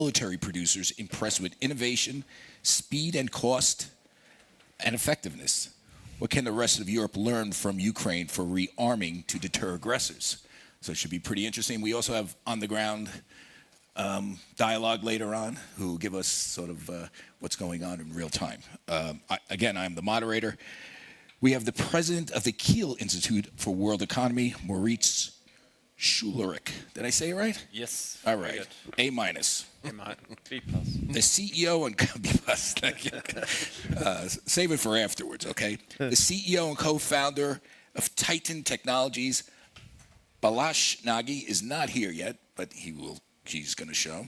military producers impressed with innovation, speed and cost, and effectiveness? What can the rest of Europe learn from Ukraine for rearming to deter aggressors? So it should be pretty interesting. We also have on-the-ground dialogue later on who will give us sort of what's going on in real time. Again, I'm the moderator. We have the president of the Kiel Institute for World Economy, Moritz Schulerich. Did I say it right? Yes. All right. A minus. B plus. The CEO and B plus. Thank you. Save it for afterwards, okay? The CEO and co-founder of Titan Technologies, Balázs Nagy, is not here yet, but he's going to show.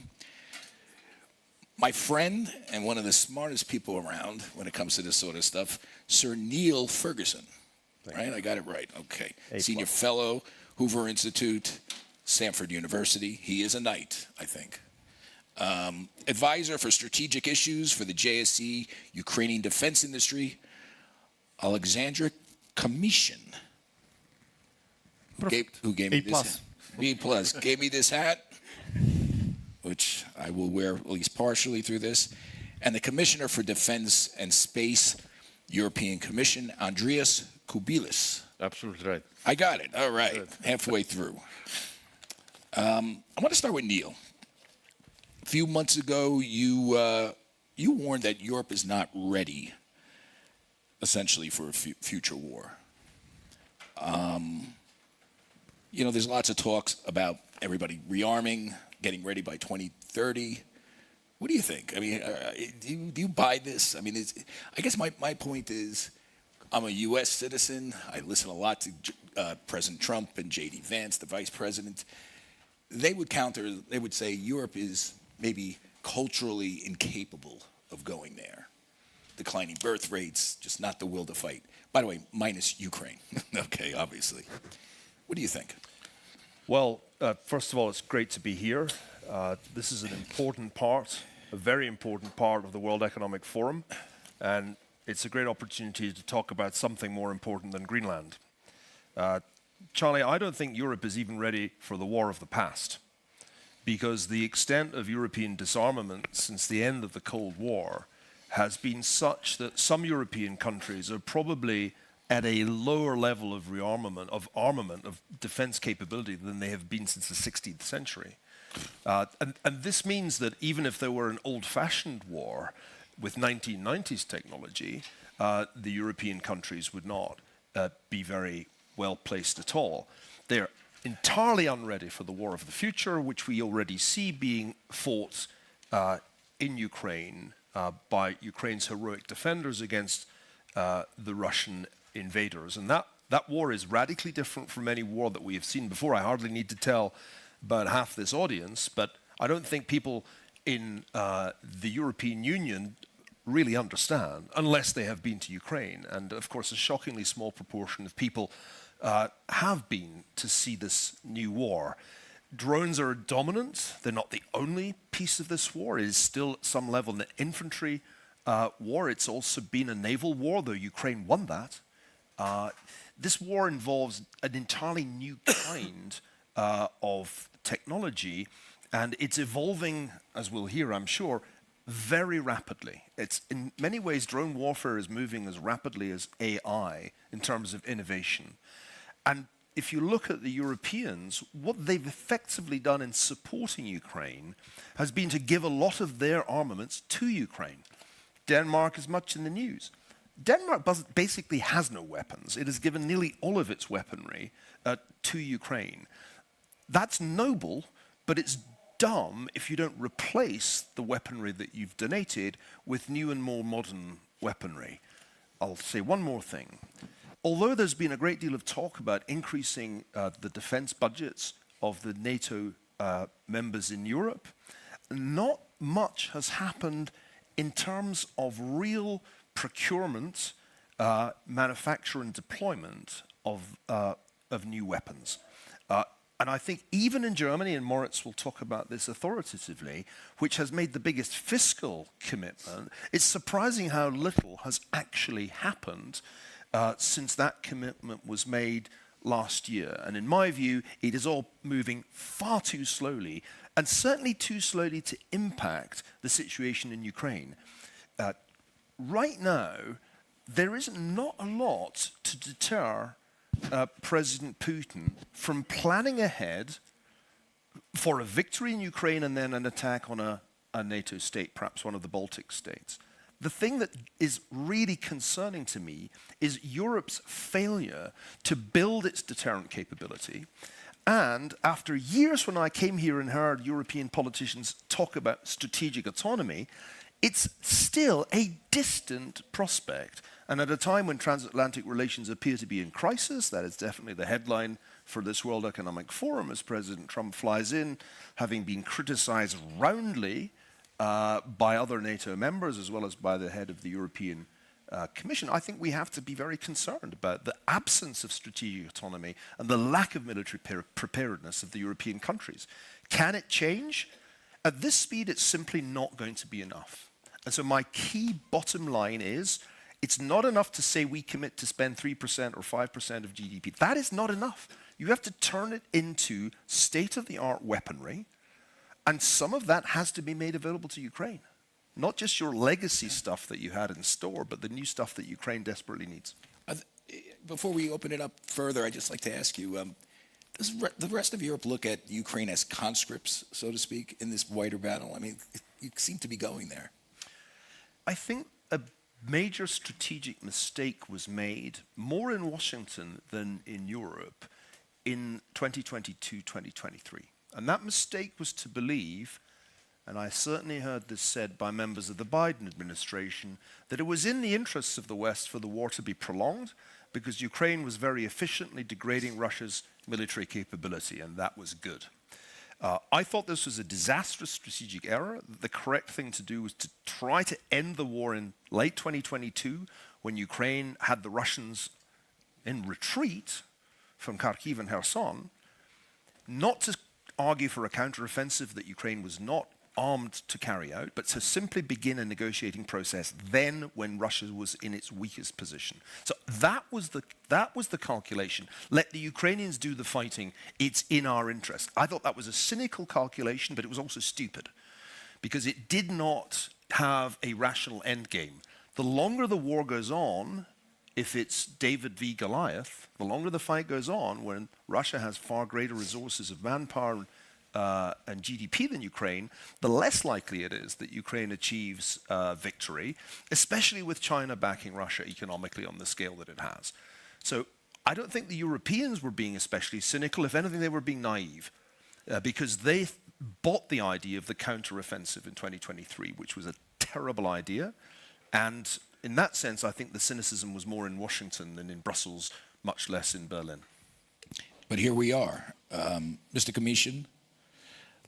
My friend and one of the smartest people around when it comes to this sort of stuff, Sir Neil Ferguson. Right? I got it right. Okay. Senior fellow, Hoover Institute, Stanford University. He is a knight, I think. Advisor for strategic issues for the JSC Ukrainian defense industry, Alexandra Commission. Who gave me this? B plus. Gave me this hat, which I will wear at least partially through this. And the Commissioner for Defense and Space, European Commission, Andrius Kubilius. Absolutely right. I got it. All right. Good. Halfway through. I want to start with Neil. A few months ago, you warned that Europe is not ready, essentially, for a future war. There's lots of talks about everybody rearming, getting ready by 2030. What do you think? I mean, do you buy this? I mean, I guess my point is, I'm a U.S. citizen. I listen a lot to President Trump and J.D. Vance, the vice president. They would counter, they would say Europe is maybe culturally incapable of going there. Declining birth rates, just not the will to fight. By the way, minus Ukraine. Okay, obviously. What do you think? Well, first of all, it's great to be here. This is an important part, a very important part of the World Economic Forum, and it's a great opportunity to talk about something more important than Greenland. Charlie, I don't think Europe is even ready for the war of the past, because the extent of European disarmament since the end of the Cold War has been such that some European countries are probably at a lower level of rearmament, of defense capability than they have been since the 16th century. And this means that even if there were an old-fashioned war with 1990s technology, the European countries would not be very well placed at all. They're entirely unready for the war of the future, which we already see being fought in Ukraine by Ukraine's heroic defenders against the Russian invaders. And that war is radically different from any war that we have seen before. I hardly need to tell about half this audience, but I don't think people in the European Union really understand, unless they have been to Ukraine. And of course, a shockingly small proportion of people have been to see this new war. Drones are dominant. They're not the only piece of this war. It is still at some level an infantry war. It's also been a naval war, though Ukraine won that. This war involves an entirely new kind of technology, and it's evolving, as we'll hear, I'm sure, very rapidly. It's in many ways, drone warfare is moving as rapidly as AI in terms of innovation. And if you look at the Europeans, what they've effectively done in supporting Ukraine has been to give a lot of their armaments to Ukraine. Denmark is much in the news. Denmark basically has no weapons. It has given nearly all of its weaponry to Ukraine. That's noble, but it's dumb if you don't replace the weaponry that you've donated with new and more modern weaponry. I'll say one more thing. Although there's been a great deal of talk about increasing the defense budgets of the NATO members in Europe, not much has happened in terms of real procurement, manufacture and deployment of new weapons. And I think even in Germany, and Moritz will talk about this authoritatively, which has made the biggest fiscal commitment, it's surprising how little has actually happened since that commitment was made last year. And in my view, it is all moving far too slowly and certainly too slowly to impact the situation in Ukraine. Right now, there is not a lot to deter President Putin from planning ahead for a victory in Ukraine and then an attack on a NATO state, perhaps one of the Baltic states. The thing that is really concerning to me is Europe's failure to build its deterrent capability. And after years when I came here and heard European politicians talk about strategic autonomy, it's still a distant prospect. And at a time when transatlantic relations appear to be in crisis, that is definitely the headline for this World Economic Forum as President Trump flies in, having been criticized roundly by other NATO members as well as by the head of the European Commission. I think we have to be very concerned about the absence of strategic autonomy and the lack of military preparedness of the European countries. Can it change? At this speed, it's simply not going to be enough. And so my key bottom line is, it's not enough to say we commit to spend 3% or 5% of GDP. That is not enough. You have to turn it into state-of-the-art weaponry, and some of that has to be made available to Ukraine. Not just your legacy stuff that you had in store, but the new stuff that Ukraine desperately needs. Before we open it up further, I'd just like to ask you, does the rest of Europe look at Ukraine as conscripts, so to speak, in this wider battle? I mean, you seem to be going there. I think a major strategic mistake was made, more in Washington than in Europe, in 2022, 2023. And that mistake was to believe, and I certainly heard this said by members of the Biden administration, that it was in the interests of the West for the war to be prolonged because Ukraine was very efficiently degrading Russia's military capability, and that was good. I thought this was a disastrous strategic error. The correct thing to do was to try to end the war in late 2022 when Ukraine had the Russians in retreat from Kharkiv and Kherson, not to argue for a counteroffensive that Ukraine was not armed to carry out, but to simply begin a negotiating process then when Russia was in its weakest position. So that was the calculation. Let the Ukrainians do the fighting. It's in our interest. I thought that was a cynical calculation, but it was also stupid because it did not have a rational endgame. The longer the war goes on, if it's David v. Goliath, the longer the fight goes on, when Russia has far greater resources of manpower and GDP than Ukraine, the less likely it is that Ukraine achieves victory, especially with China backing Russia economically on the scale that it has. So I don't think the Europeans were being especially cynical. If anything, they were being naive because they bought the idea of the counteroffensive in 2023, which was a terrible idea. And in that sense, I think the cynicism was more in Washington than in Brussels, much less in Berlin. But here we are. Mr. Commission,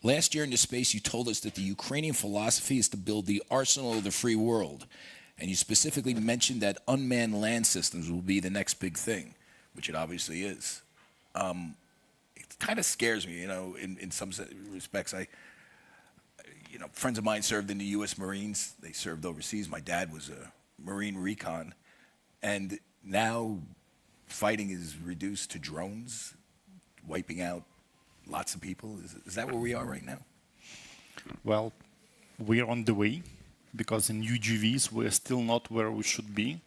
last year in this space, you told us that the Ukrainian philosophy is to build the arsenal of the free world. And you specifically mentioned that unmanned land systems will be the next big thing, which it obviously is. It kind of scares me, in some respects. Friends of mine served in the U.S. Marines. They served overseas. My dad was a Marine recon. And now fighting is reduced to drones, wiping out lots of people. Is that where we are right now? Well, we're on the way, because in UGVs, we're still not where we should be.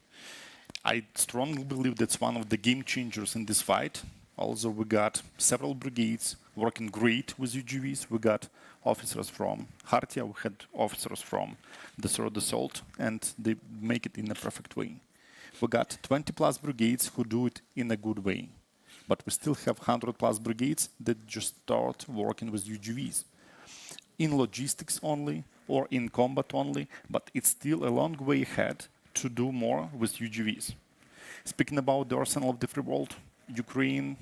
I strongly believe that's one of the game changers in this fight. Also, we got several brigades working great with UGVs. We got officers from Khartia, we had officers from the 3rd Assault, and they make it in a perfect way. We got 20 plus brigades who do it in a good way. But we still have 100 plus brigades that just start working with UGVs. In logistics only, or in combat only, but it's still a long way ahead to do more with UGVs. Speaking about the arsenal of the free world, Ukraine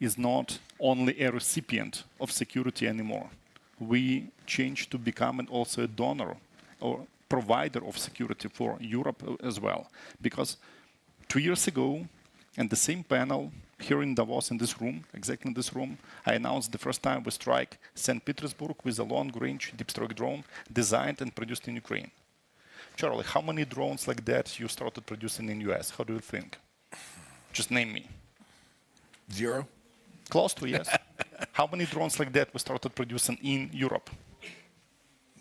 is not only a recipient of security anymore. We changed to become also a donor or provider of security for Europe as well. Because 2 years ago, in the same panel, here in Davos, in this room, exactly in this room, I announced the first time we strike St. Petersburg with a long-range deep-strike drone designed and produced in Ukraine. Charlie, how many drones like that you started producing in US? How do you think? Just name me. 0? Close to yes. How many drones like that we started producing in Europe?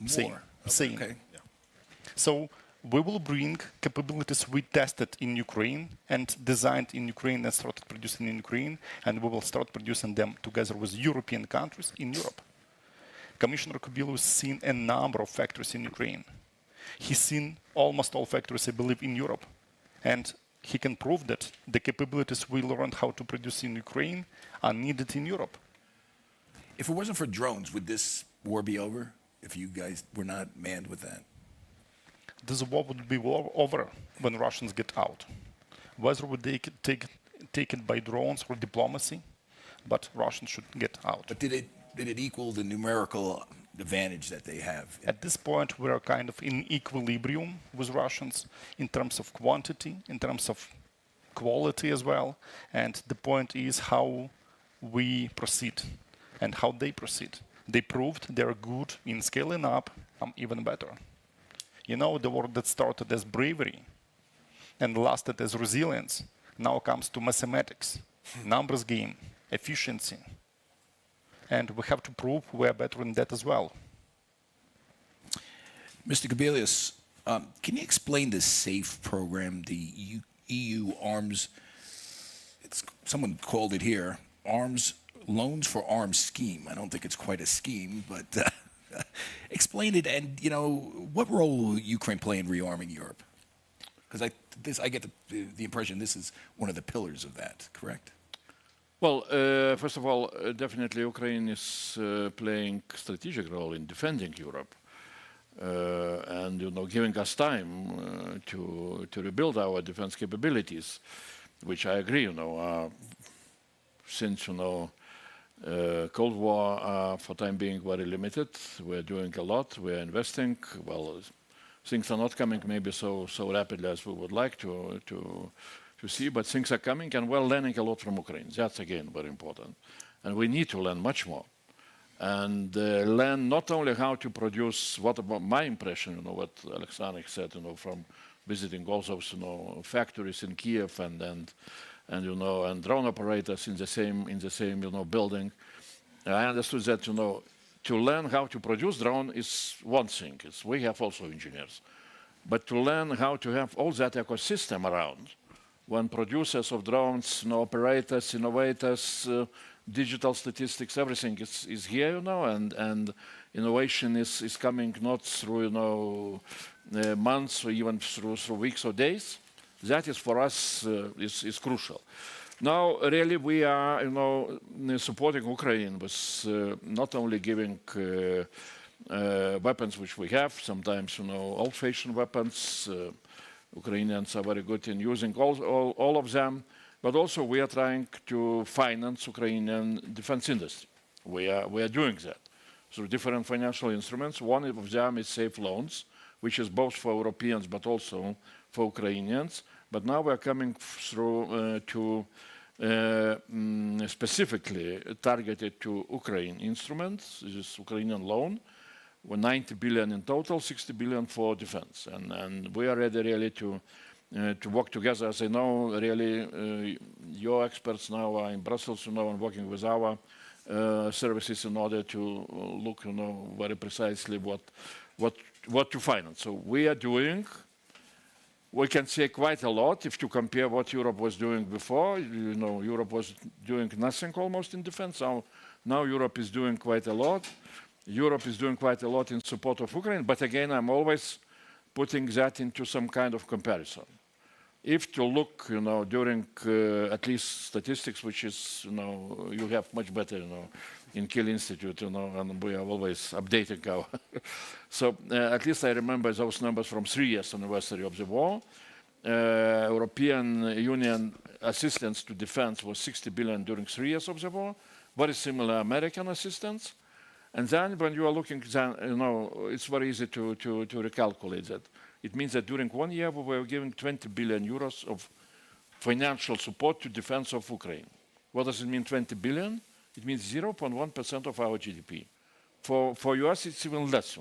Same. More. Same. Okay. So we will bring capabilities we tested in Ukraine and designed in Ukraine and started producing in Ukraine, and we will start producing them together with European countries in Europe. Commissioner Kubilov has seen a number of factories in Ukraine. He's seen almost all factories, I believe, in Europe. And he can prove that the capabilities we learned how to produce in Ukraine are needed in Europe. If it wasn't for drones, would this war be over? If you guys were not manned with that? This war would be over when Russians get out. Whether we take it by drones or diplomacy, but Russians should get out. But did it equal the numerical advantage that they have? At this point, we are kind of in equilibrium with Russians in terms of quantity, in terms of quality as well. And the point is how we proceed and how they proceed. They proved they're good in scaling up, even better. You know, the word that started as bravery and lasted as resilience now comes to mathematics, numbers game, efficiency. And we have to prove we're better in that as well. Mr. Kubilius, can you explain the SAFE program, the EU arms, someone called it here, loans for arms scheme. I don't think it's quite a scheme, but explain it, and what role will Ukraine play in rearming Europe? Because I get the impression this is one of the pillars of that, correct? Well, first of all, definitely Ukraine is playing strategic role in defending Europe, and giving us time to rebuild our defense capabilities, which I agree, since Cold War for time being very limited. We're doing a lot. We're investing. Well, things are not coming maybe so rapidly as we would like to see, but things are coming, and we're learning a lot from Ukraine. That's again very important, and we need to learn much more, and learn not only how to produce. What about my impression? What Alexander said, from visiting all those factories in Kiev and drone operators in the same building. I understood that to learn how to produce drone is one thing. We have also engineers, but to learn how to have all that ecosystem around, when producers of drones, operators, innovators, digital statistics, everything is here, and innovation is coming not through months or even through weeks or days. That is for us is crucial. Now, really, we are supporting Ukraine with not only giving weapons which we have, sometimes old-fashioned weapons. Ukrainians are very good in using all of them, but also we are trying to finance Ukrainian defense industry. We are doing that through different financial instruments. One of them is safe loans, which is both for Europeans but also for Ukrainians. But now we are coming through to specifically targeted to Ukraine instruments. This is Ukrainian loan, 90 billion in total, 60 billion for defense, and we are ready really to work together. As I know, really, your experts now are in Brussels, and working with our services in order to look, very precisely what to finance. So we are doing. We can say quite a lot if you compare what Europe was doing before. Europe was doing nothing almost in defense. Now Europe is doing quite a lot. Europe is doing quite a lot in support of Ukraine. But again, I'm always putting that into some kind of comparison. If to look, during at least statistics, which is, you have much better, in Kiel Institute, and we are always updating our. So at least I remember those numbers from 3 years anniversary of the war. European Union assistance to defense was 60 billion during 3 years of the war. Very similar American assistance. And then when you are looking, it's very easy to recalculate that. It means that during 1 year we were giving 20 billion euros of financial support to defense of Ukraine. What does it mean, 20 billion? It means 0.1% of our GDP. For US, it's even less,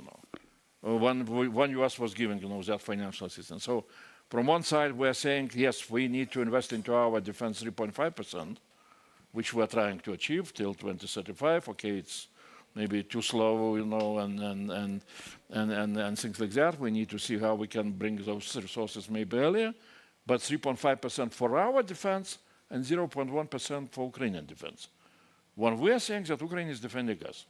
When US was giving, that financial assistance. So from one side, we're saying, yes, we need to invest into our defense 3.5%. which we're trying to achieve till 2035. Okay, it's maybe too slow, you know, and things like that. We need to see how we can bring those resources maybe earlier. But 3.5% for our defense and 0.1% for Ukrainian defense. When we are saying that Ukraine is defending us.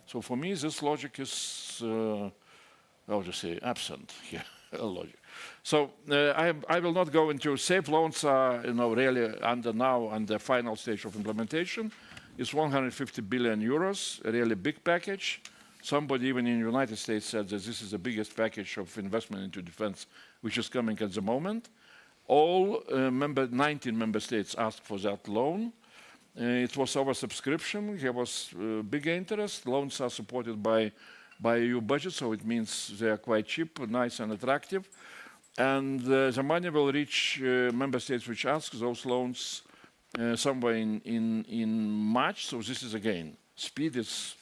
So for me, this logic is, how to say, absent here, logic. So I will not go into safe loans are, you know, really under final stage of implementation. It's 150 billion euros, a really big package. Somebody even in the United States said that this is the biggest package of investment into defense which is coming at the moment. All 19 member states asked for that loan. It was oversubscription. There was big interest. Loans are supported by EU budget, so it means they are quite cheap, nice and attractive. And the money will reach member states which ask those loans somewhere in March. So this is, again, speed is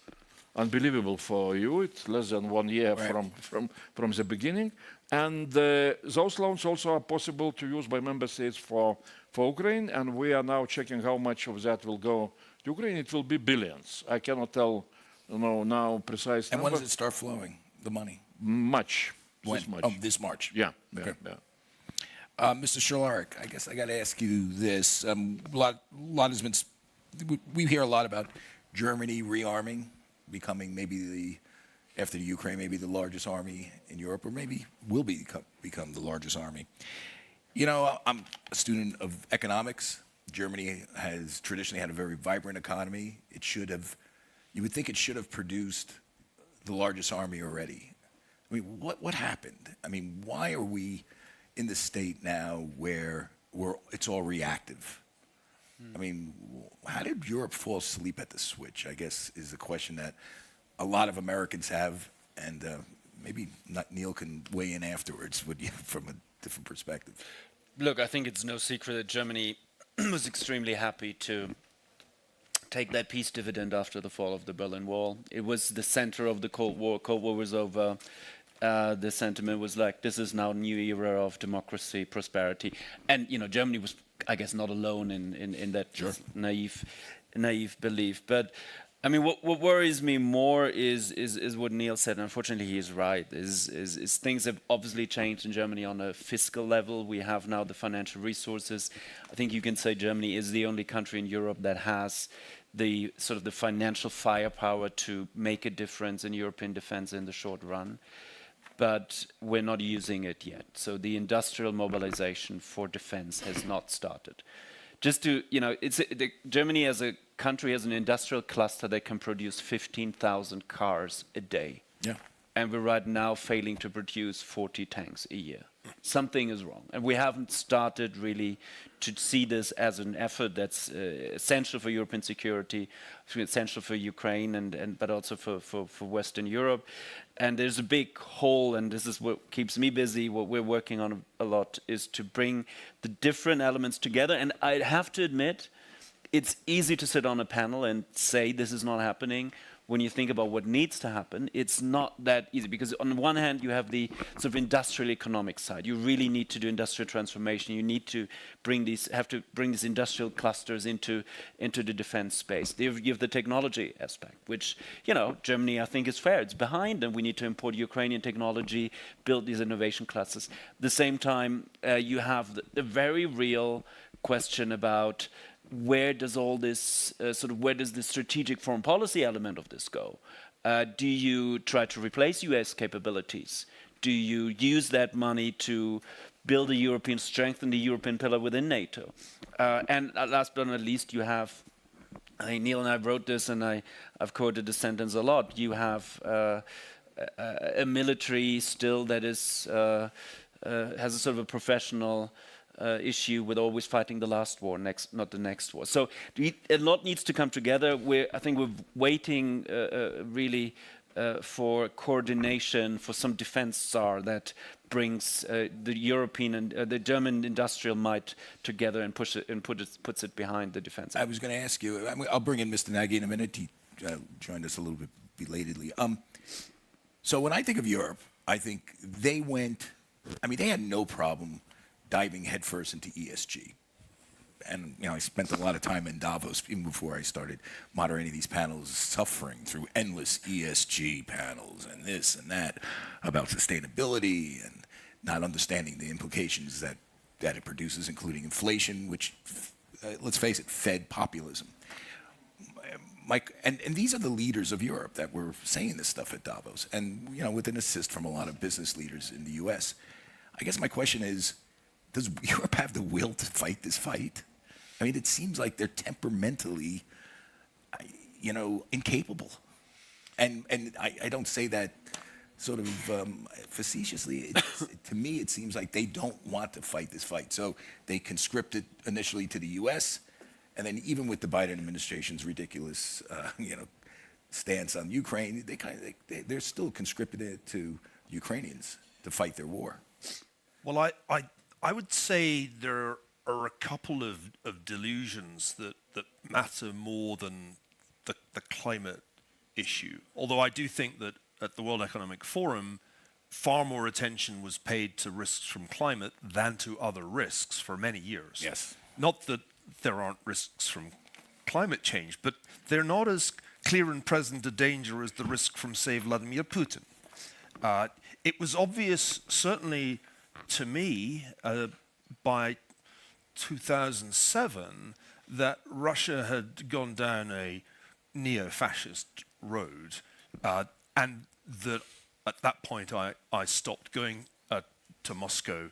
unbelievable for you. It's less than 1 year from the beginning. And those loans also are possible to use by member states for Ukraine. And we are now checking how much of that will go to Ukraine. It will be billions. I cannot tell, you know, now precise number. And when does it start flowing, the money? Much. When? This much. Oh, this March. Yeah. Okay. Yeah. Mr. Shalarik, I guess I got to ask you this. A lot has been. We hear a lot about Germany rearming, becoming maybe after the Ukraine, maybe the largest army in Europe, or maybe will become the largest army. You know, I'm a student of economics. Germany has traditionally had a very vibrant economy. It should have. You would think it should have produced the largest army already. I mean, what happened? I mean, why are we in the state now where it's all reactive? I mean, how did Europe fall asleep at the switch, I guess, is the question that a lot of Americans have, and maybe Neil can weigh in afterwards from a different perspective. Look, I think it's no secret that Germany was extremely happy to take that peace dividend after the fall of the Berlin Wall. It was the center of the Cold War. Cold War was over. The sentiment was like, this is now a new era of democracy, prosperity. And, you know, Germany was, I guess, not alone in that naive belief. But, I mean, what worries me more is what Neil said, and unfortunately he is right, is things have obviously changed in Germany on a fiscal level. We have now the financial resources. I think you can say Germany is the only country in Europe that has the sort of the financial firepower to make a difference in European defense in the short run. But we're not using it yet. So the industrial mobilization for defense has not started. Just to, you know, Germany as a country has an industrial cluster that can produce 15,000 cars a day. Yeah. And we're right now failing to produce 40 tanks a year. Something is wrong. And we haven't started really to see this as an effort that's essential for European security, essential for Ukraine, but also for Western Europe. And there's a big hole, and this is what keeps me busy, what we're working on a lot, is to bring the different elements together. And I have to admit, it's easy to sit on a panel and say this is not happening. When you think about what needs to happen, it's not that easy, because on the one hand you have the sort of industrial economic side. You really need to do industrial transformation. You need to bring these industrial clusters into the defense space. You have the technology aspect, which, you know, Germany, I think, is fair. It's behind, and we need to import Ukrainian technology, build these innovation clusters. At the same time, you have the very real question about where does all this, where does the strategic foreign policy element of this go? Do you try to replace US capabilities? Do you use that money to build a European strength and the European pillar within NATO? And last but not least, you have, I think Neil and I wrote this, and I've quoted the sentence a lot, you have a military still that is, has a sort of a professional issue with always fighting the last war, not the next war. So a lot needs to come together. I think we're waiting really for coordination, for some defense czar that brings the European and the German industrial might together and puts it behind the defense. I was going to ask you. I'll bring in Mr. Nagy in a minute. He joined us a little bit belatedly. So when I think of Europe, I think they had no problem diving headfirst into ESG. and I spent a lot of time in Davos even before I started moderating these panels, suffering through endless ESG panels and this and that about sustainability and not understanding the implications that it produces, including inflation, which, let's face it, fed populism. Mike, and these are the leaders of Europe that were saying this stuff at Davos, and with an assist from a lot of business leaders in the U.S. I guess my question is, does Europe have the will to fight this fight? I mean, it seems like they're temperamentally, incapable. And I don't say that sort of facetiously. To me, it seems like they don't want to fight this fight. So they conscripted initially to the U.S., and then even with the Biden administration's ridiculous, stance on Ukraine, they're still conscripted to Ukrainians to fight their war. Well, I would say there are a couple of delusions that matter more than the climate issue. Although I do think that at the World Economic Forum, far more attention was paid to risks from climate than to other risks for many years. Yes. Not that there aren't risks from climate change, but they're not as clear and present a danger as the risk from, say, Vladimir Putin. It was obvious, certainly to me, by 2007, that Russia had gone down a neo-fascist road, and that at that point I stopped going to Moscow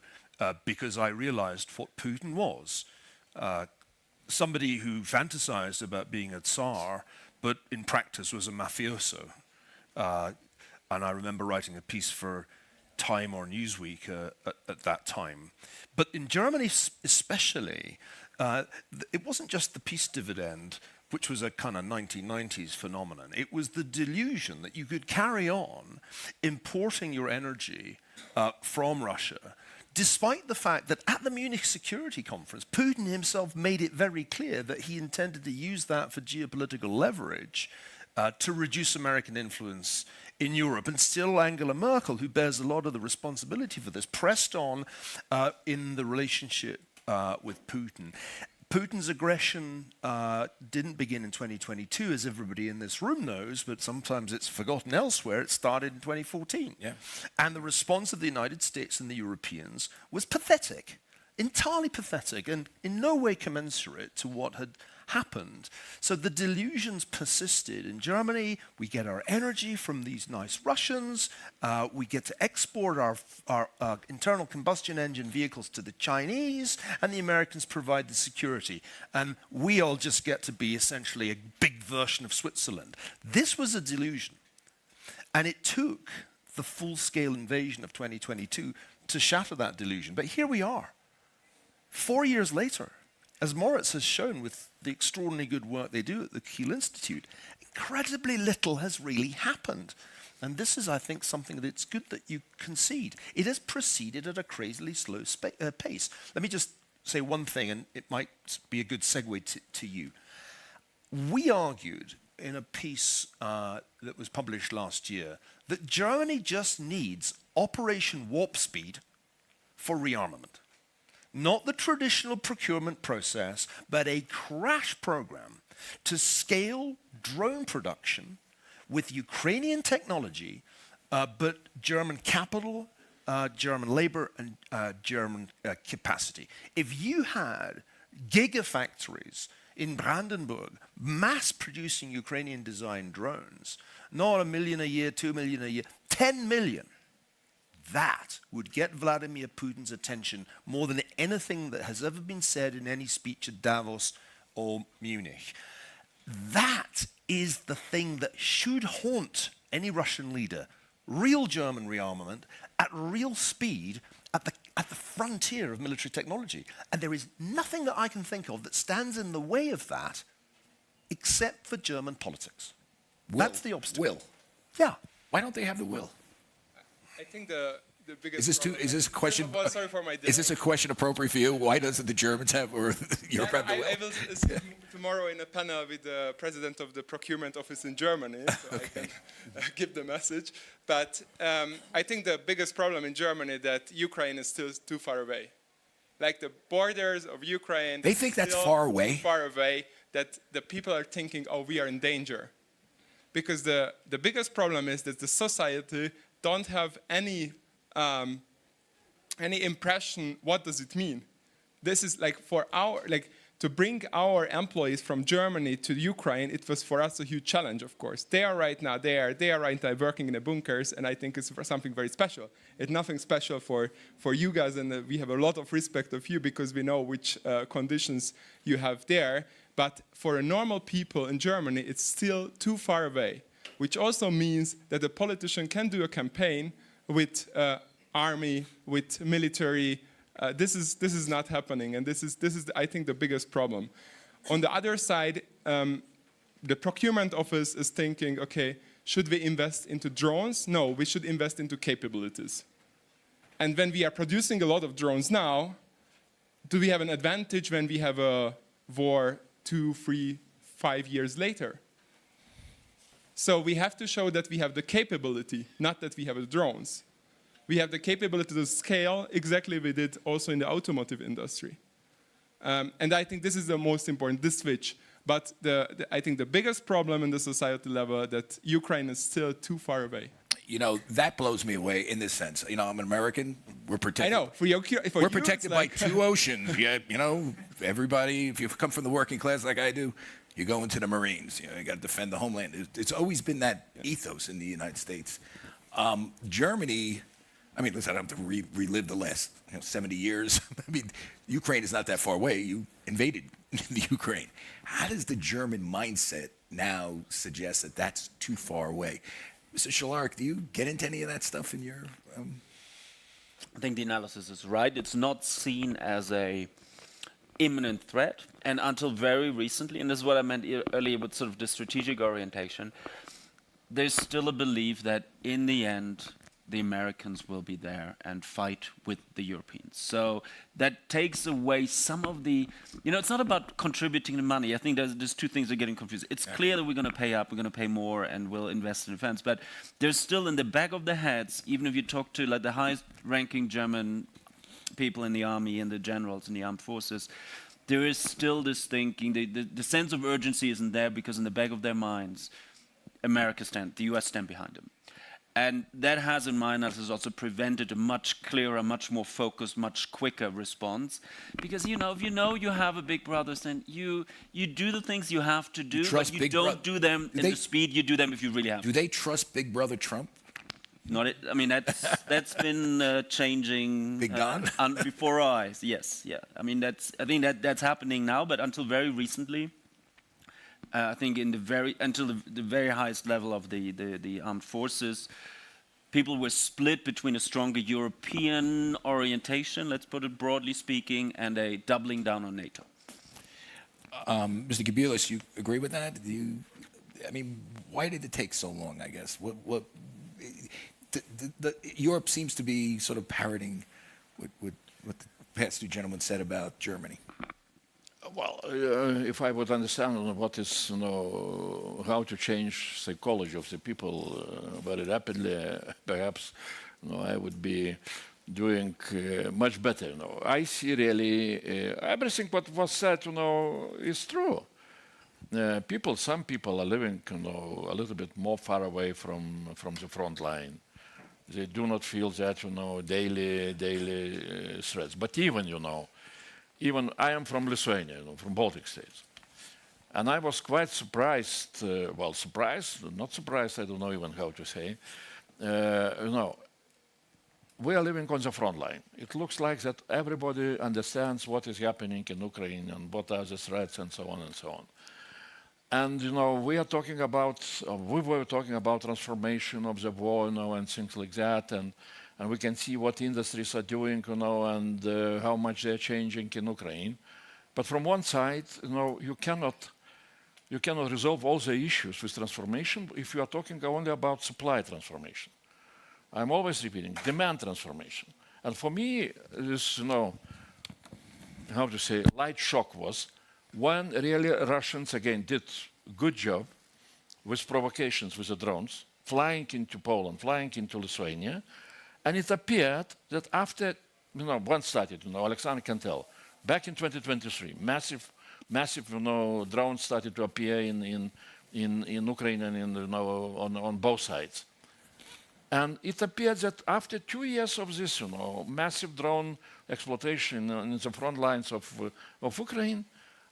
because I realized what Putin was. Somebody who fantasized about being a Tsar, but in practice was a mafioso. And I remember writing a piece for Time or Newsweek at that time. But in Germany especially, it wasn't just the peace dividend, which was a kind of 1990s phenomenon. It was the delusion that you could carry on importing your energy from Russia, despite the fact that at the Munich Security Conference, Putin himself made it very clear that he intended to use that for geopolitical leverage to reduce American influence in Europe. And still Angela Merkel, who bears a lot of the responsibility for this, pressed on in the relationship with Putin. Putin's aggression didn't begin in 2022, as everybody in this room knows, but sometimes it's forgotten elsewhere. It started in 2014. Yeah. And the response of the United States and the Europeans was pathetic, entirely pathetic, and in no way commensurate to what had happened. So the delusions persisted. In Germany, we get our energy from these nice Russians. We get to export our internal combustion engine vehicles to the Chinese, and the Americans provide the security. And we all just get to be essentially a big version of Switzerland. This was a delusion. And it took the full-scale invasion of 2022 to shatter that delusion. But here we are, 4 years later. As Moritz has shown with the extraordinarily good work they do at the Kiel Institute, incredibly little has really happened. And this is, I think, something that it's good that you concede. It has proceeded at a crazily slow pace. Let me just say one thing, and it might be a good segue to you. We argued in a piece that was published last year that Germany just needs Operation Warp Speed for rearmament. Not the traditional procurement process, but a crash program to scale drone production with Ukrainian technology, but German capital, German labor, and German capacity. If you had gigafactories in Brandenburg mass producing Ukrainian designed drones, not 1 million a year, 2 million a year, 10 million, that would get Vladimir Putin's attention more than anything that has ever been said in any speech at Davos or Munich. That is the thing that should haunt any Russian leader. Real German rearmament at real speed at the frontier of military technology. And there is nothing that I can think of that stands in the way of that except for German politics. That's the obstacle. Will. Yeah. Why don't they have the will? I think the biggest. Is this a question? Well, sorry for my Is this a question appropriate for you? Why doesn't the Germans have or Europe have the will? I will speak tomorrow in a panel with the president of the procurement office in Germany, so I can give the message. But I think the biggest problem in Germany is that Ukraine is still too far away. like the borders of Ukraine. They think that's still far away? Far away, that the people are thinking, oh, we are in danger. Because the biggest problem is that the society don't have any impression, what does it mean? This is like for our, like to bring our employees from Germany to Ukraine, it was for us a huge challenge, of course. They are right now working in the bunkers, and I think it's something very special. It's nothing special for you guys, and we have a lot of respect of you because we know which conditions you have there. But for a normal people in Germany, it's still too far away, which also means that a politician can do a campaign with army, with military. This is not happening, and this is I think the biggest problem. On the other side, the procurement office is thinking, okay, should we invest into drones? No, we should invest into capabilities. And when we are producing a lot of drones now, do we have an advantage when we have a war 2, 3, 5 years later? So we have to show that we have the capability, not that we have the drones. We have the capability to scale exactly we did also in the automotive industry. And I think this is the most important, this switch. But I think the biggest problem in the society level that Ukraine is still too far away. You know, that blows me away in this sense. You know, I'm an American. We're protected. I know. We're protected by 2 oceans. Yeah, you know, everybody, if you come from the working class like I do, you go into the Marines. You know, you got to defend the homeland. It's always been that ethos in the United States. Germany, I mean, listen, I don't have to relive the last 70 years. I mean, Ukraine is not that far away. You invaded the Ukraine. How does the German mindset now suggest that that's too far away? Mr. Szalaric, do you get into any of that stuff in your... I think the analysis is right. It's not seen as a imminent threat. And until very recently, and this is what I meant earlier with sort of the strategic orientation, there's still a belief that in the end, the Americans will be there and fight with the Europeans. So that takes away some of the, it's not about contributing the money. I think there's 2 things that are getting confused. It's clear that we're going to pay up, we're going to pay more, and we'll invest in defense. But there's still in the back of their heads, even if you talk to like the highest ranking German people in the army and the generals in the armed forces, there is still this thinking, the sense of urgency isn't there because in the back of their minds, the US stand behind them. And that has, in my analysis, also prevented a much clearer, much more focused, much quicker response. Because, if you have a big brother, then you do the things you have to do, but you don't do them in the speed you do them if you really have to. Do they trust Big Brother Trump? That's been changing Big Don? before our eyes. Yes, yeah. I think that's happening now, but until very recently, I think until the very highest level of the armed forces, people were split between a stronger European orientation, let's put it broadly speaking, and a doubling down on NATO. Mr. Gabulis, you agree with that? Why did it take so long, I guess? Europe seems to be sort of parroting what the past 2 gentlemen said about Germany. Well, if I would understand what is, how to change psychology of the people very rapidly, perhaps, I would be doing much better. I see really everything what was said, is true. Some people are living, a little bit more far away from the front line. They do not feel that, daily threats. But even I am from Lithuania, from Baltic states. And I was quite surprised, not surprised, I don't know even how to say. We are living on the front line. It looks like that everybody understands what is happening in Ukraine and what are the threats and so on and so on. And, we were talking about transformation of the war, and things like that. And we can see what industries are doing, and how much they're changing in Ukraine. But from one side, you cannot resolve all the issues with transformation if you are talking only about supply transformation. I'm always repeating, demand transformation. And for me, this, light shock was when really Russians, again, did a good job with provocations with the drones, flying into Poland, flying into Lithuania. And it appeared that after one started, Alexander can tell. Back in 2023, massive, drones started to appear in Ukraine and on both sides. And it appears that after 2 years of this, massive drone exploitation in the front lines of Ukraine,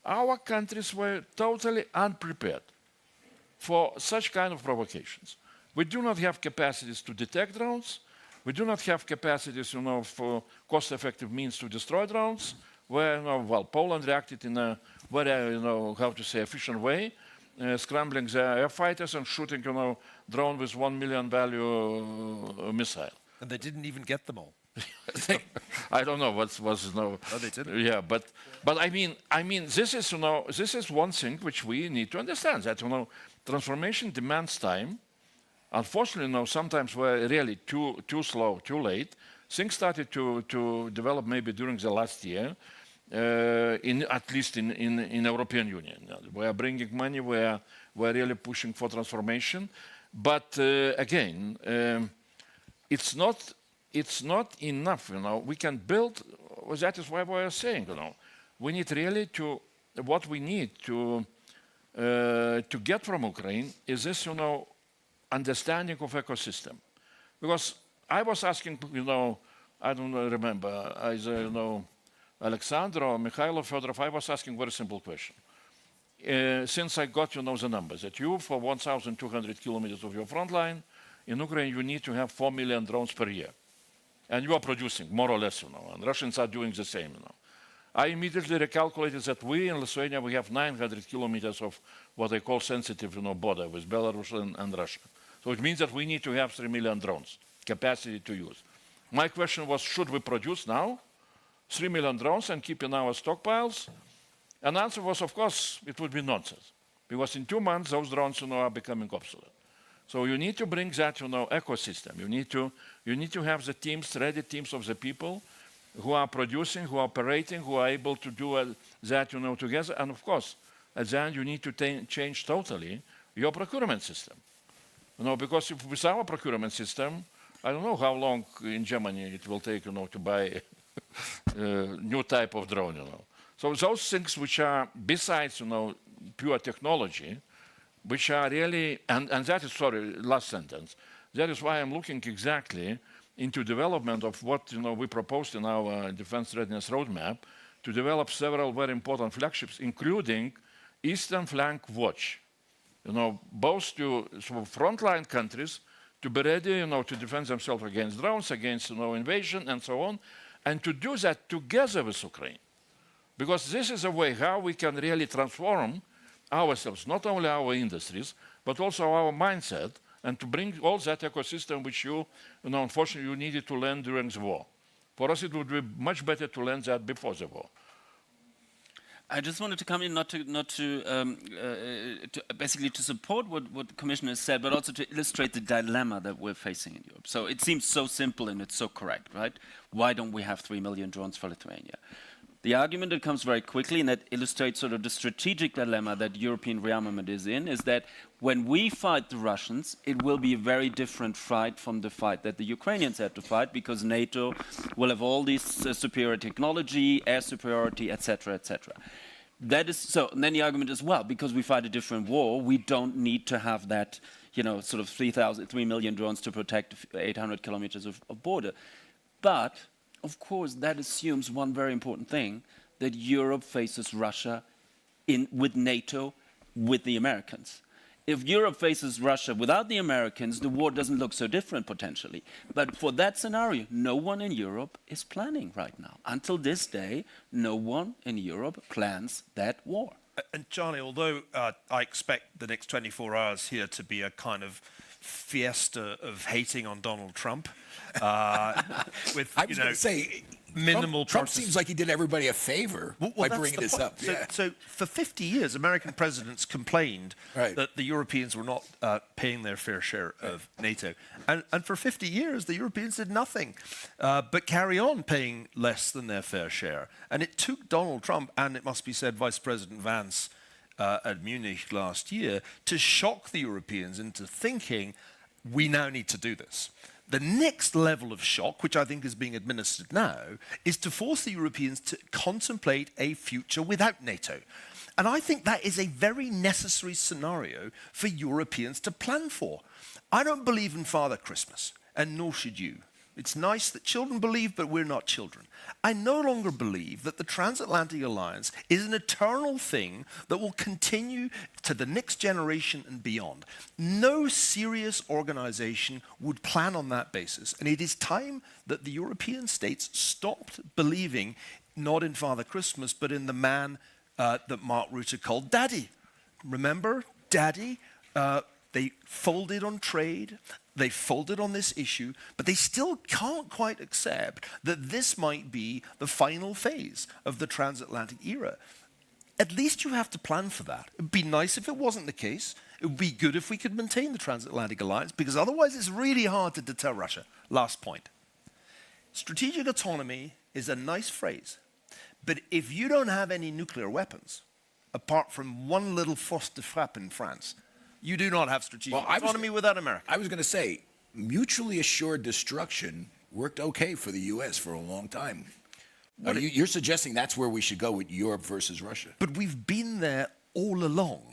our countries were totally unprepared for such kind of provocations. We do not have capacities to detect drones. We do not have capacities, for cost-effective means to destroy drones. Where, Poland reacted in a very, efficient way, scrambling their air fighters and shooting, drone with 1 million value missile. And they didn't even get them all. I don't know what was No, they didn't. Yeah, but I mean, this is one thing which we need to understand, that transformation demands time. Unfortunately, sometimes we're really too slow, too late. Things started to develop maybe during the last year, at least in European Union. We are bringing money, we're really pushing for transformation. But again, it's not enough. We can build. That is why we are saying. We need really what we need to get from Ukraine is this, understanding of ecosystem. Because I was asking, I don't remember, either, Alexander or Mikhailo Fedorov, I was asking a very simple question. Since I got, the numbers, that you, for 1,200 kilometers of your front line, in Ukraine, you need to have 4 million drones per year. And you are producing, more or less, and Russians are doing the same, I immediately recalculated that we in Lithuania, we have 900 kilometers of what they call sensitive, border with Belarus and Russia. So it means that we need to have 3 million drones, capacity to use. My question was, should we produce now 3 million drones and keep in our stockpiles? And the answer was, of course, it would be nonsense. Because in 2 months, those drones, are becoming obsolete. So you need to bring that, ecosystem. You need to have the teams, ready teams of the people who are producing, who are operating, who are able to do that, together. And of course, at the end, you need to change totally your procurement system. Because if with our procurement system, I don't know how long in Germany it will take, to buy a new type of drone, So those things which are besides, pure technology, which are really, and that is, sorry, last sentence, that is why I'm looking exactly into development of what, we proposed in our defense readiness roadmap to develop several very important flagships, including Eastern Flank Watch, both to frontline countries to be ready, to defend themselves against drones, against, invasion, and so on, and to do that together with Ukraine. Because this is a way how we can really transform ourselves, not only our industries, but also our mindset, and to bring all that ecosystem which unfortunately, you needed to learn during the war. For us, it would be much better to learn that before the war. I just wanted to come in basically to support what the Commissioner said, but also to illustrate the dilemma that we're facing in Europe. So it seems so simple and it's so correct, right? Why don't we have 3 million drones for Lithuania? The argument that comes very quickly and that illustrates sort of the strategic dilemma that European rearmament is in is that when we fight the Russians, it will be a very different fight from the fight that the Ukrainians had to fight because NATO will have all this superior technology, air superiority, etc., etc. That is so. And then the argument is, well, because we fight a different war, we don't need to have that, sort of 3 million drones to protect 800 kilometers of border. But of course, that assumes one very important thing, that Europe faces Russia with NATO, with the Americans. If Europe faces Russia without the Americans, the war doesn't look so different potentially. But for that scenario, no one in Europe is planning right now. Until this day, no one in Europe plans that war. And Charlie, although I expect the next 24 hours here to be a kind of fiesta of hating on Donald Trump, with I was going to say, minimal. Trump seems like he did everybody a favor by bringing this up. So for 50 years, American presidents complained Right. that the Europeans were not paying their fair share of NATO, and for 50 years the Europeans did nothing but carry on paying less than their fair share. And it took Donald Trump, and it must be said, Vice President Vance at Munich last year, to shock the Europeans into thinking we now need to do this. The next level of shock, which I think is being administered now, is to force the Europeans to contemplate a future without NATO. And I think that is a very necessary scenario for Europeans to plan for. I don't believe in Father Christmas, and nor should you. It's nice that children believe, but we're not children. I no longer believe that the transatlantic alliance is an eternal thing that will continue to the next generation and beyond. No serious organization would plan on that basis. And it is time that the European states stopped believing not in Father Christmas, but in the man that Mark Rutte called Daddy. Remember, Daddy? They folded on trade, they folded on this issue, but they still can't quite accept that this might be the final phase of the transatlantic era. At least you have to plan for that. It would be nice if it wasn't the case. It would be good if we could maintain the transatlantic alliance, because otherwise it's really hard to deter Russia. Last point. Strategic autonomy is a nice phrase, but if you don't have any nuclear weapons, apart from one little force de frappe in France, you do not have strategic autonomy without America. I was going to say, mutually assured destruction worked okay for the U.S. for a long time. You're suggesting that's where we should go with Europe versus Russia. But we've been there all along.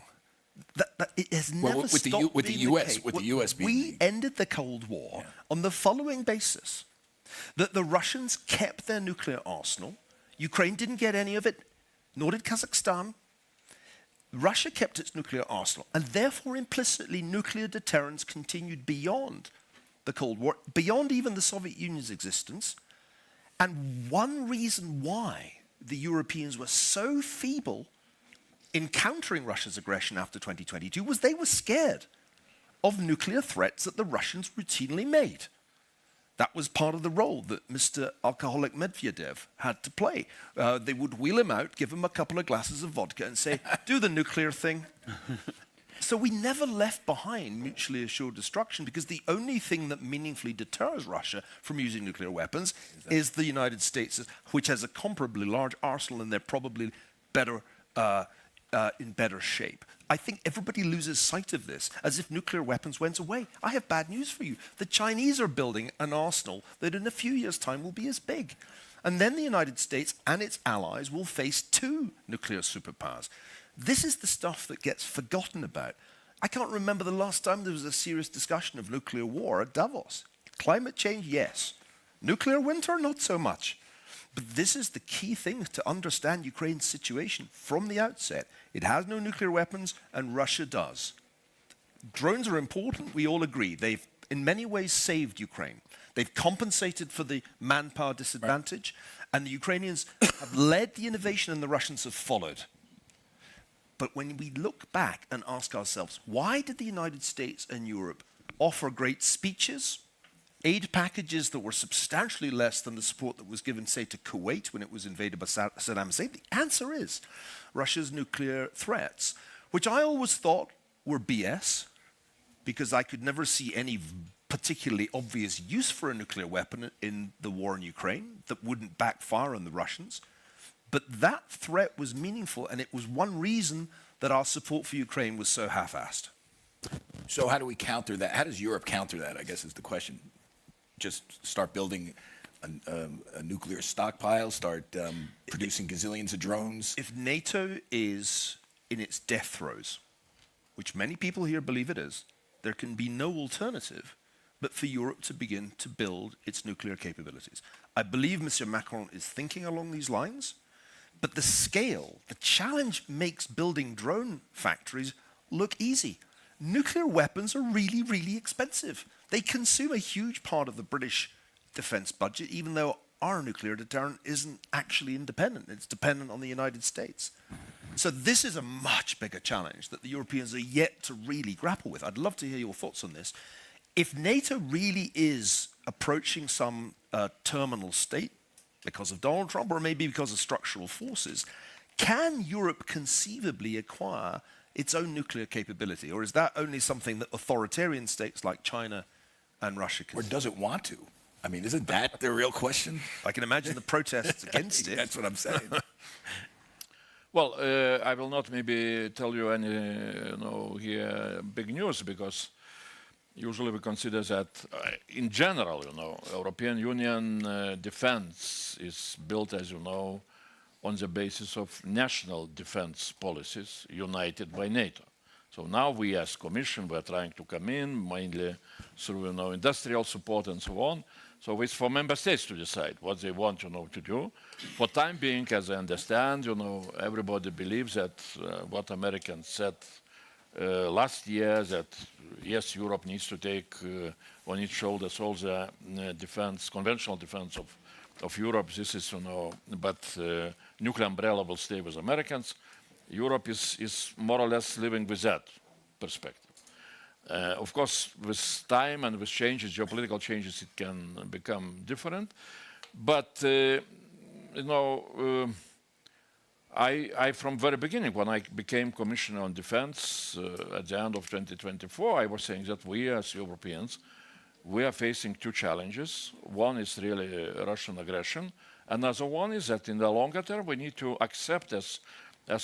It has never stopped with the U.S. With the U.S. being we ended the Cold War on the following basis: that the Russians kept their nuclear arsenal. Ukraine didn't get any of it, nor did Kazakhstan. Russia kept its nuclear arsenal, and therefore implicitly nuclear deterrence continued beyond the Cold War, beyond even the Soviet Union's existence. And one reason why the Europeans were so feeble in countering Russia's aggression after 2022 was they were scared of nuclear threats that the Russians routinely made. That was part of the role that Mr. Alcoholic Medvedev had to play. They would wheel him out, give him a couple of glasses of vodka and say, do the nuclear thing. So we never left behind mutually assured destruction, because the only thing that meaningfully deters Russia from using nuclear weapons is the United States, which has a comparably large arsenal, and they're probably better in better shape. I think everybody loses sight of this, as if nuclear weapons went away. I have bad news for you. The Chinese are building an arsenal that in a few years' time will be as big. And then the United States and its allies will face 2 nuclear superpowers. This is the stuff that gets forgotten about. I can't remember the last time there was a serious discussion of nuclear war at Davos. Climate change, yes. Nuclear winter, not so much. But this is the key thing to understand Ukraine's situation from the outset. It has no nuclear weapons, and Russia does. Drones are important, we all agree. They've in many ways saved Ukraine. They've compensated for the manpower disadvantage, and the Ukrainians have led the innovation and the Russians have followed. But when we look back and ask ourselves, why did the United States and Europe offer great speeches, aid packages that were substantially less than the support that was given, say, to Kuwait when it was invaded by Saddam Hussein? The answer is Russia's nuclear threats, which I always thought were BS, because I could never see any particularly obvious use for a nuclear weapon in the war in Ukraine that wouldn't backfire on the Russians. But that threat was meaningful, and it was one reason that our support for Ukraine was so half-assed. So how do we counter that? How does Europe counter that, I guess, is the question. Just start building a nuclear stockpile, start producing gazillions of drones? If NATO is in its death throes, which many people here believe it is, there can be no alternative but for Europe to begin to build its nuclear capabilities. I believe Mr. Macron is thinking along these lines, but the scale, the challenge makes building drone factories look easy. Nuclear weapons are really, really expensive. They consume a huge part of the British defense budget, even though our nuclear deterrent isn't actually independent. It's dependent on the United States. So this is a much bigger challenge that the Europeans are yet to really grapple with. I'd love to hear your thoughts on this. If NATO really is approaching some terminal state because of Donald Trump, or maybe because of structural forces, can Europe conceivably acquire its own nuclear capability? Or is that only something that authoritarian states like China and Russia can? Or does it want to? I mean, isn't that the real question? I can imagine the protests against it. That's what I'm saying. Well, I will not maybe tell you any, here big news, because usually we consider that, in general, European Union defense is built, as you know, on the basis of national defense policies united by NATO. So now we, as Commission, we're trying to come in mainly through, industrial support and so on. So it's for member states to decide what they want, to do. For time being, as I understand, everybody believes that what Americans said last year, that yes, Europe needs to take on its shoulders all the defense, conventional defense of Europe. This is, but nuclear umbrella will stay with Americans. Europe is more or less living with that perspective. Of course, with time and with changes, geopolitical changes, it can become different. But, I from very beginning, when I became Commissioner on Defense at the end of 2024, I was saying that we as Europeans, we are facing two challenges. One is really Russian aggression. Another one is that in the longer term, we need to accept as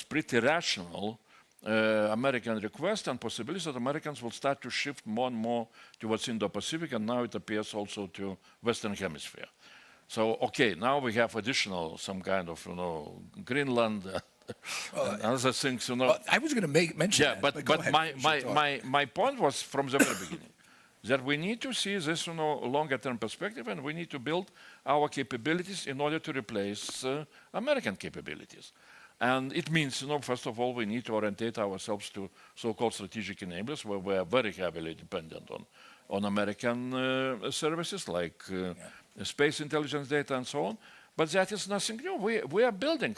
pretty rational American request and possibilities that Americans will start to shift more and more towards Indo-Pacific, and now it appears also to Western Hemisphere. So, okay, now we have additional some kind of, Greenland and other things, Well, I was going to mention Yeah, that. but my point was from the very beginning that we need to see this, longer-term perspective, and we need to build our capabilities in order to replace American capabilities. And it means, first of all, we need to orientate ourselves to so-called strategic enablers, where we are very heavily dependent on American services like space intelligence data and so on. But that is nothing new. We are building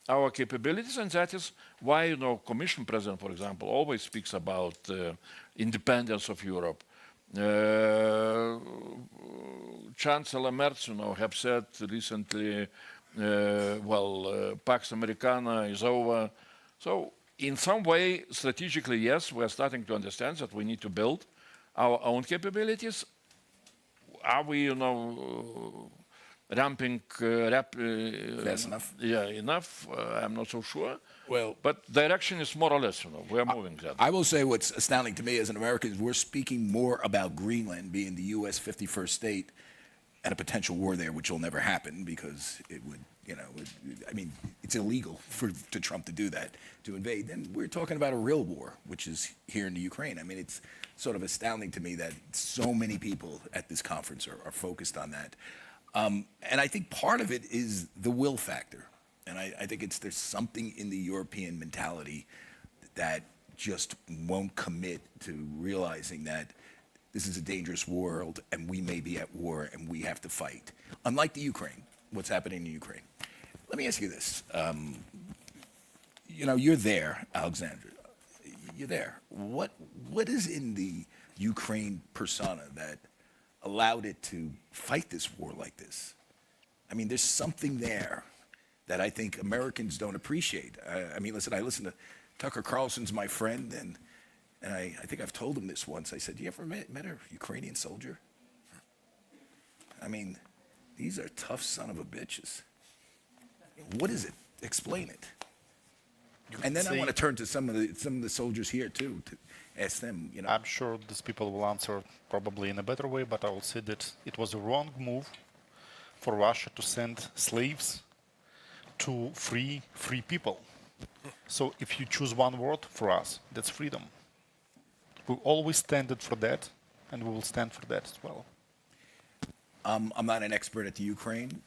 our capabilities, and that is why, Commission President, for example, always speaks about independence of Europe. Chancellor Merz, have said recently, Pax Americana is over. So in some way, strategically, yes, we're starting to understand that we need to build our own capabilities. Are we, ramping Fast enough? Yeah, enough? I'm not so sure. Well, but direction is more or less, we're moving that. I will say what's astounding to me as an American is we're speaking more about Greenland being the U.S. 51st state and a potential war there, which will never happen because it would, it's illegal for Trump to do that, to invade. Then we're talking about a real war, which is here in the Ukraine. It's sort of astounding to me that so many people at this conference are focused on that. And I think part of it is the will factor. And I think there's something in the European mentality that just won't commit to realizing that this is a dangerous world and we may be at war and we have to fight. Unlike the Ukraine, what's happening in Ukraine. Let me ask you this. You're there, Alexandra. You're there. What is in the Ukraine persona that allowed it to fight this war like this? There's something there that I think Americans don't appreciate. Listen, I listen to Tucker Carlson's my friend, and I think I've told him this once. I said, you ever met a Ukrainian soldier? These are tough son of a bitches. What is it? Explain it. And then I want to turn to some of the soldiers here too, to ask them. I'm sure these people will answer probably in a better way, but I will say that it was a wrong move for Russia to send slaves to free people. So if you choose one word for us, that's freedom. We always stand for that, and we will stand for that as well. I'm not an expert at Ukraine.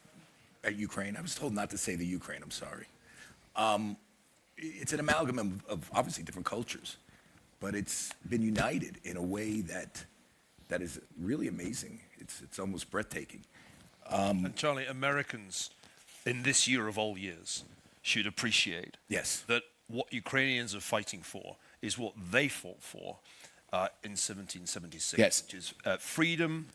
I was told not to say the Ukraine. I'm sorry. It's an amalgam of obviously different cultures, but it's been united in a way that is really amazing. It's almost breathtaking. And Charlie, Americans in this year of all years should appreciate that what Ukrainians are fighting for is what they fought for in 1776, which is freedom,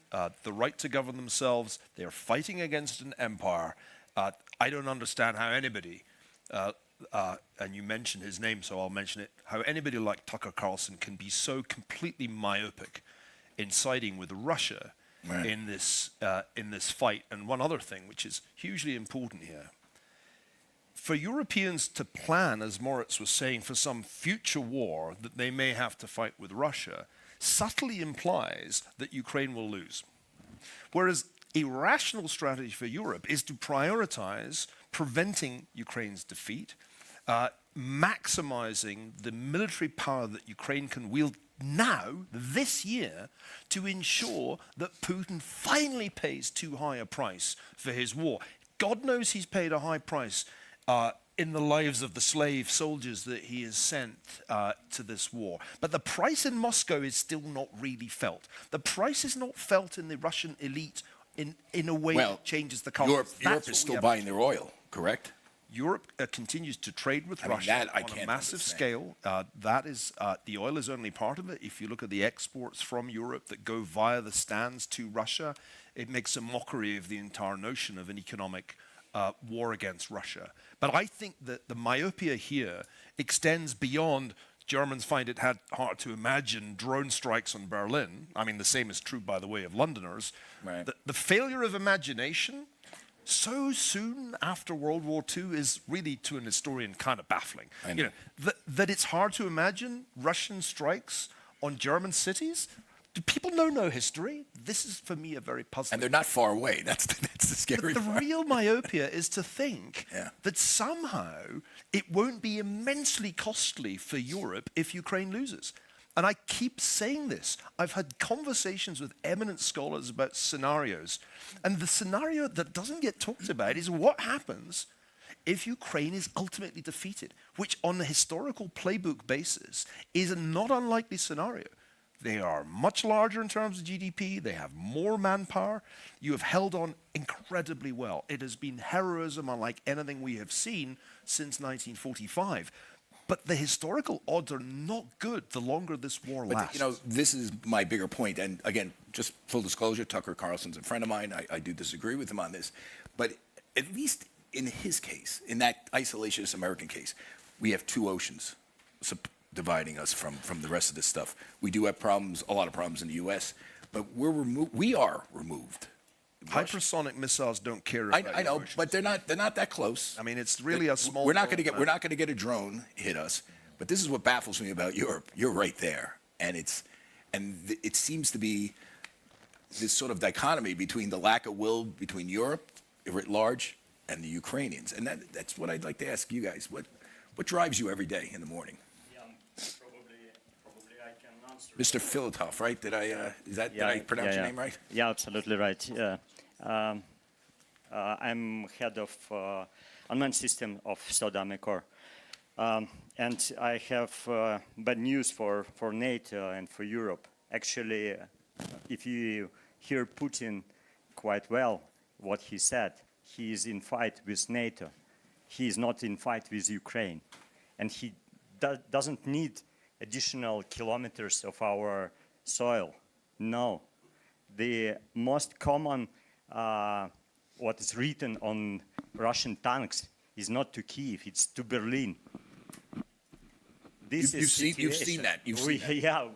the right to govern themselves. They are fighting against an empire. I don't understand how anybody, and you mentioned his name, so I'll mention it, how anybody like Tucker Carlson can be so completely myopic in siding with Russia in this fight. And one other thing, which is hugely important here, for Europeans to plan, as Moritz was saying, for some future war that they may have to fight with Russia, subtly implies that Ukraine will lose. Whereas a rational strategy for Europe is to prioritize preventing Ukraine's defeat, maximizing the military power that Ukraine can wield now, this year, to ensure that Putin finally pays too high a price for his war. God knows he's paid a high price in the lives of the slave soldiers that he has sent to this war. But the price in Moscow is still not really felt. The price is not felt in the Russian elite in a way that changes the confidence. Europe is still buying their oil, correct? Europe continues to trade with Russia on a massive scale. The oil is only part of it. If you look at the exports from Europe that go via the stands to Russia, it makes a mockery of the entire notion of an economic war against Russia. But I think that the myopia here extends beyond. Germans find it hard to imagine drone strikes on Berlin. I mean, the same is true, by the way, of Londoners. Right. The failure of imagination so soon after World War II is really, to an historian, kind of baffling. You know, that it's hard to imagine Russian strikes on German cities. Do people know no history? This is, for me, a very puzzling. And they're not far away. That's the scary part. The real myopia is to think that somehow it won't be immensely costly for Europe if Ukraine loses. And I keep saying this. I've had conversations with eminent scholars about scenarios. And the scenario that doesn't get talked about is what happens if Ukraine is ultimately defeated, which on a historical playbook basis is a not unlikely scenario. They are much larger in terms of GDP. They have more manpower. You have held on incredibly well. It has been heroism unlike anything we have seen since 1945. But the historical odds are not good the longer this war lasts. You know, this is my bigger point. And again, just full disclosure, Tucker Carlson's a friend of mine. I do disagree with him on this. But at least in his case, in that isolationist American case, we have two oceans dividing us from the rest of this stuff. We do have problems, a lot of problems in the U.S., but we are removed. Hypersonic missiles don't care about I know, but they're not that close. I mean, it's really a small. We're not going to get a drone hit us. But this is what baffles me about Europe. You're right there, and it seems to be this sort of dichotomy between the lack of will between Europe writ large and the Ukrainians. And that's what I'd like to ask you guys. What drives you every day in the morning? Probably I can answer. Mr. Filatov, right? Did I pronounce your name right? Yeah, absolutely right. I'm head of unmanned system of South Army Corps. And I have bad news for NATO and for Europe. Actually, if you hear Putin quite well, what he said, he is in fight with NATO. He is not in fight with Ukraine. And he doesn't need additional kilometers of our soil. No. The most common, what is written on Russian tanks is not to Kyiv, it's to Berlin. This You've seen that. Yeah,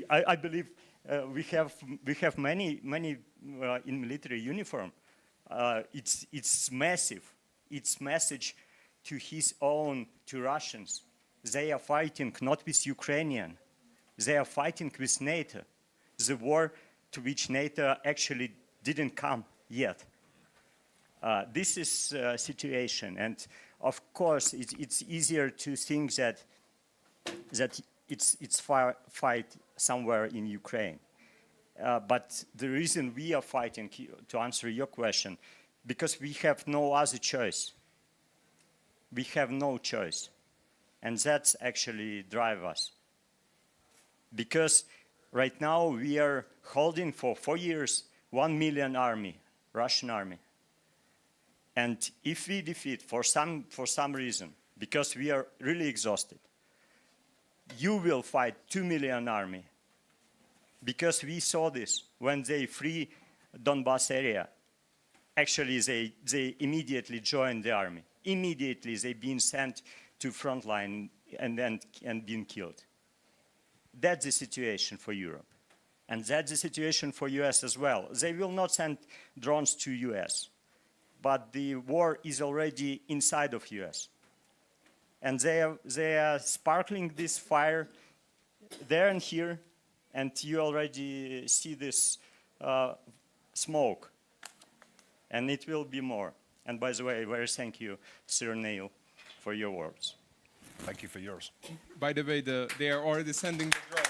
I believe we have many in military uniform. It's massive. It's message to his own, to Russians. They are fighting not with Ukrainian. They are fighting with NATO. The war to which NATO actually didn't come yet. This is a situation, and of course it's easier to think that it's fight somewhere in Ukraine. But the reason we are fighting, to answer your question, because we have no other choice. We have no choice. And that's actually drive us. Because right now we are holding for 4 years 1 million army, Russian army. And if we defeat for some reason, because we are really exhausted, you will fight 2 million army. Because we saw this when they free Donbas area. Actually, they immediately joined the army. Immediately, they been sent to Frontline and been killed. That's the situation for Europe. And that's the situation for US as well. They will not send drones to US. But the war is already inside of US. And they are sparkling this fire there and here. And you already see this smoke, and it will be more. And by the way, very thank you, Sir Neil, for your words. Thank you for yours. By the way, they are already sending the drones.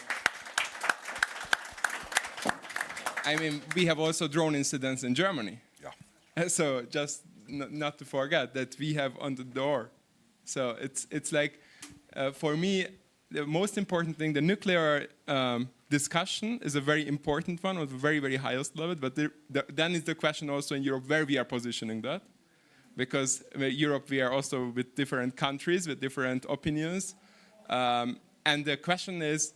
I mean, we have also drone incidents in Germany. Yeah. So just not to forget that we have on the door. So it's like, for me, the most important thing, the nuclear discussion is a very important one, of the very, very highest level. But then is the question also in Europe where we are positioning that. Because in Europe, we are also with different countries, with different opinions. And the question is,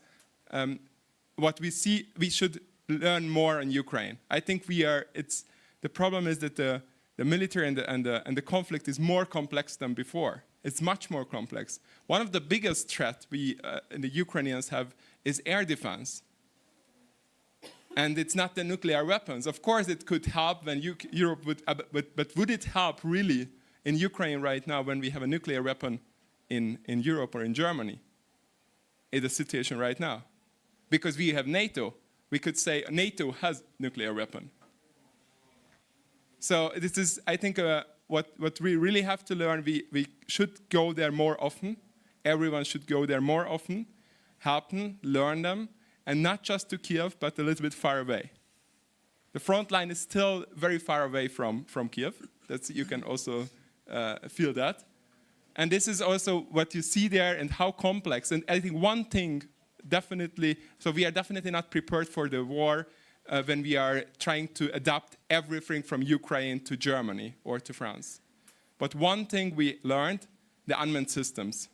what we see, we should learn more in Ukraine. I think the problem is that the military and the conflict is more complex than before. It's much more complex. One of the biggest threats the Ukrainians have is air defense. And it's not the nuclear weapons. Of course, it could help when Europe would, but would it help really in Ukraine right now when we have a nuclear weapon in Europe or in Germany? In the situation right now. Because we have NATO. We could say NATO has nuclear weapon. So this is, I think, what we really have to learn. We should go there more often. Everyone should go there more often, help them, learn them, and not just to Kiev, but a little bit far away. The front line is still very far away from Kiev. You can also feel that. And this is also what you see there and how complex. And I think one thing definitely, so we are definitely not prepared for the war when we are trying to adapt everything from Ukraine to Germany or to France. But one thing we learned, the unmanned systems.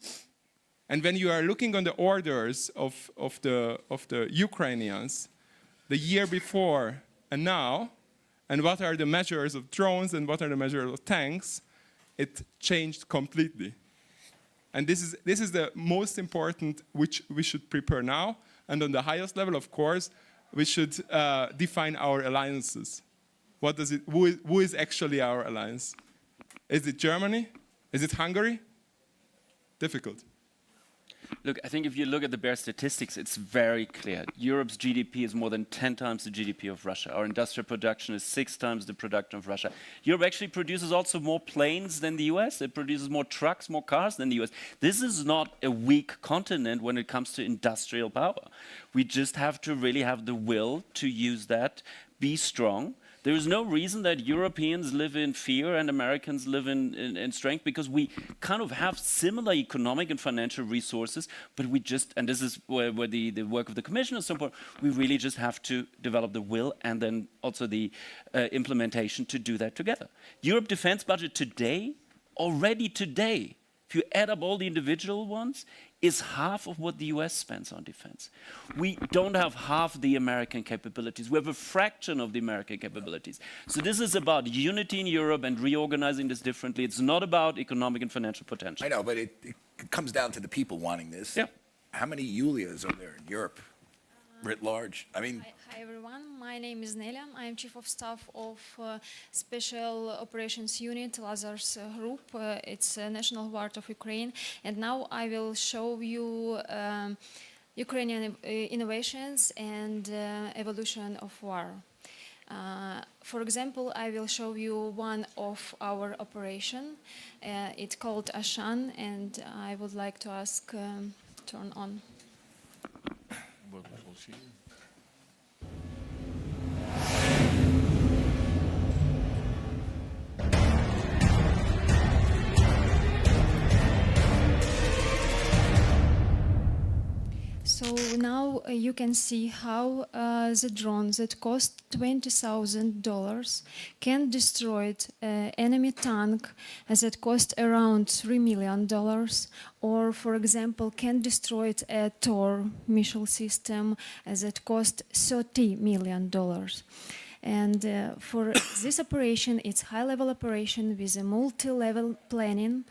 And when you are looking on the orders of the Ukrainians, the year before and now, and what are the measures of drones and what are the measures of tanks, it changed completely. And this is the most important, which we should prepare now. And on the highest level, of course, we should define our alliances. Who is actually our alliance? Is it Germany? Is it Hungary? Difficult. Look, I think if you look at the bare statistics, it's very clear. Europe's GDP is more than 10 times the GDP of Russia. Our industrial production is 6 times the production of Russia. Europe actually produces also more planes than the US. It produces more trucks, more cars than the US. This is not a weak continent when it comes to industrial power. We just have to really have the will to use that, be strong. There is no reason that Europeans live in fear and Americans live in strength, because we kind of have similar economic and financial resources, but we just, and this is where the work of the Commission is so important, we really just have to develop the will and then also the implementation to do that together. Europe defense budget today, already today, if you add up all the individual ones, is half of what the US spends on defense. We don't have half the American capabilities. We have a fraction of the American capabilities. So this is about unity in Europe and reorganizing this differently. It's not about economic and financial potential. I know, but it comes down to the people wanting this. Yeah. How many Yulias are there in Europe, writ large? I mean, Hi everyone, my name is Nelia. I am Chief of Staff of Special Operations Unit, Lazar's Group. It's a national guard of Ukraine. And now I will show you Ukrainian innovations and evolution of war. For example, I will show you one of our operation. It's called Ashan, and I would like to ask turn on. So now you can see how the drone that cost $20,000 can destroy enemy tank that cost around $3 million, or for example can destroy a Tor missile system that cost $30 million. And for this operation, it's high-level operation with a multi-level planning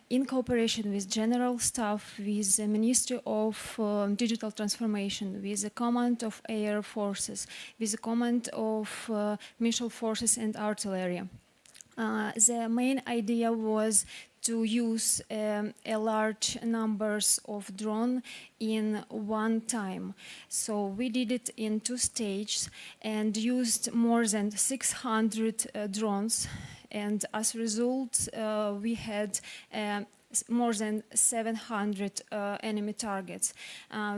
in cooperation with General Staff, with the Ministry of Digital Transformation, with the Command of Air Forces, with the Command of Missile Forces and Artillery. The main idea was to use a large numbers of drone in one time. So we did it in 2 stages and used more than 600 drones, and as a result we had more than 700 enemy targets.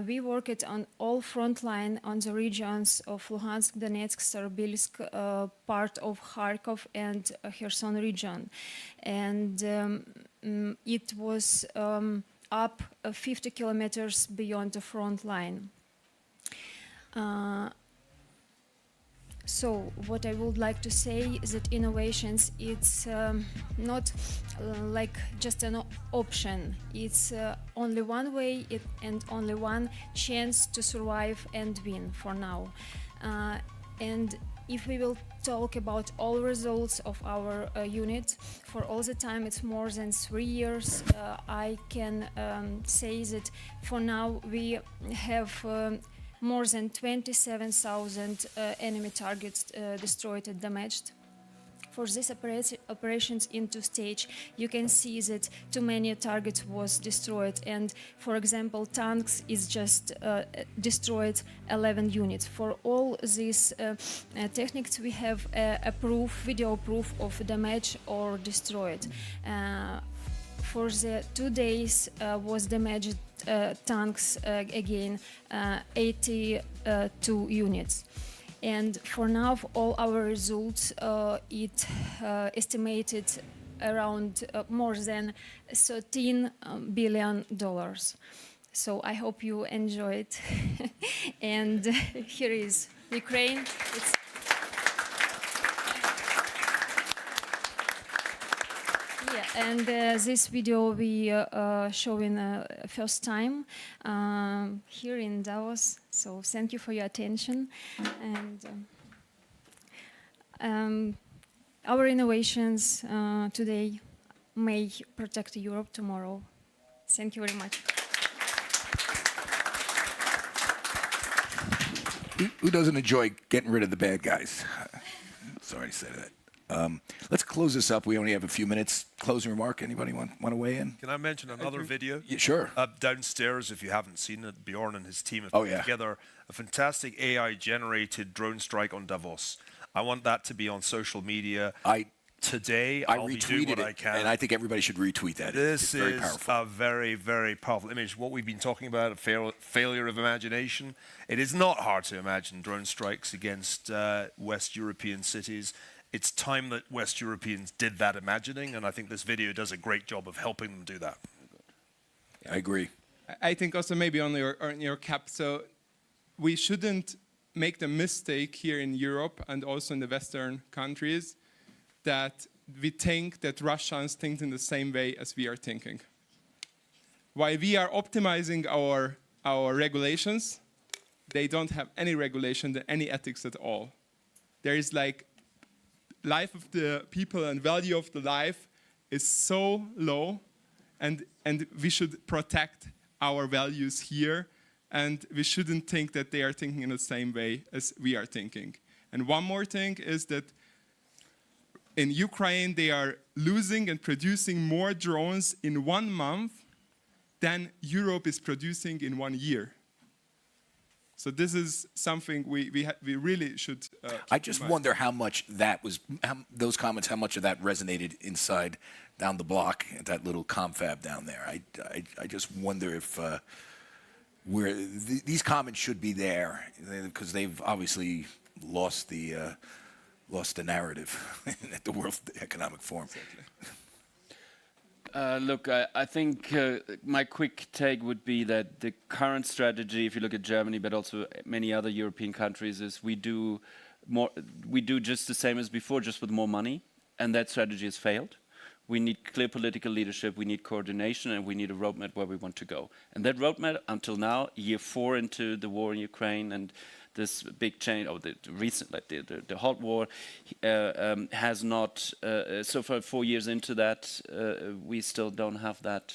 We worked on all frontline on the regions of Luhansk, Donetsk, Starobilsk, part of Kharkov and Kherson region. And it was up 50 kilometers beyond the front line. So what I would like to say is that innovations, it's not like just an option. It's only one way and only one chance to survive and win for now. And if we will talk about all results of our unit, for all the time it's more than 3 years, I can say that for now we have more than 27,000 enemy targets destroyed and damaged. For these operations in 2 stages, you can see that too many targets was destroyed, and for example, tanks is just destroyed 11 units. For all these techniques, we have a video proof of damage or destroyed. For the 2 days was damaged tanks again 82 units. And for now, all our results, it estimated around more than $13 billion. So I hope you enjoy it. And here is Ukraine. And this video we showing first time here in Davos. So thank you for your attention. And our innovations today may protect Europe tomorrow. Thank you very much. Who doesn't enjoy getting rid of the bad guys? Sorry to say that. Let's close this up. We only have a few minutes. Closing remark. Anybody want to weigh in? Can I mention another video? Yeah, sure. Downstairs, if you haven't seen it, Bjorn and his team have put together a fantastic AI-generated drone strike on Davos. I want that to be on social media. Today, I'll be doing what I can. And I think everybody should retweet that. This is a very, very powerful image. What we've been talking about, a failure of imagination. It is not hard to imagine drone strikes against West European cities. It's time that West Europeans did that imagining, and I think this video does a great job of helping them do that. I agree. I think also maybe on your cap, so we shouldn't make the mistake here in Europe and also in the Western countries that we think that Russians think in the same way as we are thinking. While we are optimizing our regulations, they don't have any regulation, any ethics at all. There is like life of the people and value of the life is so low, and we should protect our values here, and we shouldn't think that they are thinking in the same way as we are thinking. And one more thing is that in Ukraine, they are losing and producing more drones in 1 month than Europe is producing in 1 year. So this is something we really should. I just wonder how much those comments, how much of that resonated inside down the block at that little confab down there. I just wonder if these comments should be there, because they've obviously lost the narrative at the World Economic Forum. Exactly. Look, I think my quick take would be that the current strategy, if you look at Germany, but also many other European countries, is we do just the same as before, just with more money, and that strategy has failed. We need clear political leadership, we need coordination, and we need a roadmap where we want to go. And that roadmap, until now, year 4 into the war in Ukraine and this big change, or the recent, like the hot war, has not, so far 4 years into that, we still don't have that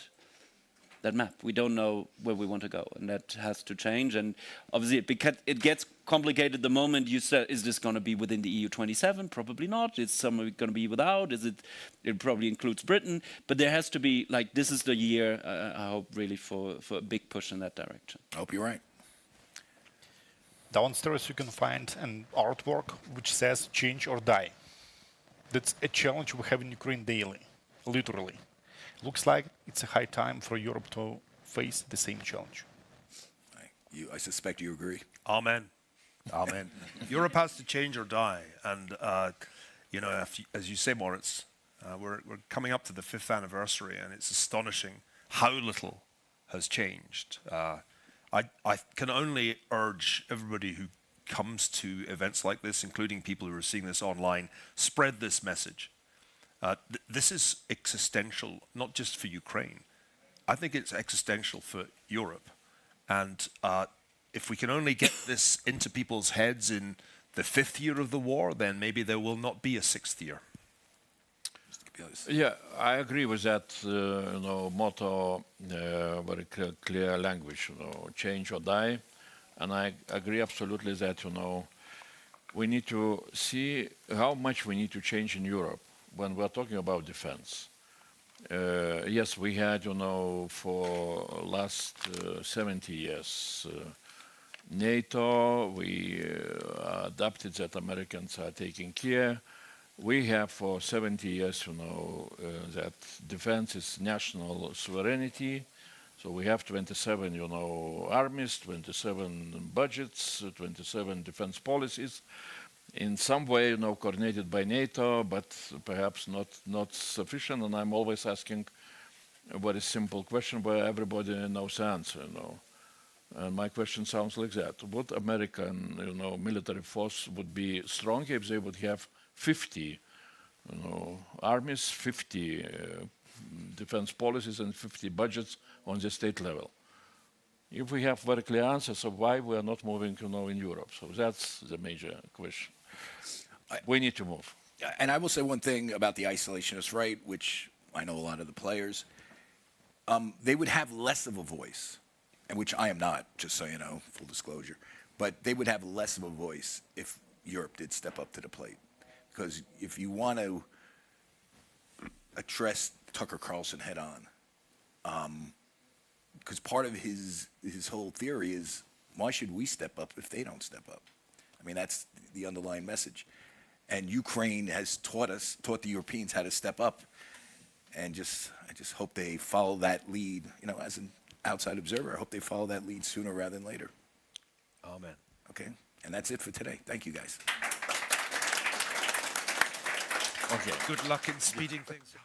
that map. We don't know where we want to go, and that has to change. And obviously, it gets complicated the moment you say, is this going to be within the EU 27? Probably not. Is some of it going to be without? It probably includes Britain. But there has to be, like, this is the year, I hope, really, for a big push in that direction. I hope you're right. Downstairs you can find an artwork which says change or die. That's a challenge we have in Ukraine daily, literally. Looks like it's a high time for Europe to face the same challenge. I suspect you agree. Amen. Amen. Europe has to change or die. And, you know, as you say, Moritz, we're coming up to the 5th anniversary, and it's astonishing how little has changed. I can only urge everybody who comes to events like this, including people who are seeing this online, spread this message. This is existential, not just for Ukraine. I think it's existential for Europe. And if we can only get this into people's heads in the 5th year of the war, then maybe there will not be a 6th year. Yeah, I agree with that, you know, motto, very clear language, you know, change or die. And I agree absolutely that, you know, we need to see how much we need to change in Europe when we're talking about defense. Yes, we had, you know, for last 70 years, NATO, we adopted that Americans are taking care. We have for 70 years, you know, that defense is national sovereignty. So we have 27, you know, armies, 27 budgets, 27 defense policies. In some way, you know, coordinated by NATO, but perhaps not sufficient. And I'm always asking a very simple question where everybody knows the answer, you know. And my question sounds like that. Would American, you know, military force would be strong if they would have 50, you know, armies, 50 defense policies and 50 budgets on the state level? If we have very clear answers of why we are not moving, you know, in Europe. So that's the major question. We need to move. And I will say one thing about the isolationist right, which I know a lot of the players, they would have less of a voice, and which I am not, just so you know, full disclosure, but they would have less of a voice if Europe did step up to the plate. Because if you want to address Tucker Carlson head on, because part of his whole theory is, why should we step up if they don't step up? I mean, that's the underlying message. And Ukraine has taught the Europeans how to step up. And I just hope they follow that lead. You know, as an outside observer, I hope they follow that lead sooner rather than later. Amen. Okay? And that's it for today. Thank you, guys. Okay. Good luck in speeding things up.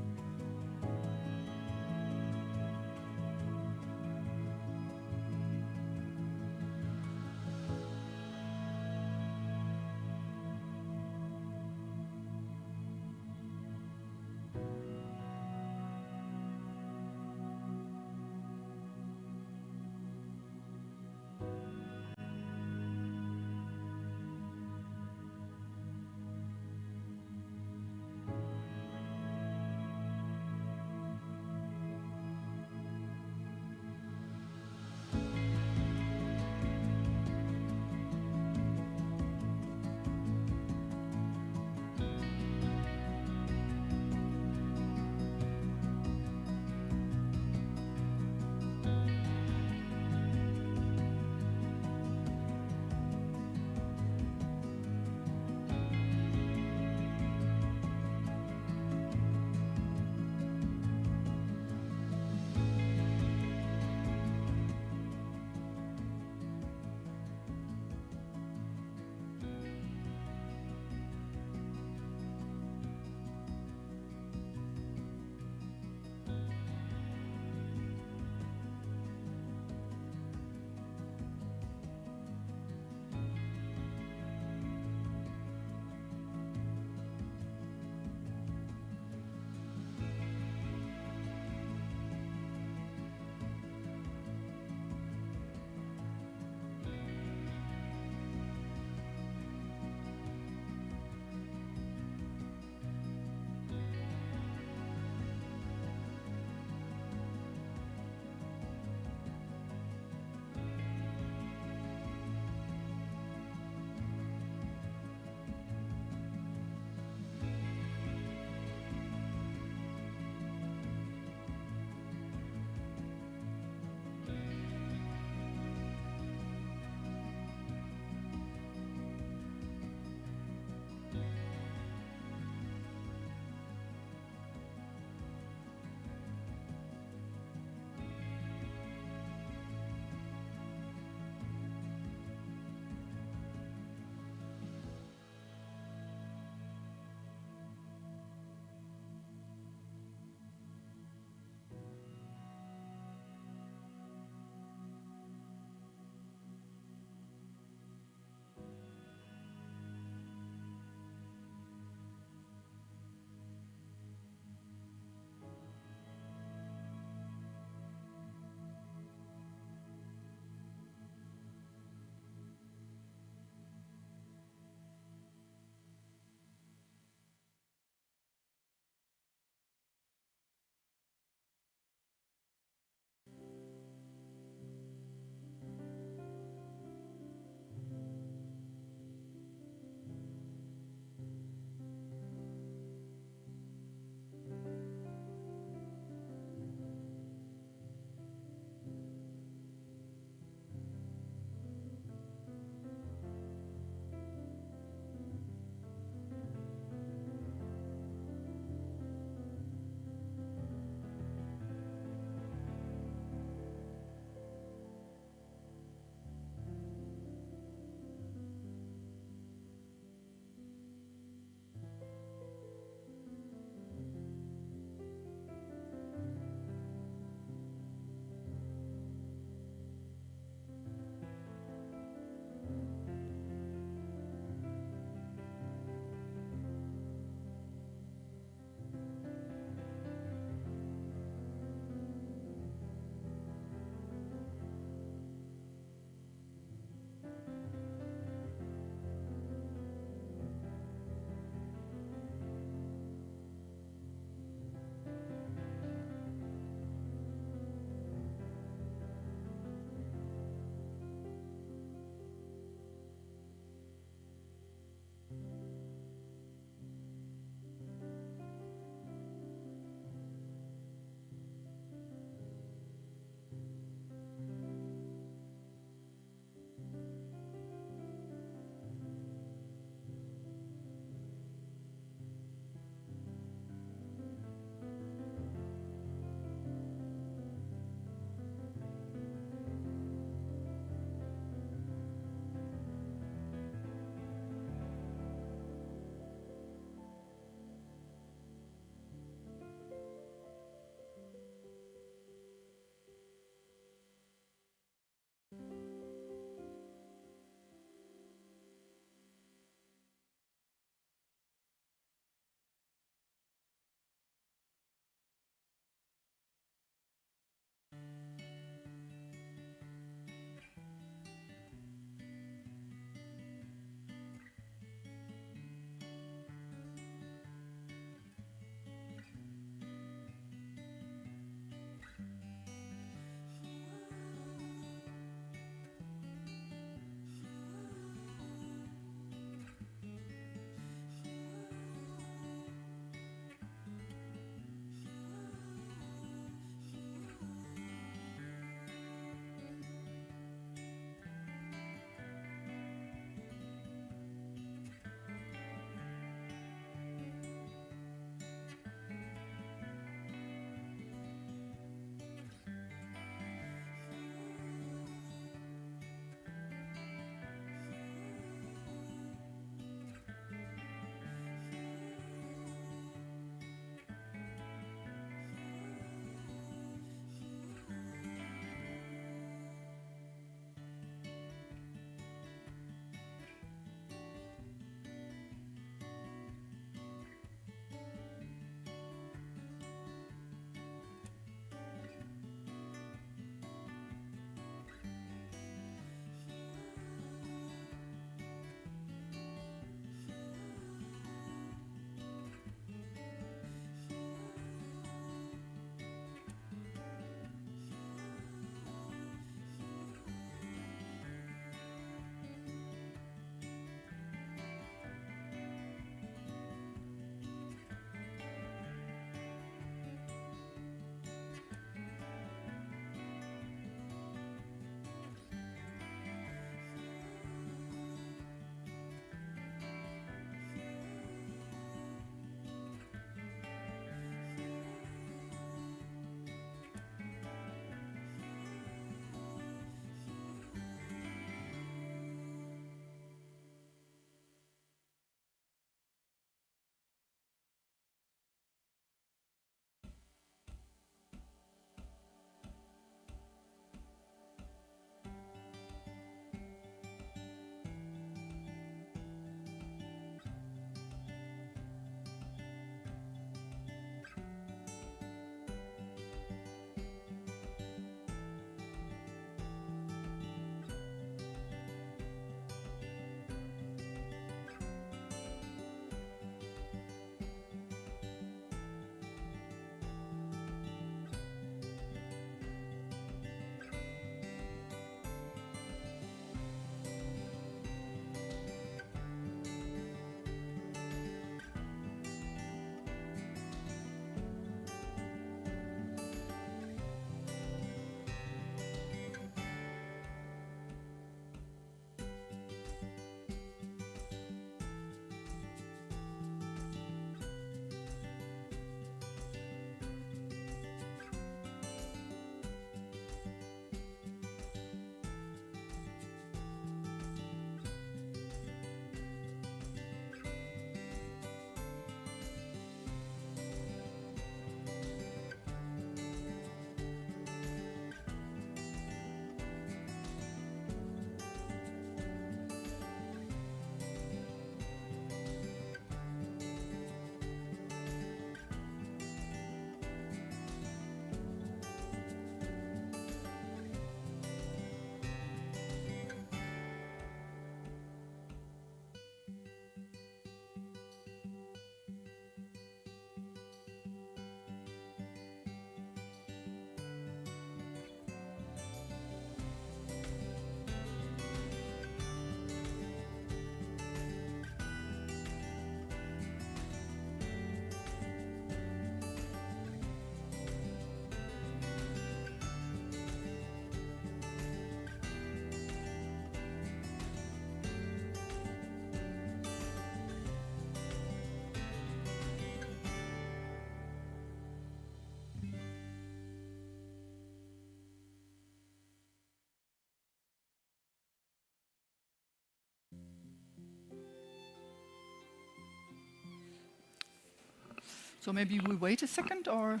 So maybe we wait a second, or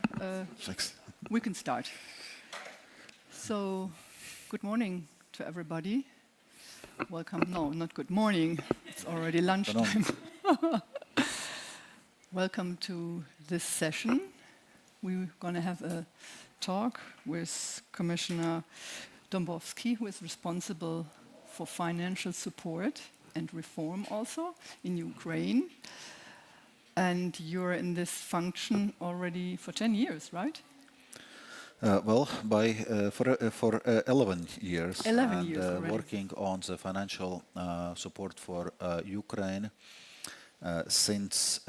we can start. So, good morning to everybody. Welcome. No, not good morning. It's already lunchtime. Welcome to this session. We're going to have a talk with Commissioner Dombrovskis, who is responsible for financial support and reform also in Ukraine. And you're in this function already for 10 years, right? For 11 years. 11 years already. Working on the financial support for Ukraine since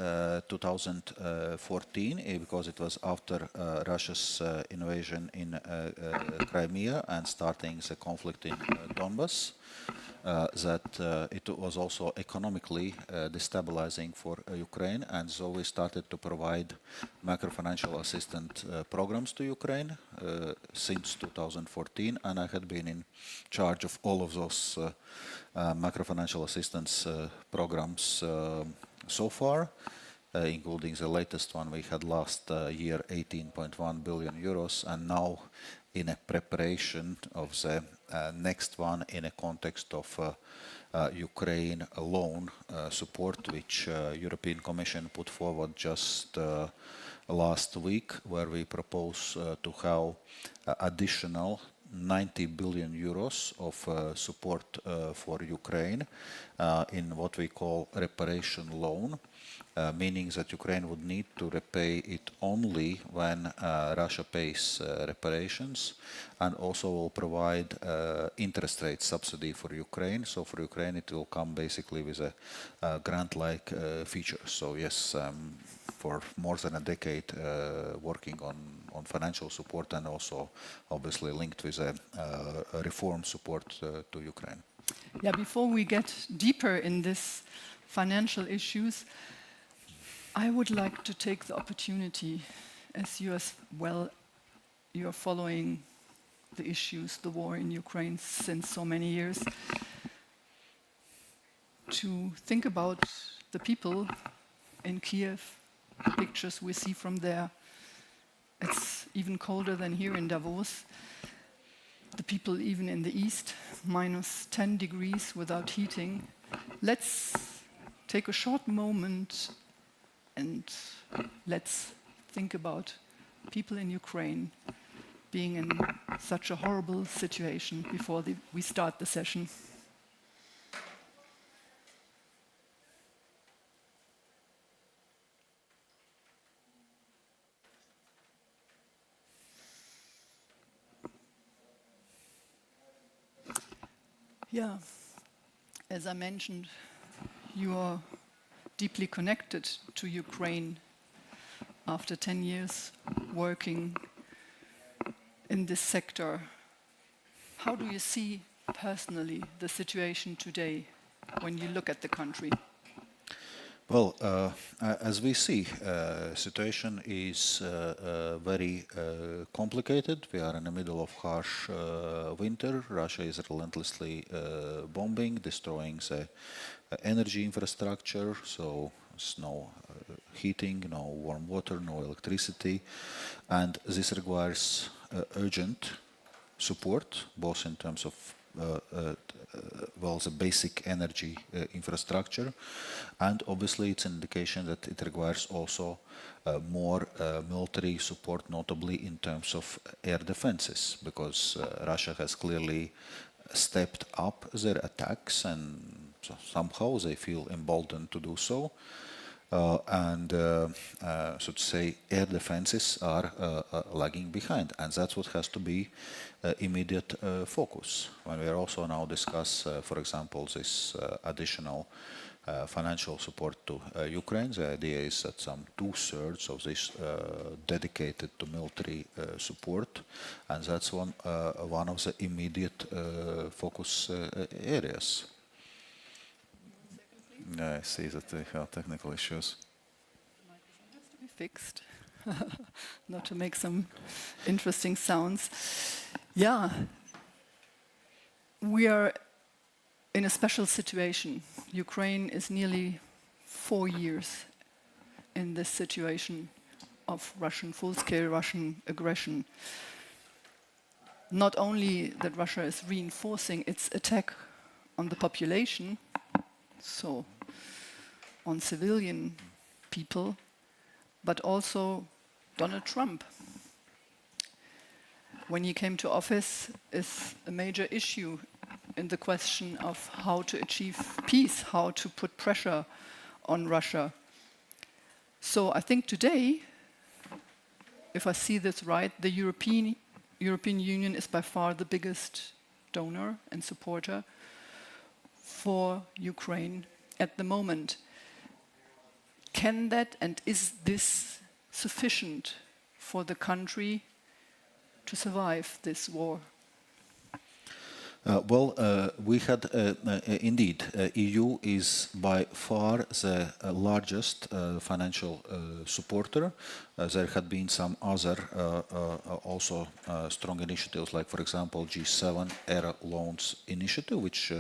2014, because it was after Russia's invasion in Crimea and starting the conflict in Donbas. That it was also economically destabilizing for Ukraine, and so we started to provide macro-financial assistance programs to Ukraine since 2014, and I had been in charge of all of those macro-financial assistance programs so far, including the latest one we had last year, 18.1 billion euros, and now in a preparation of the next one in a context of Ukraine loan support, which European Commission put forward just last week, where we propose to have additional 90 billion euros of support for Ukraine in what we call reparation loan, meaning that Ukraine would need to repay it only when Russia pays reparations, and also will provide interest rate subsidy for Ukraine. So for Ukraine it will come basically with a grant-like feature. So yes, for more than a decade working on financial support, and also obviously linked with a reform support to Ukraine. Yeah, before we get deeper in this financial issues, I would like to take the opportunity, as you as well, you're following the issues, the war in Ukraine since so many years, to think about the people in Kiev, the pictures we see from there. It's even colder than here in Davos. The people even in the east, minus 10 degrees without heating. Let's take a short moment and let's think about people in Ukraine being in such a horrible situation before we start the session. Yeah, as I mentioned, you are deeply connected to Ukraine after 10 years working in this sector. How do you see personally the situation today when you look at the country? Well, as we see, situation is very complicated. We are in the middle of harsh winter. Russia is relentlessly bombing, destroying the energy infrastructure, so there's no heating, no warm water, no electricity, and this requires urgent support, both in terms of the basic energy infrastructure, and obviously it's an indication that it requires also more military support, notably in terms of air defenses, because Russia has clearly stepped up their attacks, and so somehow they feel emboldened to do so. So to say, air defenses are lagging behind, and that's what has to be immediate focus. When we are also now discuss, for example, this additional financial support to Ukraine, the idea is that some 2/3 of this dedicated to military support, and that's one of the immediate focus areas. I see that they have technical issues. The microphone has to be fixed, not to make some interesting sounds. Yeah, we are in a special situation. Ukraine is nearly 4 years in this situation of Russian full-scale Russian aggression. Not only that Russia is reinforcing its attack on the population, so on civilian people, but also Donald Trump, when he came to office, is a major issue in the question of how to achieve peace, how to put pressure on Russia. So I think today, if I see this right, the European Union is by far the biggest donor and supporter for Ukraine at the moment. Can that and is this sufficient for the country to survive this war? We had indeed, EU is by far the largest financial supporter. There had been some other also strong initiatives, like for example G7 Air Loans Initiative, which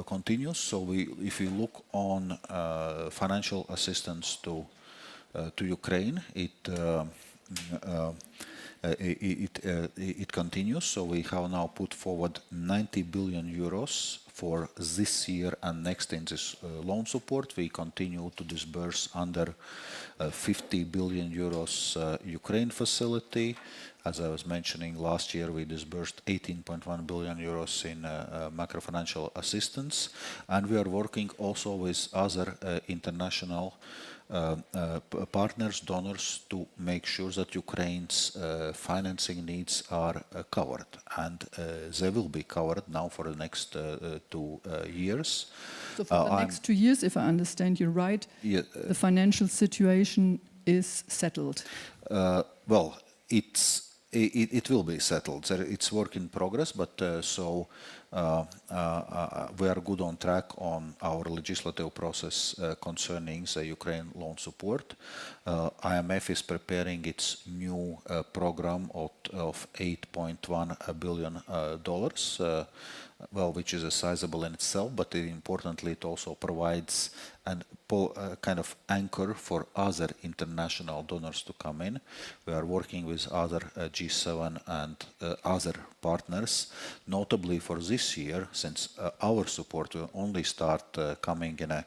continues. So if you look on financial assistance to Ukraine, it continues. So we have now put forward 90 billion euros for this year and next in this loan support. We continue to disburse under 50 billion euros Ukraine facility. As I was mentioning, last year we disbursed 18.1 billion euros in macrofinancial assistance, and we are working also with other international partners, donors, to make sure that Ukraine's financing needs are covered, and they will be covered now for the next 2 years. So for the next 2 years, if I understand you right, the financial situation is settled. Well, it will be settled. It's work in progress, but we are good on track on our legislative process concerning the Ukraine loan support. IMF is preparing its new program of $8.1 billion, which is sizable in itself, but importantly it also provides a kind of anchor for other international donors to come in. We are working with other G7 and other partners, notably for this year, since our support will only start coming in a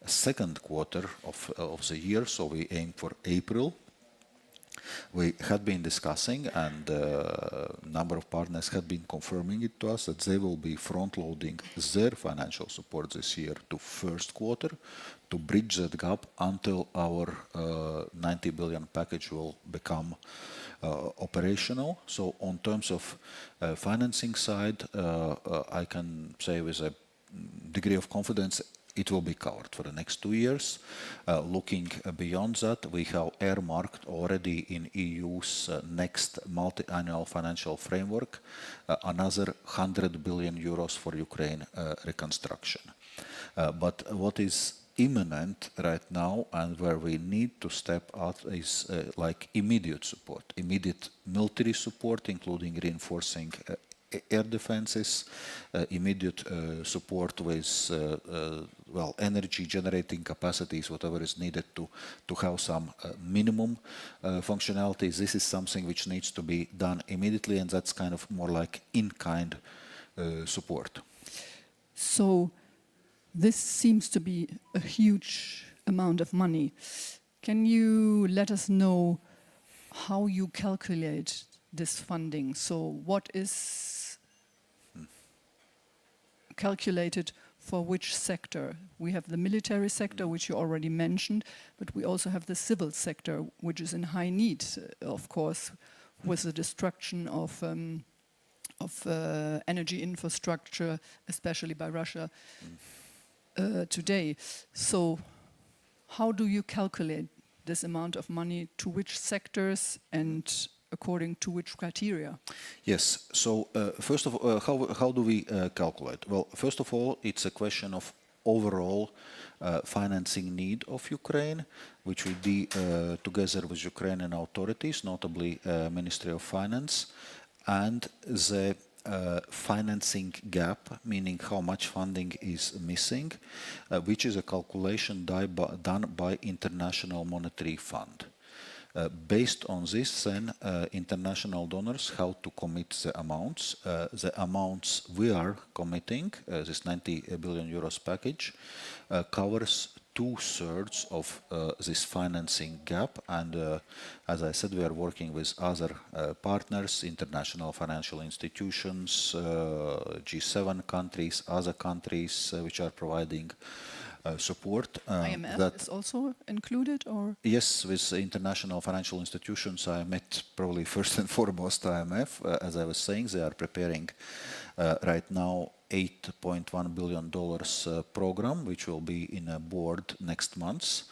second quarter of the year, so we aim for April. We had been discussing, and a number of partners had been confirming it to us, that they will be front-loading their financial support this year to first quarter to bridge that gap until our 90 billion package will become operational. So on terms of financing side, I can say with a degree of confidence it will be covered for the next 2 years. Looking beyond that, we have earmarked already in EU's next multi-annual financial framework another 100 billion euros for Ukraine reconstruction. But what is imminent right now and where we need to step up is like immediate support, immediate military support, including reinforcing air defenses, immediate support with energy generating capacities, whatever is needed to have some minimum functionality. This is something which needs to be done immediately, and that's kind of more like in-kind support. So this seems to be a huge amount of money. Can you let us know how you calculate this funding? So what is calculated for which sector? We have the military sector, which you already mentioned, but we also have the civil sector, which is in high need, of course, with the destruction of energy infrastructure, especially by Russia today. So how do you calculate this amount of money, to which sectors and according to which criteria? Yes. So first of all, how do we calculate? Well, first of all, it's a question of overall financing need of Ukraine, which we do together with Ukrainian authorities, notably Ministry of Finance, and the financing gap, meaning how much funding is missing, which is a calculation done by International Monetary Fund. Based on this, then international donors have to commit the amounts. The amounts we are committing, this 90 billion euros package, covers 2/3 of this financing gap. And as I said, we are working with other partners, international financial institutions, G7 countries, other countries which are providing support. IMF is also included, or? Yes, with international financial institutions, I met probably first and foremost IMF. As I was saying, they are preparing right now $8.1 billion program, which will be in a board next month.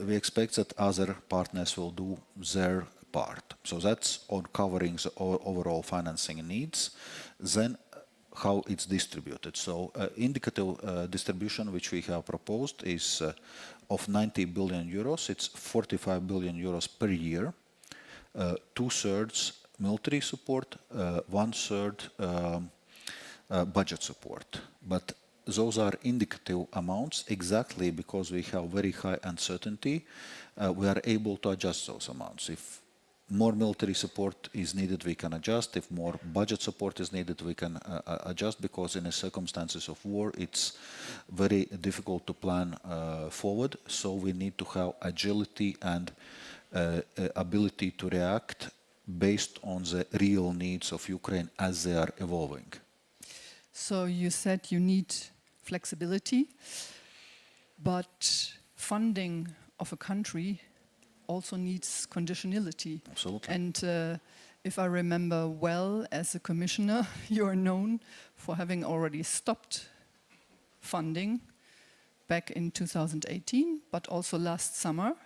We expect that other partners will do their part. So that's on covering the overall financing needs. Then how it's distributed. So indicative distribution which we have proposed is of 90 billion euros. It's 45 billion euros per year. 2/3 military support, 1/3 budget support. But those are indicative amounts exactly because we have very high uncertainty. We are able to adjust those amounts. If more military support is needed, we can adjust. If more budget support is needed, we can adjust, because in the circumstances of war, it's very difficult to plan forward. So we need to have agility and ability to react based on the real needs of Ukraine as they are evolving. So you said you need flexibility, but funding of a country also needs conditionality. Absolutely. And if I remember well, as a commissioner, you are known for having already stopped funding back in 2018, but also last summer.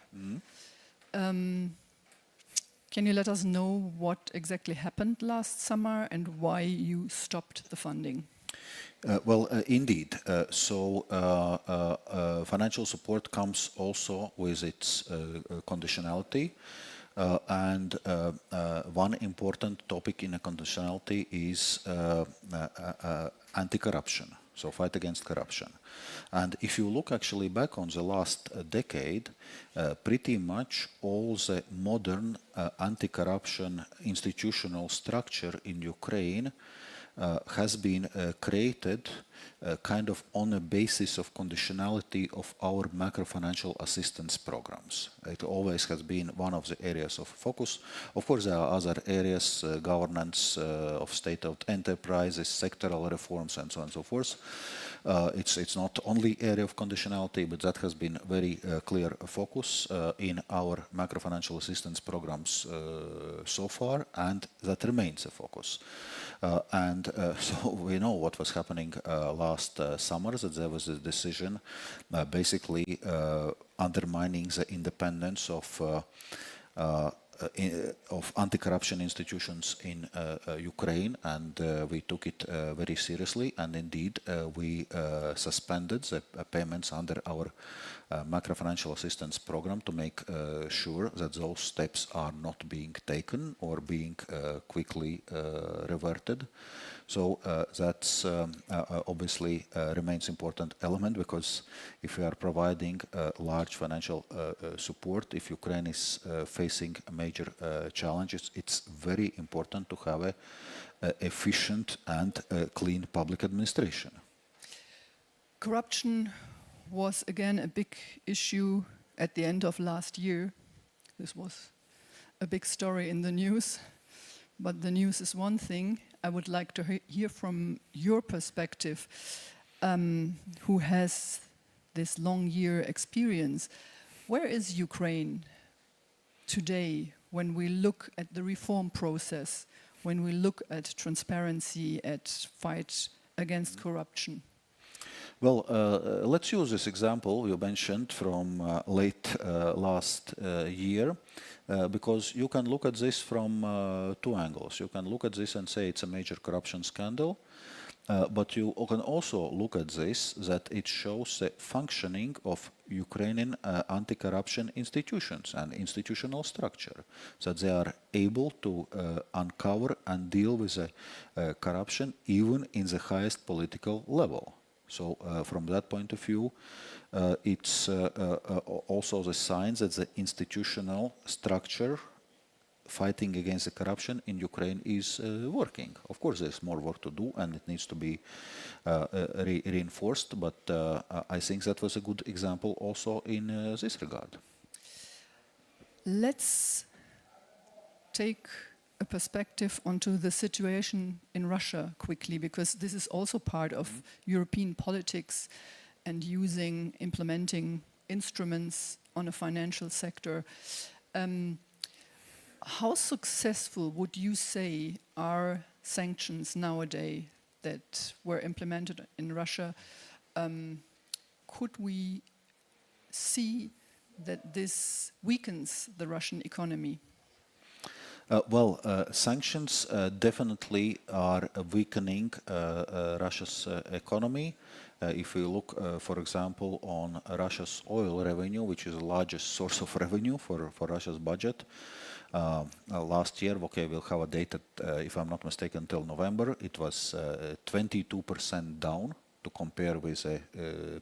Can you let us know what exactly happened last summer and why you stopped the funding? Indeed. Financial support comes also with its conditionality. One important topic in a conditionality is anti-corruption, so fight against corruption. And if you look actually back on the last decade, pretty much all the modern anti-corruption institutional structure in Ukraine has been created kind of on a basis of conditionality of our macro-financial assistance programs. It always has been one of the areas of focus. Of course, there are other areas, governance of state-owned enterprises, sectoral reforms, and so on and so forth. It's not only area of conditionality, but that has been very clear focus in our macro-financial assistance programs so far, and that remains a focus. So we know what was happening last summer, that there was a decision basically undermining the independence of anti-corruption institutions in Ukraine, and we took it very seriously, and indeed we suspended the payments under our macro-financial assistance program to make sure that those steps are not being taken or being quickly reverted. So that's obviously remains important element, because if we are providing large financial support, if Ukraine is facing major challenges, it's very important to have a efficient and clean public administration. Corruption was again a big issue at the end of last year. This was a big story in the news, but the news is one thing. I would like to hear from your perspective, who has this long year experience. Where is Ukraine today when we look at the reform process, when we look at transparency, at fight against corruption? Well, let's use this example you mentioned from late last year, because you can look at this from two angles. You can look at this and say it's a major corruption scandal, But you can also look at this, that it shows the functioning of Ukrainian anti-corruption institutions and institutional structure, that they are able to uncover and deal with corruption even in the highest political level. So from that point of view, it's also the sign that the institutional structure fighting against the corruption in Ukraine is working. Of course, there's more work to do and it needs to be reinforced, but I think that was a good example also in this regard. Let's take a perspective onto the situation in Russia quickly, because this is also part of European politics and implementing instruments on a financial sector. How successful would you say are sanctions nowadays that were implemented in Russia? Could we see that this weakens the Russian economy? Sanctions definitely are weakening Russia's economy. If we look, for example, on Russia's oil revenue, which is the largest source of revenue for Russia's budget, last year, okay, we'll have a data, if I'm not mistaken, until November, it was 22% down to compare with the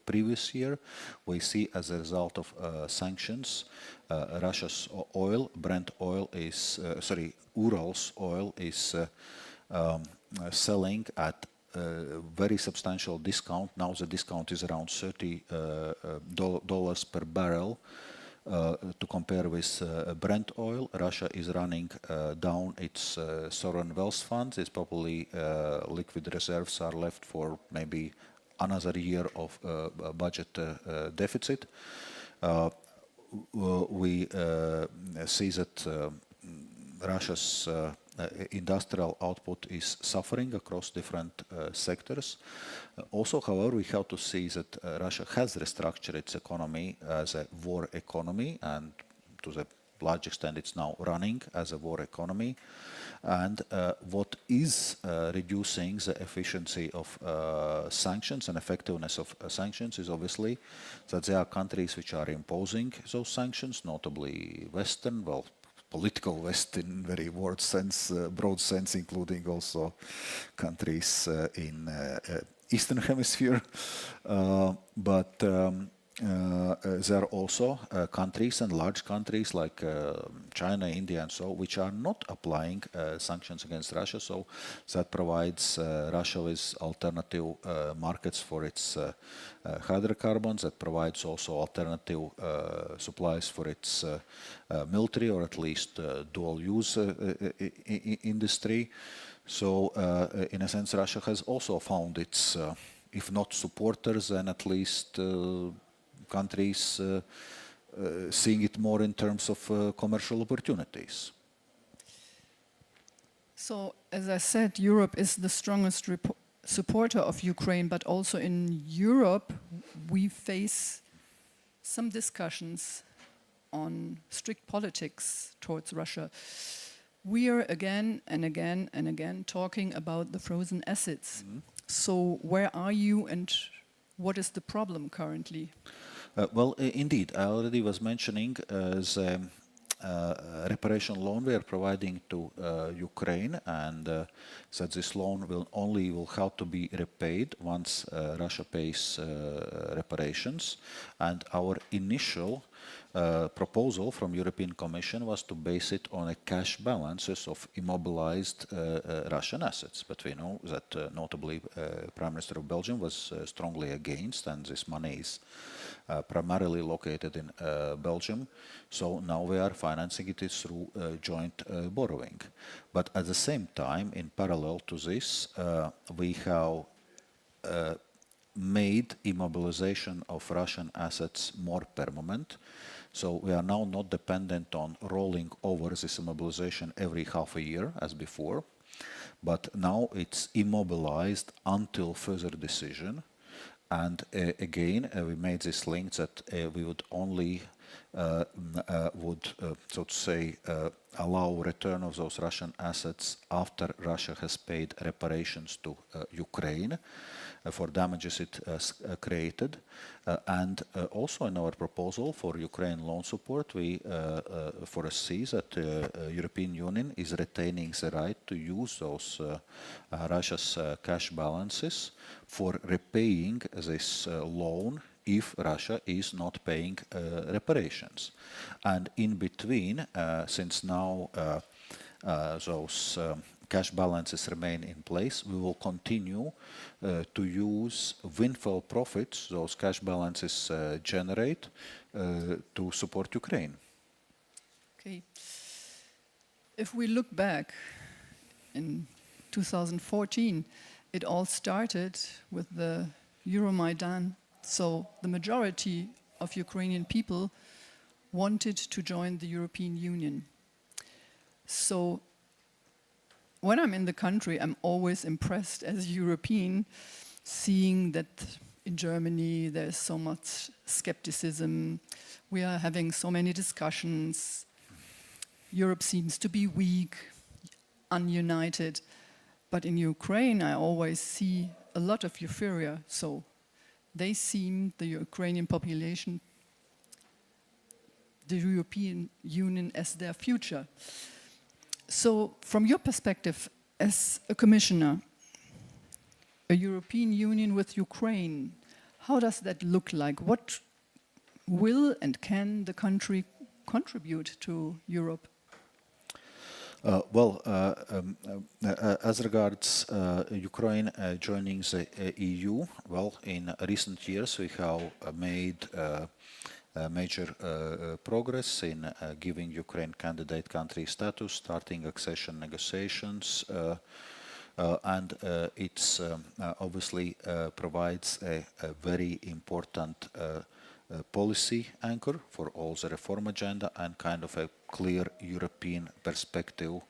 previous year. We see as a result of sanctions, Russia's oil, Brent oil is, Urals oil is selling at a very substantial discount. Now the discount is around $30 per barrel. To compare with Brent oil, Russia is running down its sovereign wealth funds. It's probably liquid reserves are left for maybe another year of budget deficit. We see that Russia's industrial output is suffering across different sectors. Also, however, we have to see that Russia has restructured its economy as a war economy, and to the large extent it's now running as a war economy. And what is reducing the efficiency of sanctions and effectiveness of sanctions is obviously that there are countries which are imposing those sanctions, notably Western, political West in very broad sense, including also countries in Eastern Hemisphere. But there are also countries and large countries like China, India, and so, which are not applying sanctions against Russia. So that provides Russia with alternative markets for its hydrocarbons. That provides also alternative supplies for its military, or at least dual-use industry. So, in a sense, Russia has also found its, if not supporters, then at least countries seeing it more in terms of commercial opportunities. So, as I said, Europe is the strongest supporter of Ukraine, but also in Europe we face some discussions on strict politics towards Russia. We are again and again and again talking about the frozen assets. So where are you and what is the problem currently? Indeed, I already was mentioning the reparation loan we are providing to Ukraine, and that this loan will have to be repaid once Russia pays reparations. And our initial proposal from European Commission was to base it on a cash balances of immobilized Russian assets. But we know that notably Prime Minister of Belgium was strongly against, and this money is primarily located in Belgium. So now we are financing it through joint borrowing. But at the same time, in parallel to this, we have made immobilization of Russian assets more permanent. So we are now not dependent on rolling over this immobilization every half a year as before, but now it's immobilized until further decision. And again, we made this link that we would only would, so to say, allow return of those Russian assets after Russia has paid reparations to Ukraine for damages it created. And also in our proposal for Ukraine loan support, we foresee that the European Union is retaining the right to use those Russia's cash balances for repaying this loan if Russia is not paying reparations. And in between, since now those cash balances remain in place, we will continue to use windfall profits those cash balances generate to support Ukraine. Okay. If we look back in 2014, it all started with the Euromaidan. So the majority of Ukrainian people wanted to join the European Union. So when I'm in the country, I'm always impressed as a European, seeing that in Germany there's so much skepticism. We are having so many discussions. Europe seems to be weak, ununited. But in Ukraine, I always see a lot of euphoria. So they seem, the Ukrainian population, the European Union as their future. So from your perspective as a commissioner, a European Union with Ukraine, how does that look like? What will and can the country contribute to Europe? As regards Ukraine joining the EU, well, in recent years we have made major progress in giving Ukraine candidate country status, starting accession negotiations, and it obviously provides a very important policy anchor for all the reform agenda and kind of a clear European perspective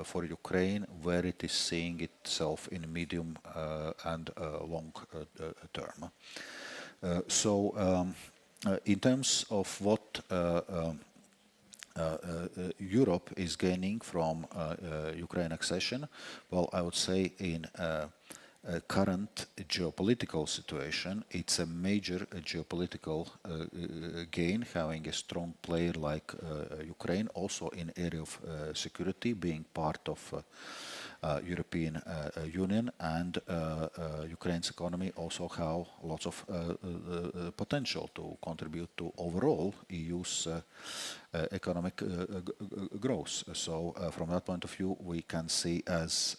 for Ukraine, where it is seeing itself in medium and long term. In terms of what Europe is gaining from Ukraine accession, well, I would say in current geopolitical situation, it's a major geopolitical gain having a strong player like Ukraine, also in area of security, being part of European Union, and Ukraine's economy also have lots of potential to contribute to overall EU's economic growth. So from that point of view, we can see as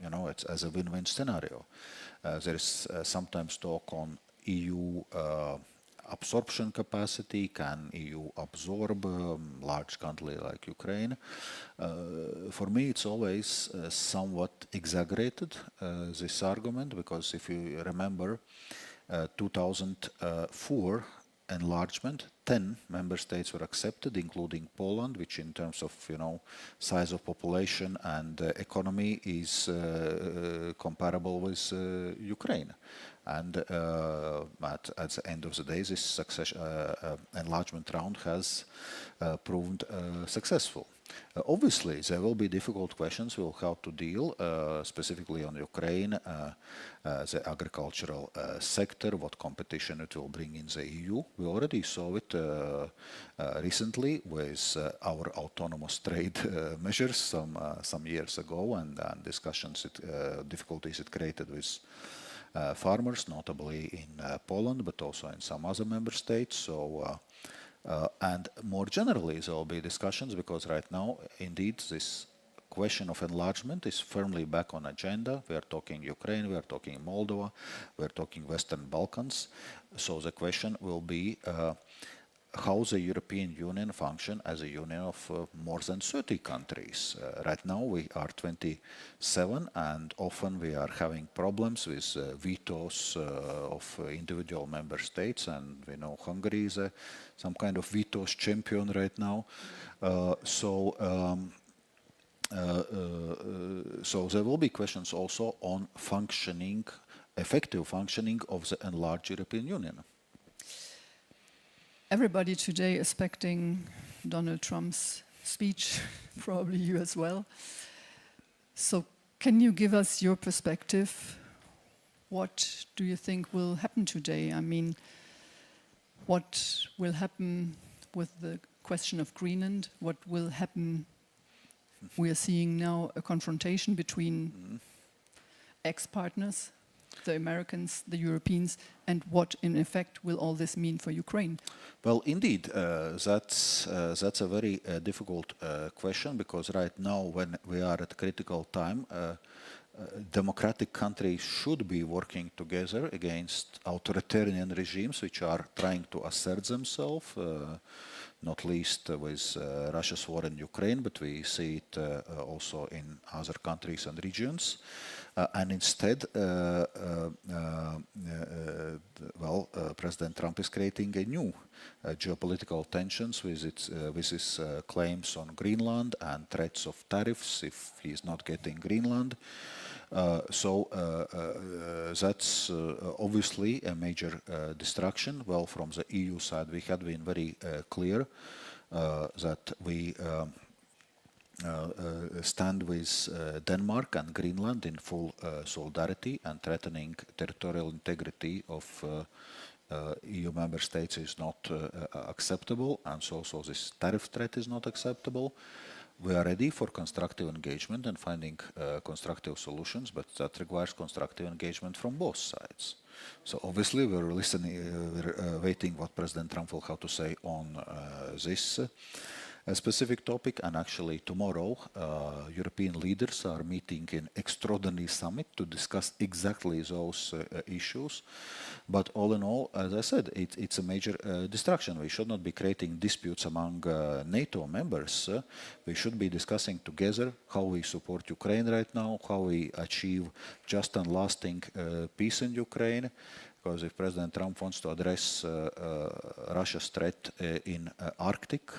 it's as a win-win scenario. There is sometimes talk on EU absorption capacity. Can EU absorb a large country like Ukraine? For me, it's always somewhat exaggerated, this argument, because if you remember 2004 enlargement, 10 member states were accepted, including Poland, which in terms of size of population and economy is comparable with Ukraine. And at the end of the day, this enlargement round has proved successful. Obviously, there will be difficult questions we'll have to deal, specifically on Ukraine, the agricultural sector, what competition it will bring in the EU. We already saw it recently with our autonomous trade measures some years ago, and discussions, difficulties it created with farmers, notably in Poland, but also in some other member states. So. And more generally, there will be discussions, because right now, indeed, this question of enlargement is firmly back on agenda. We are talking Ukraine, we are talking Moldova, we are talking Western Balkans. So the question will be how the European Union function as a union of more than 30 countries. Right now we are 27, and often we are having problems with vetoes of individual member states, and we know Hungary is some kind of vetoes champion right now. So there will be questions also on effective functioning of the enlarged European Union. everybody today expecting Donald Trump's speech, probably you as well. So can you give us your perspective? What do you think will happen today? I mean, what will happen with the question of Greenland? What will happen? We are seeing now a confrontation between ex-partners, the Americans, the Europeans, and what in effect will all this mean for Ukraine? Well, indeed, that's a very difficult question, because right now, when we are at a critical time, democratic countries should be working together against authoritarian regimes which are trying to assert themselves, not least with Russia's war in Ukraine, but we see it also in other countries and regions. And instead, President Trump is creating a new geopolitical tensions with his claims on Greenland and threats of tariffs if he is not getting Greenland. That's obviously a major distraction. Well, from the EU side, we had been very clear that we stand with Denmark and Greenland in full solidarity, and threatening territorial integrity of EU member states is not acceptable, and so this tariff threat is not acceptable. We are ready for constructive engagement and finding constructive solutions, but that requires constructive engagement from both sides. So obviously we're listening, we're waiting what President Trump will have to say on this specific topic. And actually tomorrow European leaders are meeting in extraordinary summit to discuss exactly those issues. But all in all, as I said, it's a major distraction. We should not be creating disputes among NATO members. We should be discussing together how we support Ukraine right now, how we achieve just and lasting peace in Ukraine. Because if President Trump wants to address Russia's threat in Arctic,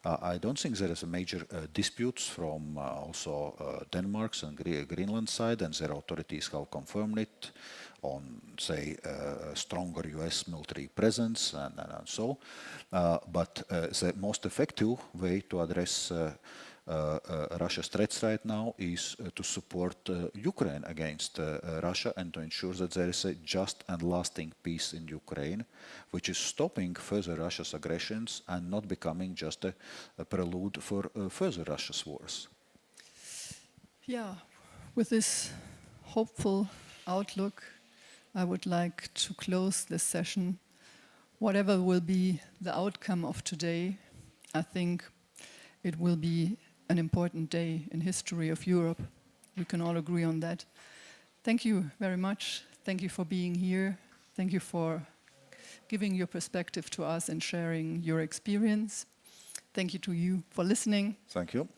I don't think there is a major disputes from also Denmark's and Greenland side, and their authorities have confirmed it on, say, a stronger US military presence and so. But the most effective way to address Russia's threats right now is to support Ukraine against Russia, and to ensure that there is a just and lasting peace in Ukraine, which is stopping further Russia's aggressions and not becoming just a prelude for further Russia's wars. Yeah, with this hopeful outlook, I would like to close this session. Whatever will be the outcome of today, I think it will be an important day in history of Europe. We can all agree on that. Thank you very much. Thank you for being here. Thank you for giving your perspective to us and sharing your experience. Thank you to you for listening. Thank you.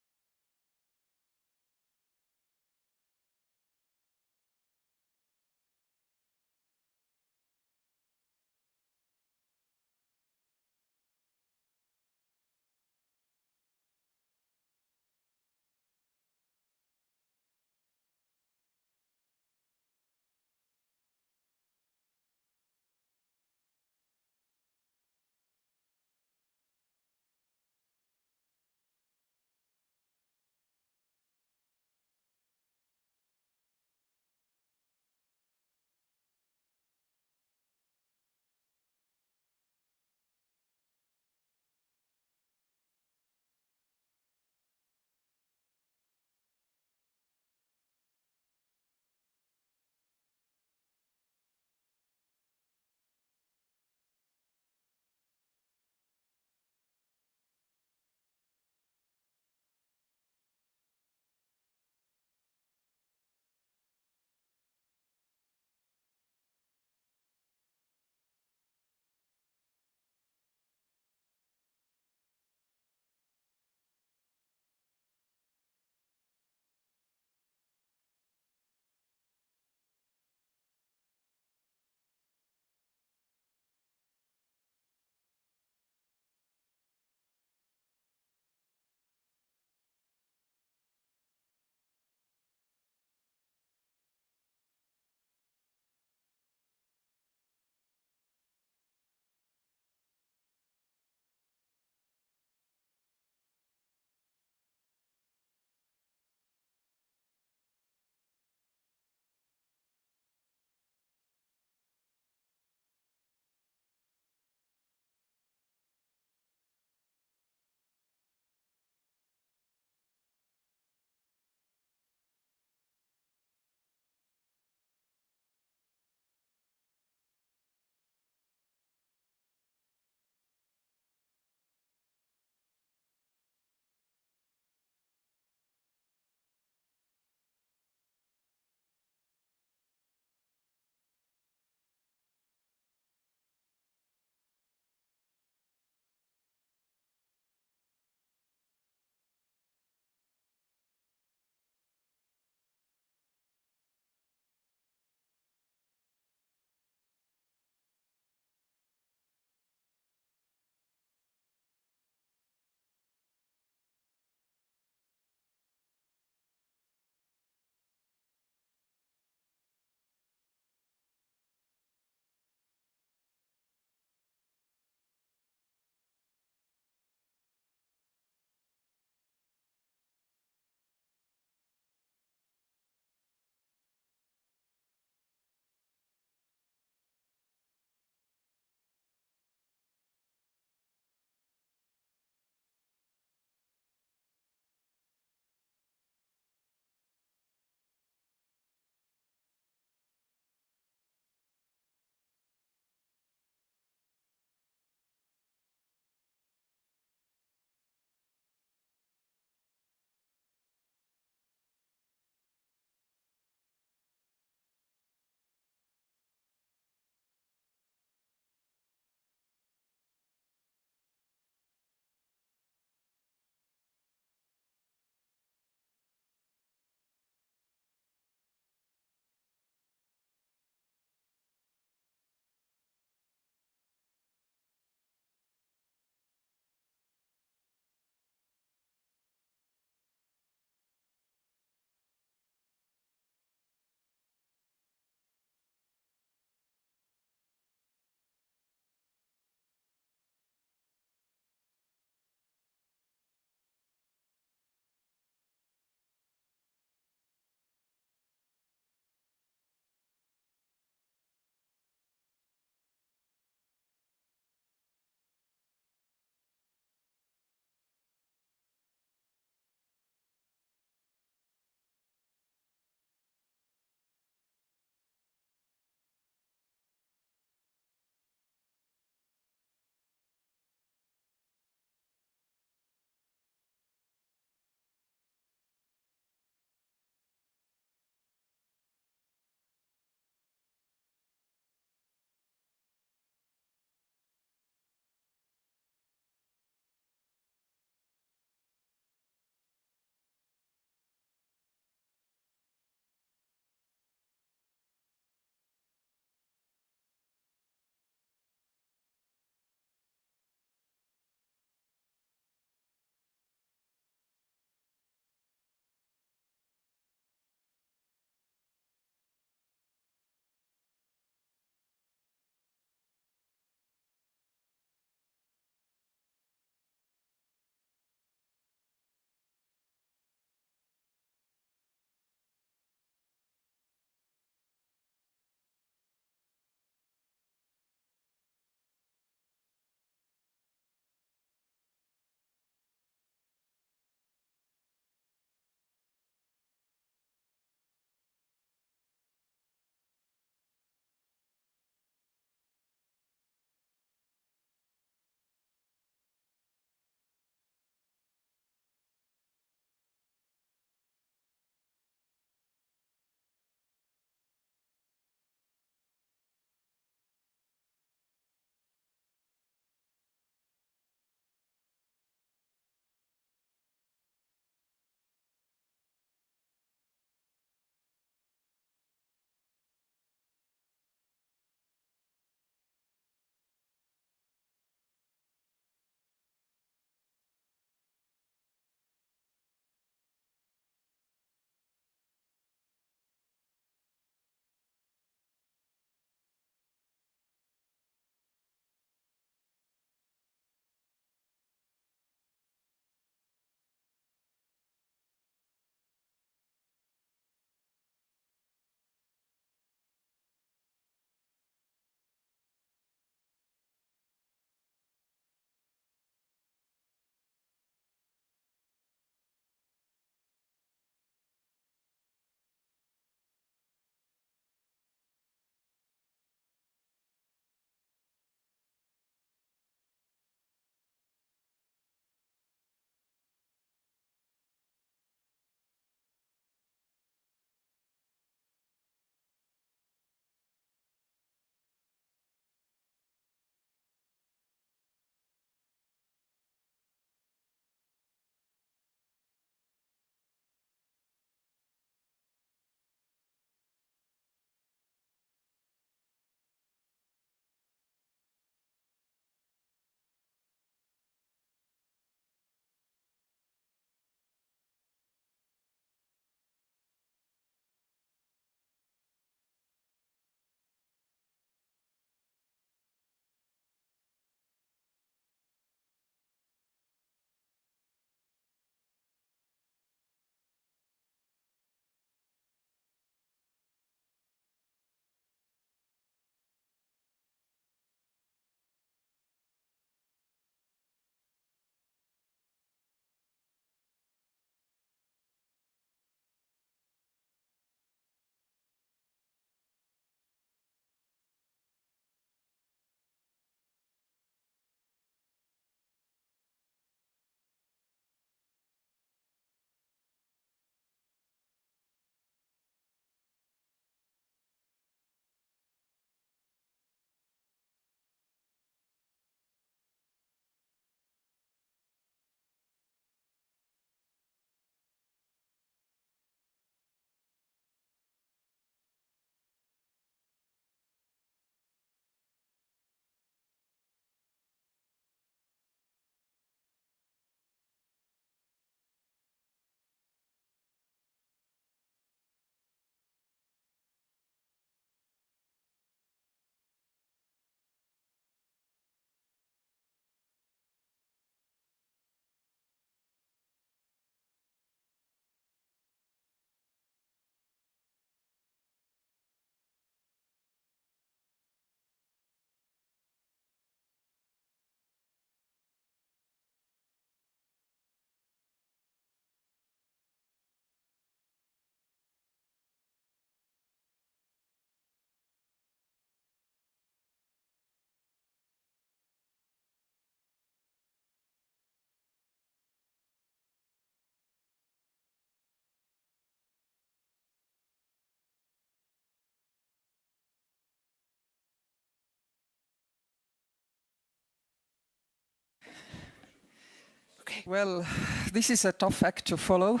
Well, this is a tough act to follow.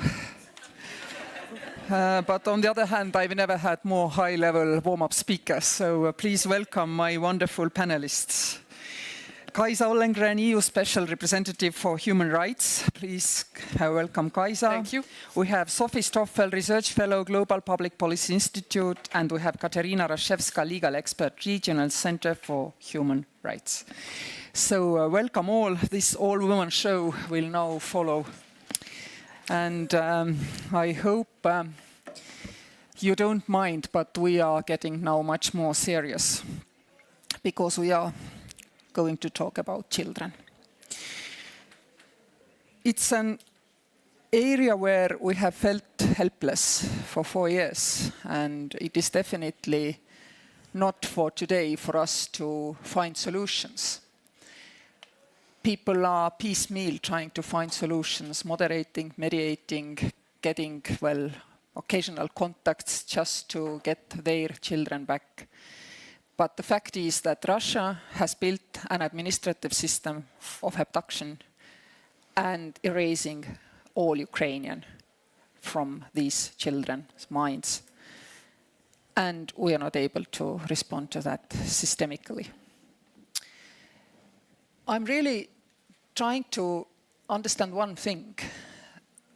But on the other hand, I've never had more high-level warm-up speakers, so please welcome my wonderful panelists. Kaisa Ollengren, EU Special Representative for Human Rights. Please welcome Kaisa. Thank you. We have Sophie Stoffel, Research Fellow, Global Public Policy Institute, and we have Katerina Rashevska, Legal Expert, Regional Center for Human Rights. So welcome all. This all-woman show will now follow. And I hope you don't mind, but we are getting now much more serious because we are going to talk about children. It's an area where we have felt helpless for 4 years, and it is definitely not for today for us to find solutions. People are piecemeal trying to find solutions, moderating, mediating, getting, well, occasional contacts just to get their children back. But the fact is that Russia has built an administrative system of abduction and erasing all Ukrainian from these children's minds. And we are not able to respond to that systemically. I'm really trying to understand one thing.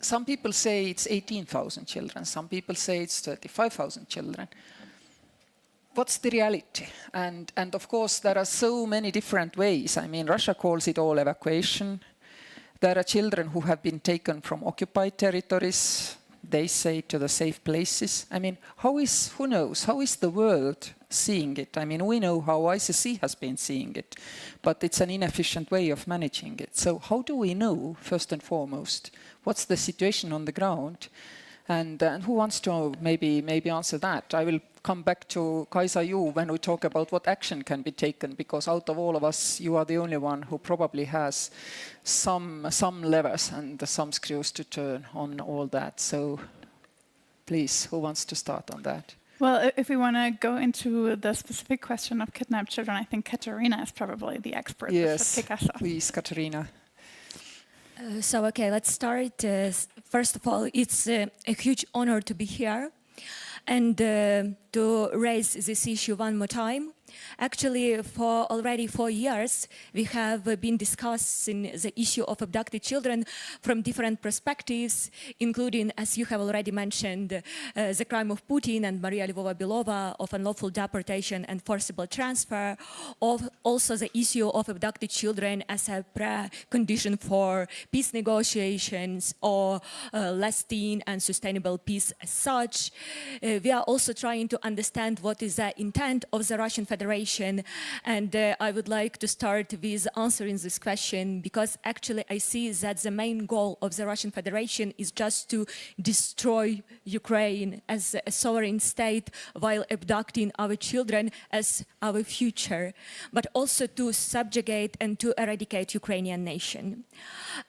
Some people say it's 18,000 children. Some people say it's 35,000 children. What's the reality? And of course, there are so many different ways. I mean, Russia calls it all evacuation. There are children who have been taken from occupied territories, they say, to the safe places. I mean, who knows? How is the world seeing it? I mean, we know how ICC has been seeing it, but it's an inefficient way of managing it. So how do we know, first and foremost, what's the situation on the ground? And who wants to maybe answer that? I will come back to Kaisa, you, when we talk about what action can be taken, because out of all of us, you are the only one who probably has some levers and some screws to turn on all that. So please, who wants to start on that? Well, if we want to go into the specific question of kidnapped children, I think Katerina is probably the expert. Yes, kick us off. please, Katerina. Okay, let's start. First of all, it's a huge honor to be here and to raise this issue one more time. Actually, for already 4 years, we have been discussing the issue of abducted children from different perspectives, including, as you have already mentioned, the crime of Putin and Maria Lvova-Belova of unlawful deportation and forcible transfer, of also the issue of abducted children as a precondition for peace negotiations or lasting and sustainable peace as such. We are also trying to understand what is the intent of the Russian Federation, and I would like to start with answering this question, because actually I see that the main goal of the Russian Federation is just to destroy Ukraine as a sovereign state while abducting our children as our future, but also to subjugate and to eradicate Ukrainian nation.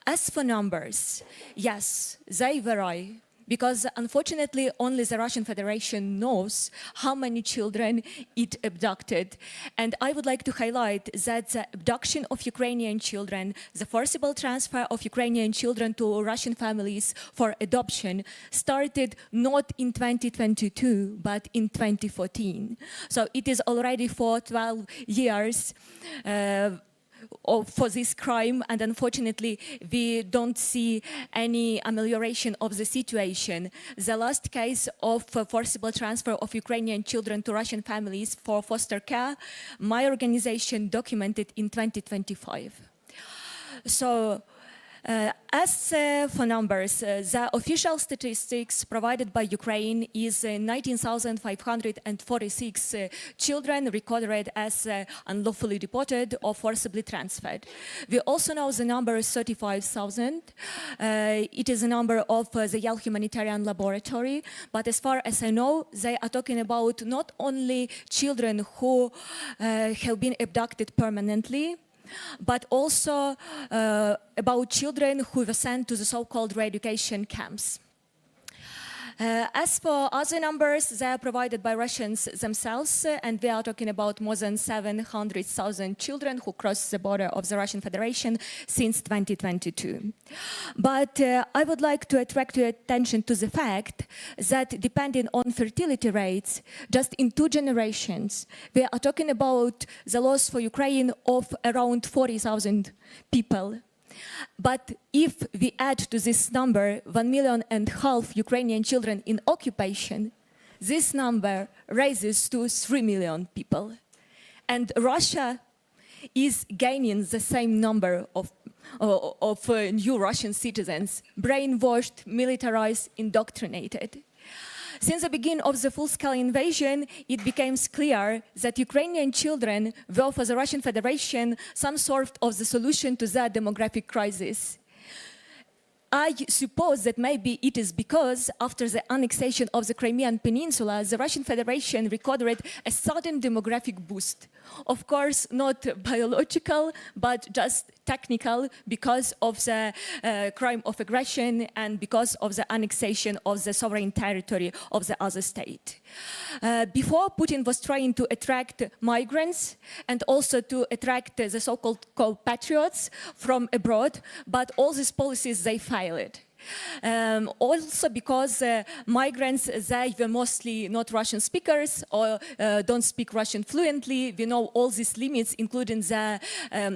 As for numbers, yes, they vary, because unfortunately only the Russian Federation knows how many children it abducted. And I would like to highlight that the abduction of Ukrainian children, the forcible transfer of Ukrainian children to Russian families for adoption started not in 2022, but in 2014. So it is already for 12 years for this crime, and unfortunately we don't see any amelioration of the situation. The last case of forcible transfer of Ukrainian children to Russian families for foster care, my organization documented in 2025. So as for numbers, the official statistics provided by Ukraine is 19,546 children recorded as unlawfully deported or forcibly transferred. We also know the number is 35,000. It is a number of the Yale Humanitarian Laboratory, but as far as I know, they are talking about not only children who have been abducted permanently, but also about children who were sent to the so-called re-education camps. As for other numbers, they are provided by Russians themselves, and we are talking about more than 700,000 children who crossed the border of the Russian Federation since 2022. But I would like to attract your attention to the fact that depending on fertility rates, just in 2 generations, we are talking about the loss for Ukraine of around 40,000 people. But if we add to this number 1.5 million Ukrainian children in occupation, this number raises to 3 million people. And Russia is gaining the same number of new Russian citizens, brainwashed, militarized, indoctrinated. Since the beginning of the full-scale invasion, it became clear that Ukrainian children were for the Russian Federation some sort of the solution to their demographic crisis. I suppose that maybe it is because after the annexation of the Crimean Peninsula, the Russian Federation recorded a sudden demographic boost. Of course, not biological, but just technical because of the crime of aggression and because of the annexation of the sovereign territory of the other state. Before, Putin was trying to attract migrants and also to attract the so-called compatriots from abroad, but all these policies, they failed. Also because migrants, they were mostly not Russian speakers or don't speak Russian fluently. We know all these limits, including the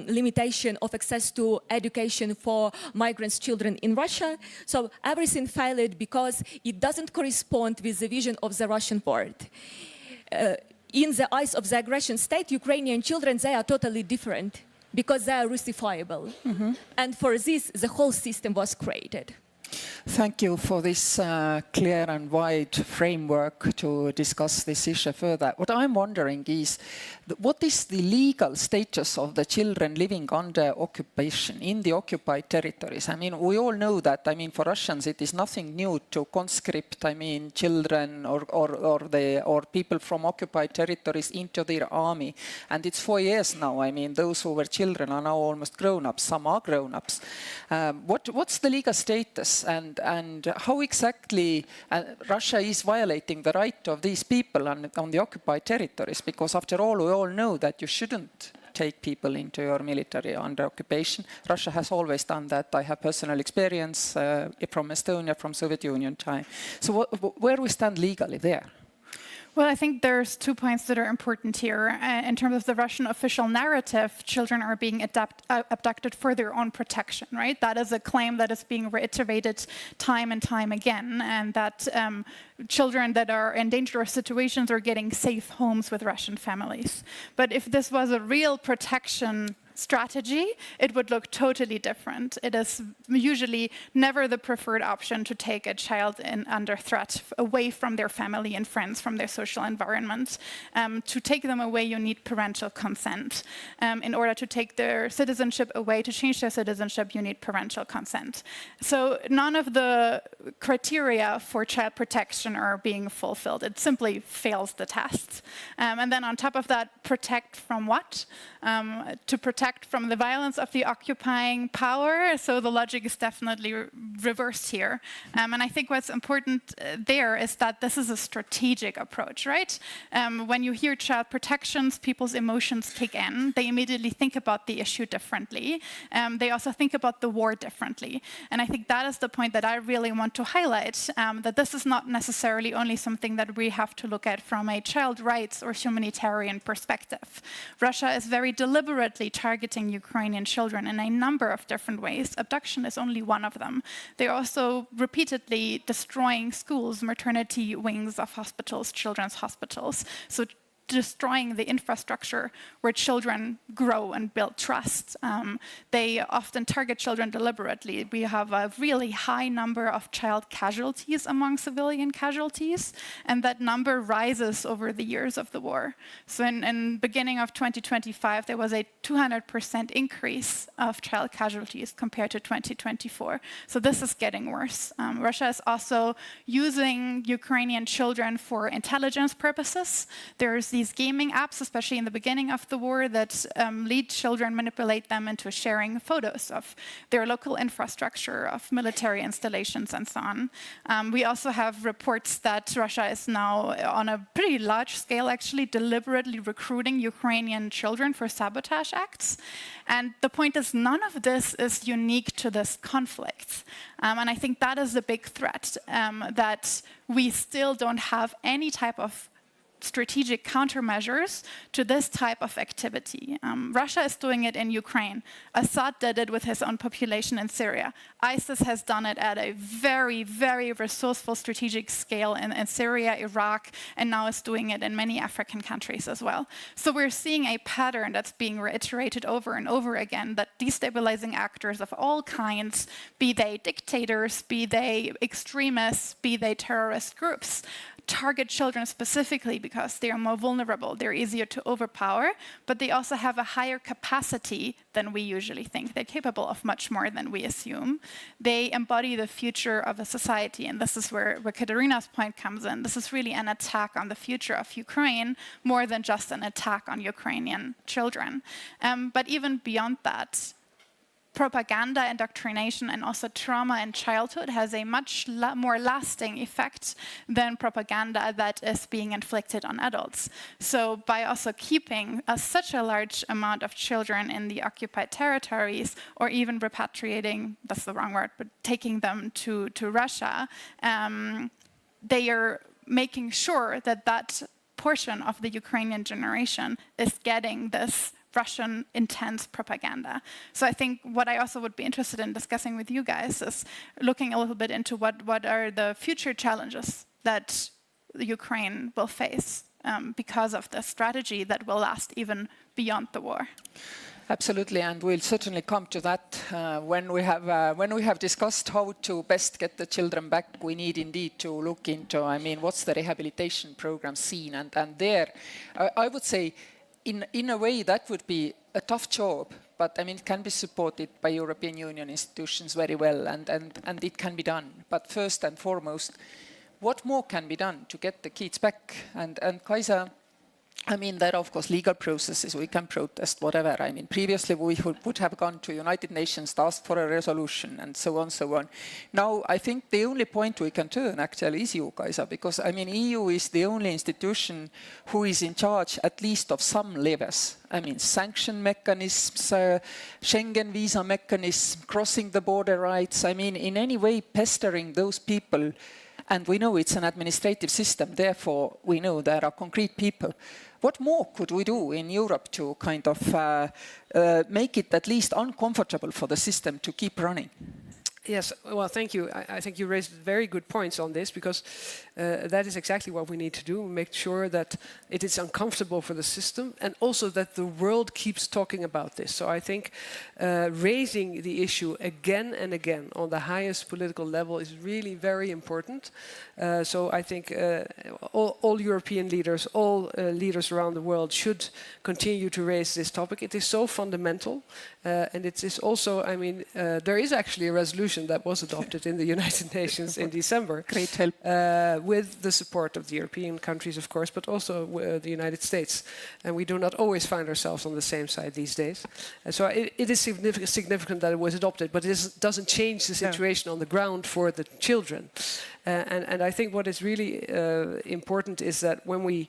limitation of access to education for migrants' children in Russia. So everything failed because it doesn't correspond with the vision of the Russian board. In the eyes of the aggression state, Ukrainian children, they are totally different because they are Russifiable. And for this, the whole system was created. Thank you for this clear and wide framework to discuss this issue further. What I'm wondering is, what is the legal status of the children living under occupation in the occupied territories? I mean, we all know that, I mean, for Russians, it is nothing new to conscript, I mean, children or people from occupied territories into their army. And it's 4 years now. I mean, those who were children are now almost grown-ups. Some are grown-ups. What's the legal status? And how exactly Russia is violating the right of these people on the occupied territories? Because after all, we all know that you shouldn't take people into your military under occupation. Russia has always done that. I have personal experience from Estonia, from Soviet Union time. So where we stand legally there? Well, I think there's 2 points that are important here. In terms of the Russian official narrative, children are being abducted for their own protection, right? That is a claim that is being reiterated time and time again, and that children that are in dangerous situations are getting safe homes with Russian families. But if this was a real protection strategy, it would look totally different. It is usually never the preferred option to take a child under threat away from their family and friends, from their social environment. To take them away, you need parental consent. In order to take their citizenship away, to change their citizenship, you need parental consent. So none of the criteria for child protection are being fulfilled. It simply fails the test. And then on top of that, protect from what? To protect from the violence of the occupying power. So the logic is definitely reversed here. And I think what's important there is that this is a strategic approach, right? When you hear child protections, people's emotions kick in. They immediately think about the issue differently. They also think about the war differently. And I think that is the point that I really want to highlight, that this is not necessarily only something that we have to look at from a child rights or humanitarian perspective. Russia is very deliberately targeting Ukrainian children in a number of different ways. Abduction is only one of them. They're also repeatedly destroying schools, maternity wings of hospitals, children's hospitals. So destroying the infrastructure where children grow and build trust. They often target children deliberately. We have a really high number of child casualties among civilian casualties, and that number rises over the years of the war. So in beginning of 2025, there was a 200% increase of child casualties compared to 2024. So this is getting worse. Russia is also using Ukrainian children for intelligence purposes. There's the these gaming apps, especially in the beginning of the war, that lead children, manipulate them into sharing photos of their local infrastructure, of military installations, and so on. We also have reports that Russia is now, on a pretty large scale, actually deliberately recruiting Ukrainian children for sabotage acts. And the point is, none of this is unique to this conflict. And I think that is the big threat, that we still don't have any type of strategic countermeasures to this type of activity. Russia is doing it in Ukraine. Assad did it with his own population in Syria. ISIS has done it at a very, very resourceful strategic scale in Syria, Iraq, and now is doing it in many African countries as well. So we're seeing a pattern that's being reiterated over and over again, that destabilizing actors of all kinds, be they dictators, be they extremists, be they terrorist groups, target children specifically because they are more vulnerable, they're easier to overpower, but they also have a higher capacity than we usually think. They're capable of much more than we assume. They embody the future of a society, and this is where Katerina's point comes in. This is really an attack on the future of Ukraine, more than just an attack on Ukrainian children. But even beyond that, propaganda, indoctrination, and also trauma in childhood has a much more lasting effect than propaganda that is being inflicted on adults. So by also keeping such a large amount of children in the occupied territories, or even repatriating, that's the wrong word, but taking them to Russia, they are making sure that that portion of the Ukrainian generation is getting this Russian intense propaganda. So I think what I also would be interested in discussing with you guys is looking a little bit into what are the future challenges that Ukraine will face because of the strategy that will last even beyond the war. Absolutely, and we'll certainly come to that when we have discussed how to best get the children back. We need indeed to look into, what's the rehabilitation program seen, and there, I would say, in a way, that would be a tough job, but it can be supported by European Union institutions very well, and it can be done. But first and foremost, what more can be done to get the kids back? And Kaisa, there are of course legal processes, we can protest, whatever. Previously we would have gone to United Nations, asked for a resolution, and so on, so on. Now, I think the only point we can turn actually is you, Kaisa, because EU is the only institution who is in charge at least of some levers. Sanction mechanisms, Schengen visa mechanism, crossing the border rights, in any way pestering those people. And we know it's an administrative system, therefore we know there are concrete people. What more could we do in Europe to kind of make it at least uncomfortable for the system to keep running? Yes, well, thank you. I think you raised very good points on this, because that is exactly what we need to do, make sure that it is uncomfortable for the system, and also that the world keeps talking about this. So I think raising the issue again and again on the highest political level is really very important. So I think all European leaders, all leaders around the world should continue to raise this topic. It is so fundamental, and it is also, there is actually a resolution that was adopted in the United Nations in December. Great help. With the support of the European countries, of course, but also the United States. And we do not always find ourselves on the same side these days. And so it is significant that it was adopted, but it doesn't change the situation on the ground for the children. And I think what is really important is that when we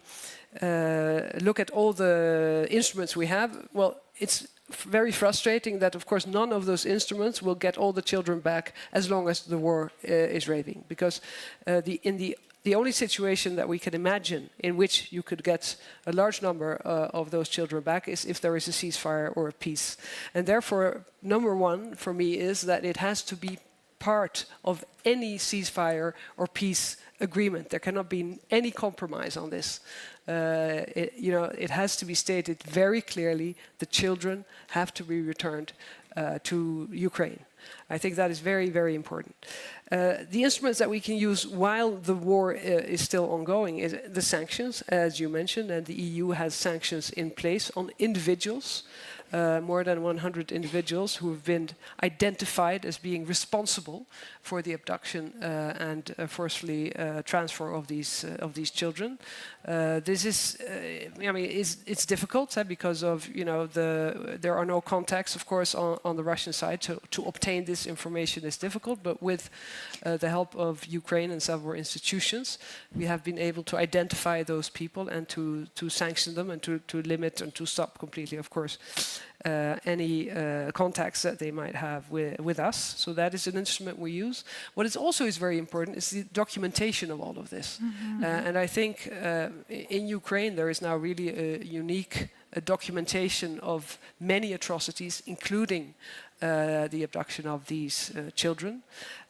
look at all the instruments we have, well, it's very frustrating that, of course, none of those instruments will get all the children back as long as the war is raging. Because the only situation that we can imagine in which you could get a large number of those children back is if there is a ceasefire or a peace. And therefore, number one for me is that it has to be part of any ceasefire or peace agreement. There cannot be any compromise on this. It has to be stated very clearly: the children have to be returned to Ukraine. I think that is very, very important. The instruments that we can use while the war is still ongoing is the sanctions, as you mentioned, and the EU has sanctions in place on individuals. more than 100 individuals who have been identified as being responsible for the abduction and forcefully transfer of these children. This is, I mean, it's difficult because of there are no contacts, of course, on the Russian side. To obtain this information is difficult, but with the help of Ukraine and several institutions, we have been able to identify those people and to sanction them and to limit and to stop completely, of course, any contacts that they might have with us. So that is an instrument we use. What is also very important is the documentation of all of this. And I think in Ukraine there is now really a unique documentation of many atrocities, including the abduction of these children.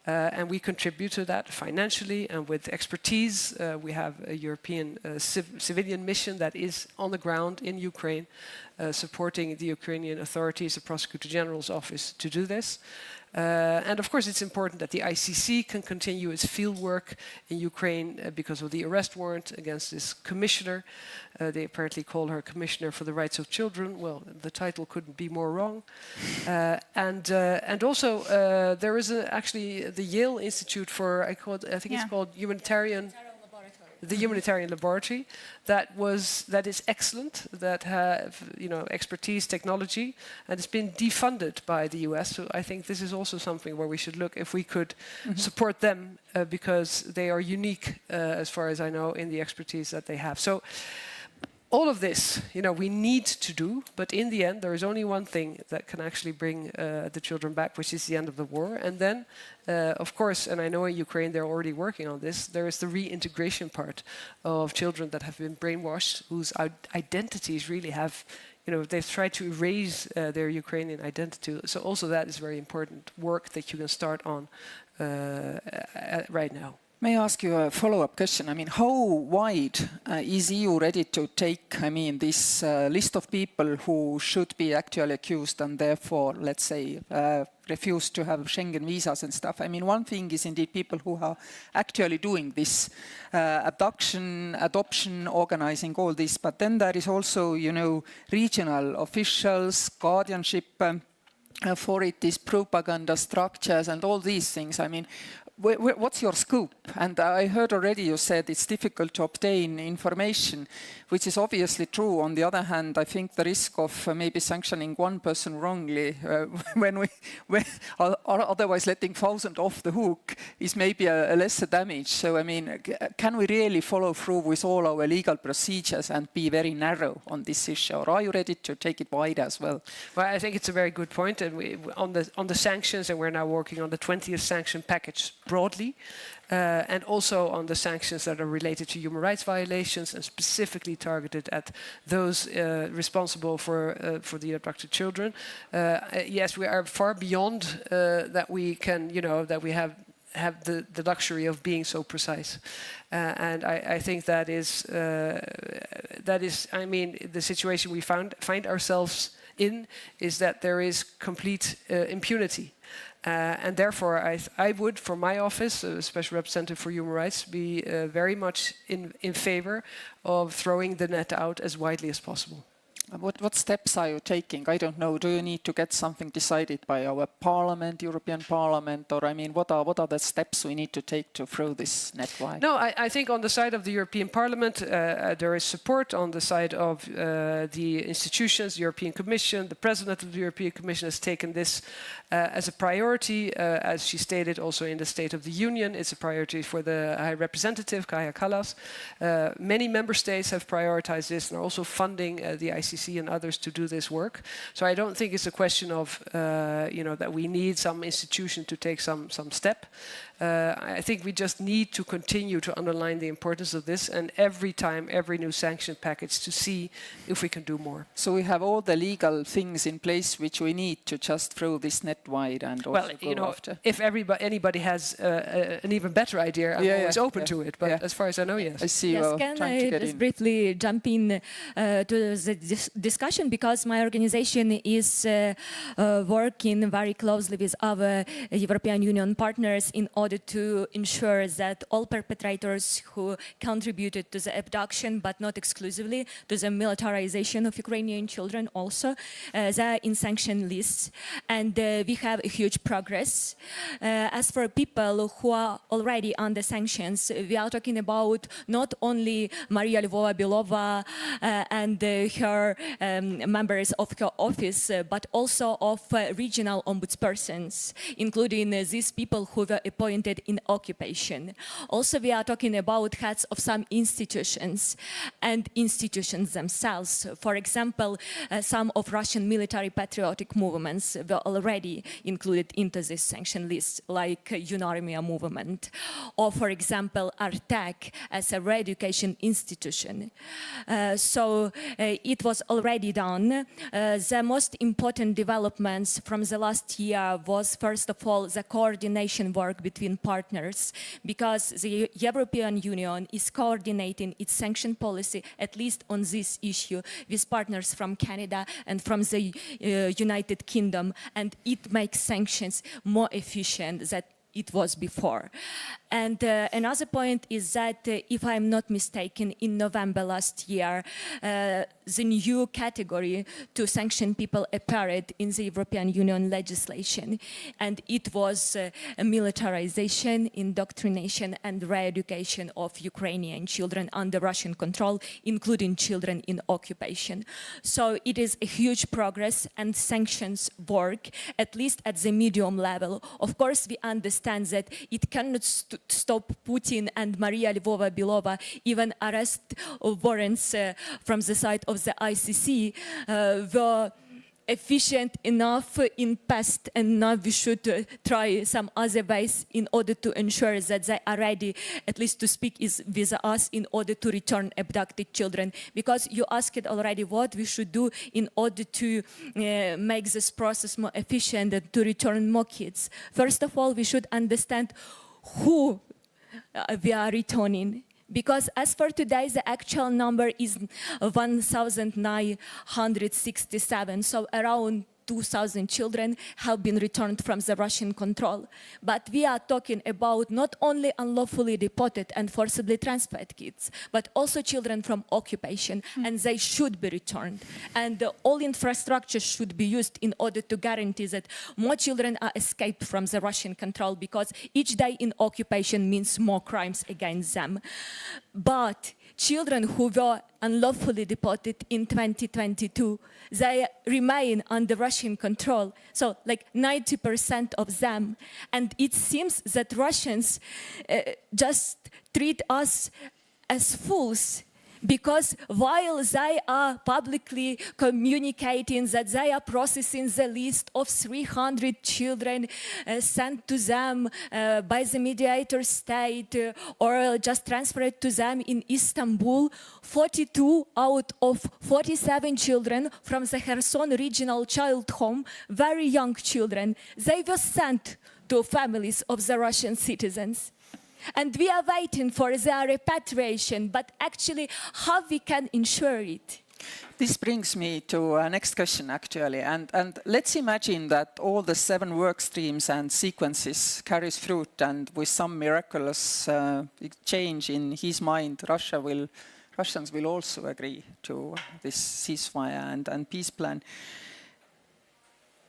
And we contribute to that financially and with expertise. We have a European civilian mission that is on the ground in Ukraine, supporting the Ukrainian authorities, the Prosecutor General's office, to do this. And of course, it's important that the ICC can continue its field work in Ukraine because of the arrest warrant against this commissioner. They apparently call her Commissioner for the Rights of Children. Well, the title couldn't be more wrong. And also, there is actually the Yale Institute for, I think it's called the Humanitarian Laboratory, that is excellent, that have expertise, technology, and it's been defunded by the US. So I think this is also something where we should look if we could support them because they are unique, as far as I know, in the expertise that they have. So all of this, we need to do, but in the end, there is only one thing that can actually bring the children back, which is the end of the war. And then, of course, and I know in Ukraine they're already working on this, there is the reintegration part of children that have been brainwashed, whose identities really have, they've tried to erase their Ukrainian identity. So also that is very important work that you can start on right now. May I ask you a follow-up question? I mean, how wide is EU ready to take, this list of people who should be actually accused and therefore, let's say, refuse to have Schengen visas and stuff? I mean, one thing is indeed people who are actually doing this abduction, adoption, organizing all this, but then there is also, regional officials, guardianship authorities, propaganda structures, and all these things. I mean, what's your scope? And I heard already you said it's difficult to obtain information, which is obviously true. On the other hand, I think the risk of maybe sanctioning one person wrongly when otherwise letting thousands off the hook is maybe a lesser damage. So, I mean, can we really follow through with all our legal procedures and be very narrow on this issue? Or are you ready to take it wide as well? Well, I think it's a very good point. And on the sanctions, and we're now working on the 20th sanction package broadly, and also on the sanctions that are related to human rights violations and specifically targeted at those responsible for the abducted children. Yes, we are far beyond that we can, that we have the luxury of being so precise. And I think that is, I mean, the situation we find ourselves in is that there is complete impunity. And therefore, I would, from my office, Special Representative for Human Rights, be very much in favor of throwing the net out as widely as possible. What steps are you taking? I don't know. Do you need to get something decided by our parliament, European Parliament? Or, I mean, what are the steps we need to take to throw this net wide? No, I think on the side of the European Parliament, there is support. On the side of the institutions, the European Commission, the President of the European Commission has taken this as a priority. As she stated also in the State of the Union, it's a priority for the High Representative, Kaja Kallas. Many member states have prioritized this and are also funding the ICC and others to do this work. So I don't think it's a question of that we need some institution to take some step. I think we just need to continue to underline the importance of this, and every new sanction package to see if we can do more. So we have all the legal things in place which we need to just throw this net wide and also go after. If anybody has an even better idea, I'm always open to it. But as far as I know, yes. I see. Yes, can I just briefly jump in to the discussion, because my organization is working very closely with our European Union partners in order order to ensure that all perpetrators who contributed to the abduction, but not exclusively, to the militarization of Ukrainian children also, they're in sanction lists. And we have a huge progress. As for people who are already under sanctions, we are talking about not only Maria Lvova-Belova and her members of her office, but also of regional ombudspersons, including these people who were appointed in occupation. Also, we are talking about heads of some institutions and institutions themselves. For example, some of Russian military patriotic movements were already included into this sanction list, like Unarmia movement, or for example, Artek as a re-education institution. So it was already done. The most important developments from the last year was, first of all, the coordination work between partners, because the European Union is coordinating its sanction policy, at least on this issue, with partners from Canada and from the United Kingdom, and it makes sanctions more efficient than it was before. And another point is that, if I'm not mistaken, in November last year, the new category to sanction people appeared in the European Union legislation. And it was militarization, indoctrination, and re-education of Ukrainian children under Russian control, including children in occupation. So it is a huge progress, and sanctions work, at least at the medium level. Of course, we understand that it cannot stop Putin and Maria Lvova-Belova. Even arrest warrants from the side of the ICC were efficient enough in past, and now we should try some other ways in order to ensure that they are ready, at least to speak with us, in order to return abducted children. Because you asked already what we should do in order to make this process more efficient and to return more kids. First of all, we should understand who we are returning. Because as for today, the actual number is 1,967, so around 2,000 children have been returned from the Russian control. But we are talking about not only unlawfully deported and forcibly transferred kids, but also children from occupation, and they should be returned. And all infrastructure should be used in order to guarantee that more children are escaped from the Russian control, because each day in occupation means more crimes against them. But children who were unlawfully deported in 2022, they remain under Russian control, so like 90% of them. And it seems that Russians just treat us as fools, because while they are publicly communicating that they are processing the list of 300 children sent to them by the mediator state or just transferred to them in Istanbul, 42 out of 47 children from the Kherson regional child home, very young children, they were sent to families of the Russian citizens. And we are waiting for their repatriation, but actually how we can ensure it? This brings me to our next question, actually. And let's imagine that all the 7 work streams and sequences carries fruit, and with some miraculous change in his mind, Russians will also agree to this ceasefire and peace plan.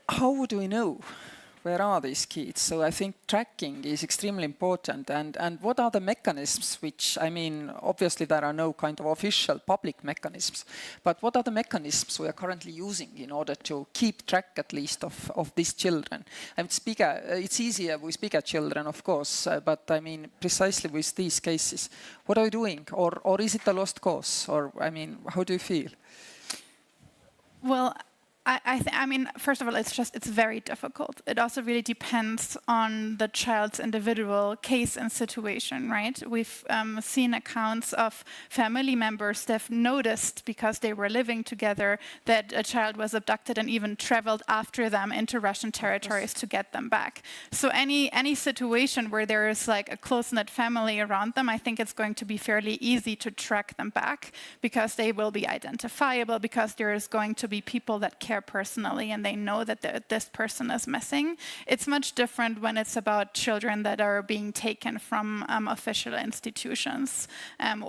How do we know? Where are these kids? So I think tracking is extremely important. And what are the mechanisms which, I mean, obviously there are no kind of official public mechanisms, but what are the mechanisms we are currently using in order to keep track at least of these children? And it's easier with bigger children, of course, but I mean, precisely with these cases, what are we doing? Or is it a lost cause? Or, I mean, how do you feel? Well, I mean, first of all, it's very difficult. It also really depends on the child's individual case and situation, right? We've seen accounts of family members that have noticed, because they were living together, that a child was abducted and even traveled after them into Russian territories to get them back. So any situation where there is like a close-knit family around them, I think it's going to be fairly easy to track them back, because they will be identifiable, because there is going to be people that care care personally and they know that this person is missing. It's much different when it's about children that are being taken from official institutions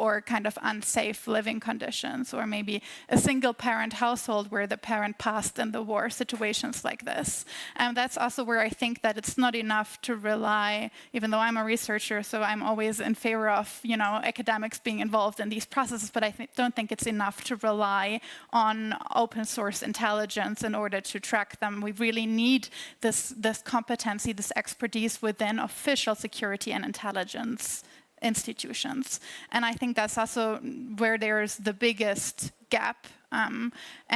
or kind of unsafe living conditions, or maybe a single parent household where the parent passed in the war, situations like this. That's also where I think that it's not enough to rely, even though I'm a researcher, so I'm always in favor of, you know, academics being involved in these processes, but I don't think it's enough to rely on open source intelligence in order to track them. We really need this competency, this expertise within official security and intelligence institutions. And I think that's also where there's the biggest gap.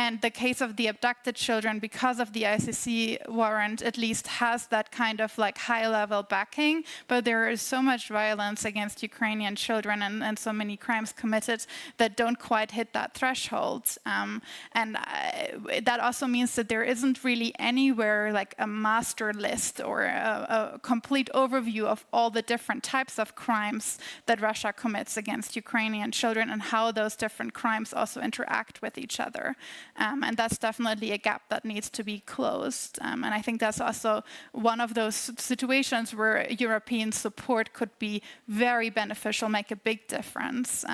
And the case of the abducted children, because of the ICC warrant, at least has that kind of like high-level backing, but there is so much violence against Ukrainian children and so many crimes committed that don't quite hit that threshold. That also means that there isn't really anywhere like a master list or a complete overview of all the different types of crimes that Russia commits against Ukrainian children and how those different crimes also interact with each other. And that's definitely a gap that needs to be closed. And I think that's also one of those situations where European support could be very beneficial, make a big difference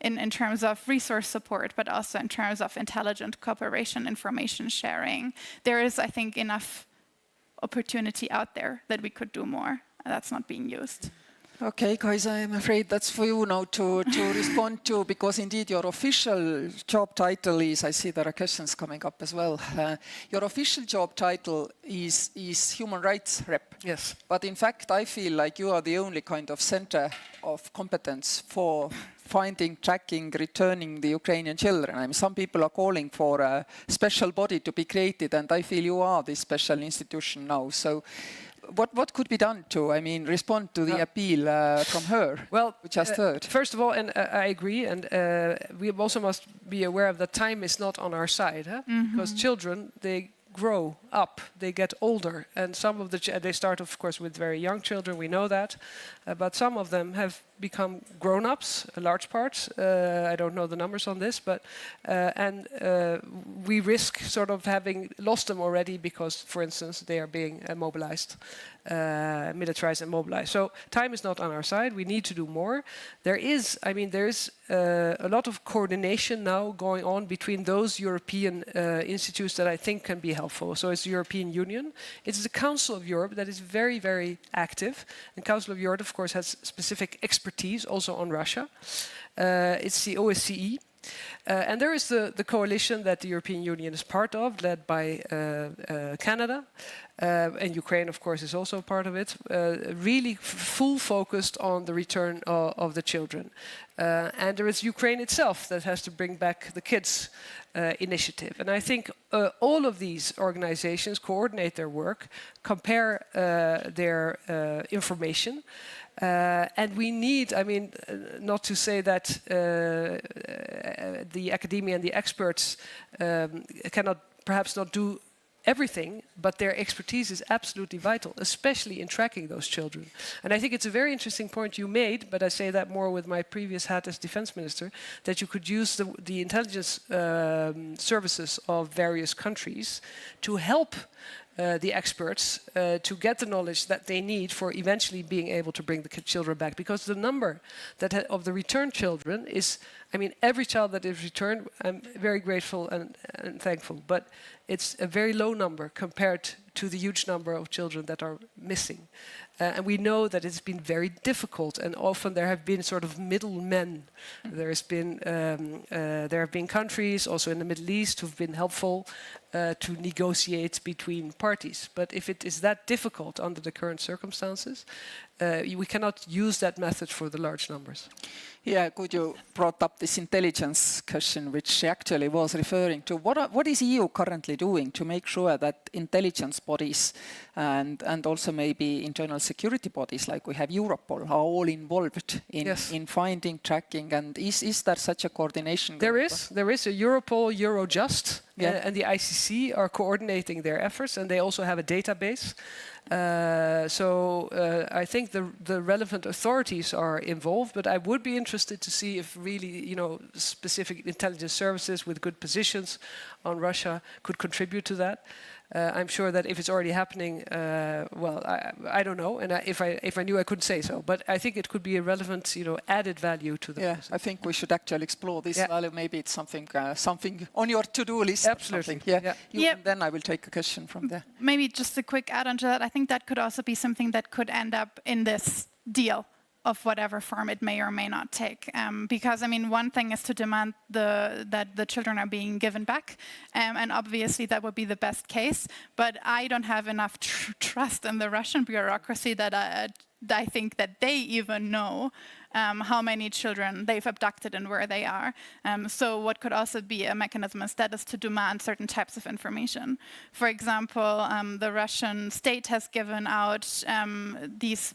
in terms of resource support, but also in terms of intelligent cooperation, information sharing. There is, I think, enough opportunity out there that we could do more. That's not being used. Okay, guys, I'm afraid that's for you now to respond to, because indeed your official job title is, I see there are questions coming up as well. Your official job title is human rights rep. Yes. But in fact, I feel like you are the only kind of center of competence for finding, tracking, returning the Ukrainian children. I mean, some people are calling for a special body to be created, and I feel you are this special institution now. So what could be done to, I mean, respond to the appeal from her? Well, we just heard. First of all, and I agree, and we also must be aware of that time is not on our side, huh? Because children, they grow up, they get older, and some of they start, of course, with very young children. We know that, but some of them have become grown-ups, a large part. I don't know the numbers on this, but we risk sort of having lost them already because, for instance, they are being mobilized, militarized and mobilized. So time is not on our side. We need to do more. There is a lot of coordination now going on between those European institutes that I think can be helpful. So it's the European Union. It's the Council of Europe that is very, very active. And Council of Europe, of course, has specific expertise also on Russia. It's the OSCE. And there is the coalition that the European Union is part of, led by Canada. And Ukraine, of course, is also part of it, really full focused on the return of the children. And there is Ukraine itself that has to bring back the kids initiative. And I think all of these organizations coordinate their work, compare their information. And we need, I mean, not to say that the academia and the experts cannot perhaps not do everything, but their expertise is absolutely vital, especially in tracking those children. And I think it's a very interesting point you made, but I say that more with my previous hat as defense minister, that you could use the intelligence services of various countries to help the experts to get the knowledge that they need for eventually being able to bring the children back. Because the number of the returned children is, I mean, every child that is returned, I'm very grateful and thankful, but it's a very low number compared to the huge number of children that are missing. And we know that it's been very difficult, and often there have been sort of middlemen. There have been countries, also in the Middle East, who've been helpful to negotiate between parties. But if it is that difficult under the current circumstances, we cannot use that method for the large numbers. Yeah, good you brought up this intelligence question, which actually was referring to. What is EU currently doing to make sure that intelligence bodies and also maybe internal security bodies, like we have Europol, are all involved in finding, tracking, and is there such a coordination? There is a Europol, Eurojust and the ICC are coordinating their efforts, and they also have a database. I think the relevant authorities are involved, but I would be interested to see if really, specific intelligence services with good positions on Russia could contribute to that. I'm sure that if it's already happening, I don't know, and if I knew, I couldn't say so. But I think it could be a relevant, added value to the. Yeah, I think we should actually explore this value. Maybe it's something on your to-do list. Absolutely. And then I will take a question from there. Maybe just a quick add-on to that. I think that could also be something that could end up in this deal of whatever form it may or may not take. Because, I mean, one thing is to demand that the children are being given back, and obviously that would be the best case, but I don't have enough trust in the Russian bureaucracy that I think that they even know how many children they've abducted and where they are. So what could also be a mechanism instead is to demand certain types of information. For example, the Russian state has given out these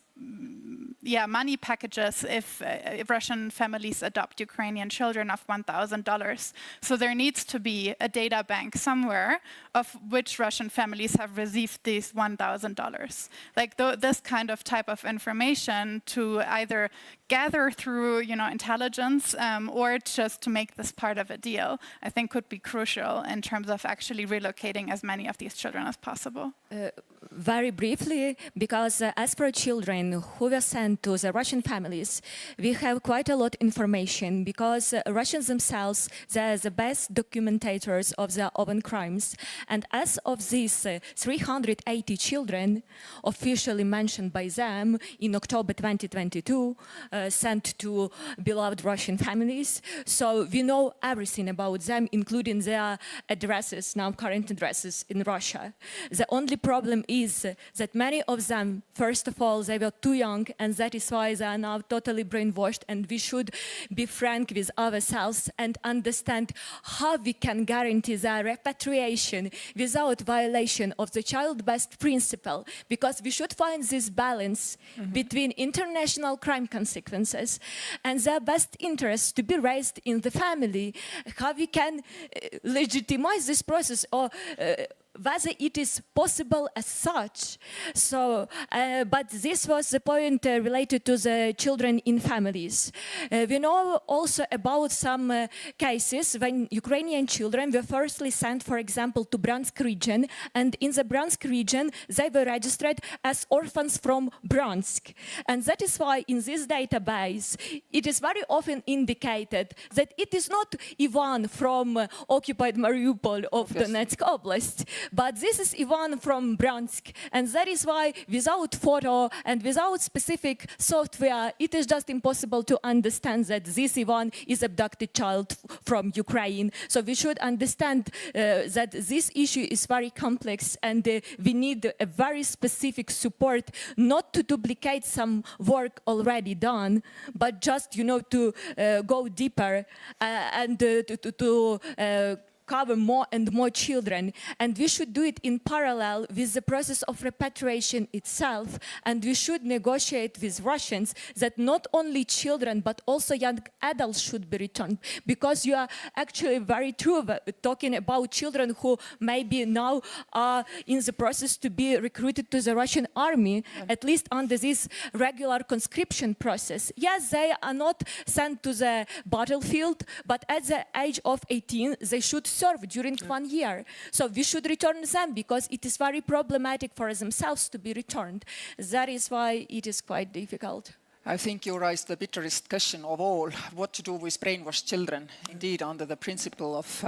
money packages if Russian families adopt Ukrainian children of $1,000. So there needs to be a data bank somewhere of which Russian families have received these $1,000. Like this kind of type of information to either gather through, intelligence or just to make this part of a deal, I think could be crucial in terms of actually relocating as many of these children as possible. Very briefly, because as for children who were sent to the Russian families, we have quite a lot of information because Russians themselves, they're the best documentators of their own crimes. And as of these 380 children officially mentioned by them in October 2022, sent to beloved Russian families, so we know everything about them, including their addresses, now current addresses in Russia. The only problem is that many of them, first of all, they were too young, and that is why they are now totally brainwashed, and we should be frank with ourselves and understand how we can guarantee their repatriation without violation of the child-best principle, because we should find this balance between international crime consequences and their best interests to be raised in the family, how we can legitimize this process or whether it is possible as such. So, but this was the point related to the children in families. We know also about some cases when Ukrainian children were firstly sent, for example, to Bryansk region, and in the Bryansk region they were registered as orphans from Bryansk. And that is why in this database it is very often indicated that it is not Ivan from occupied Mariupol of Donetsk Oblast, but this is Ivan from Bryansk, and that is why without photo and without specific software, it is just impossible to understand that this Ivan is abducted child from Ukraine. So we should understand that this issue is very complex, and we need a very specific support, not to duplicate some work already done, but just, to go deeper and to cover more and more children. And we should do it in parallel with the process of repatriation itself. And we should negotiate with Russians that not only children, but also young adults should be returned. Because you are actually very true talking about children who maybe now are in the process to be recruited to the Russian army, at least under this regular conscription process. Yes, they are not sent to the battlefield, but at the age of 18, they should serve during 1 year. So we should return them because it is very problematic for themselves to be returned. That is why it is quite difficult. I think you raised the bitterest question of all, what to do with brainwashed children, indeed under the principle of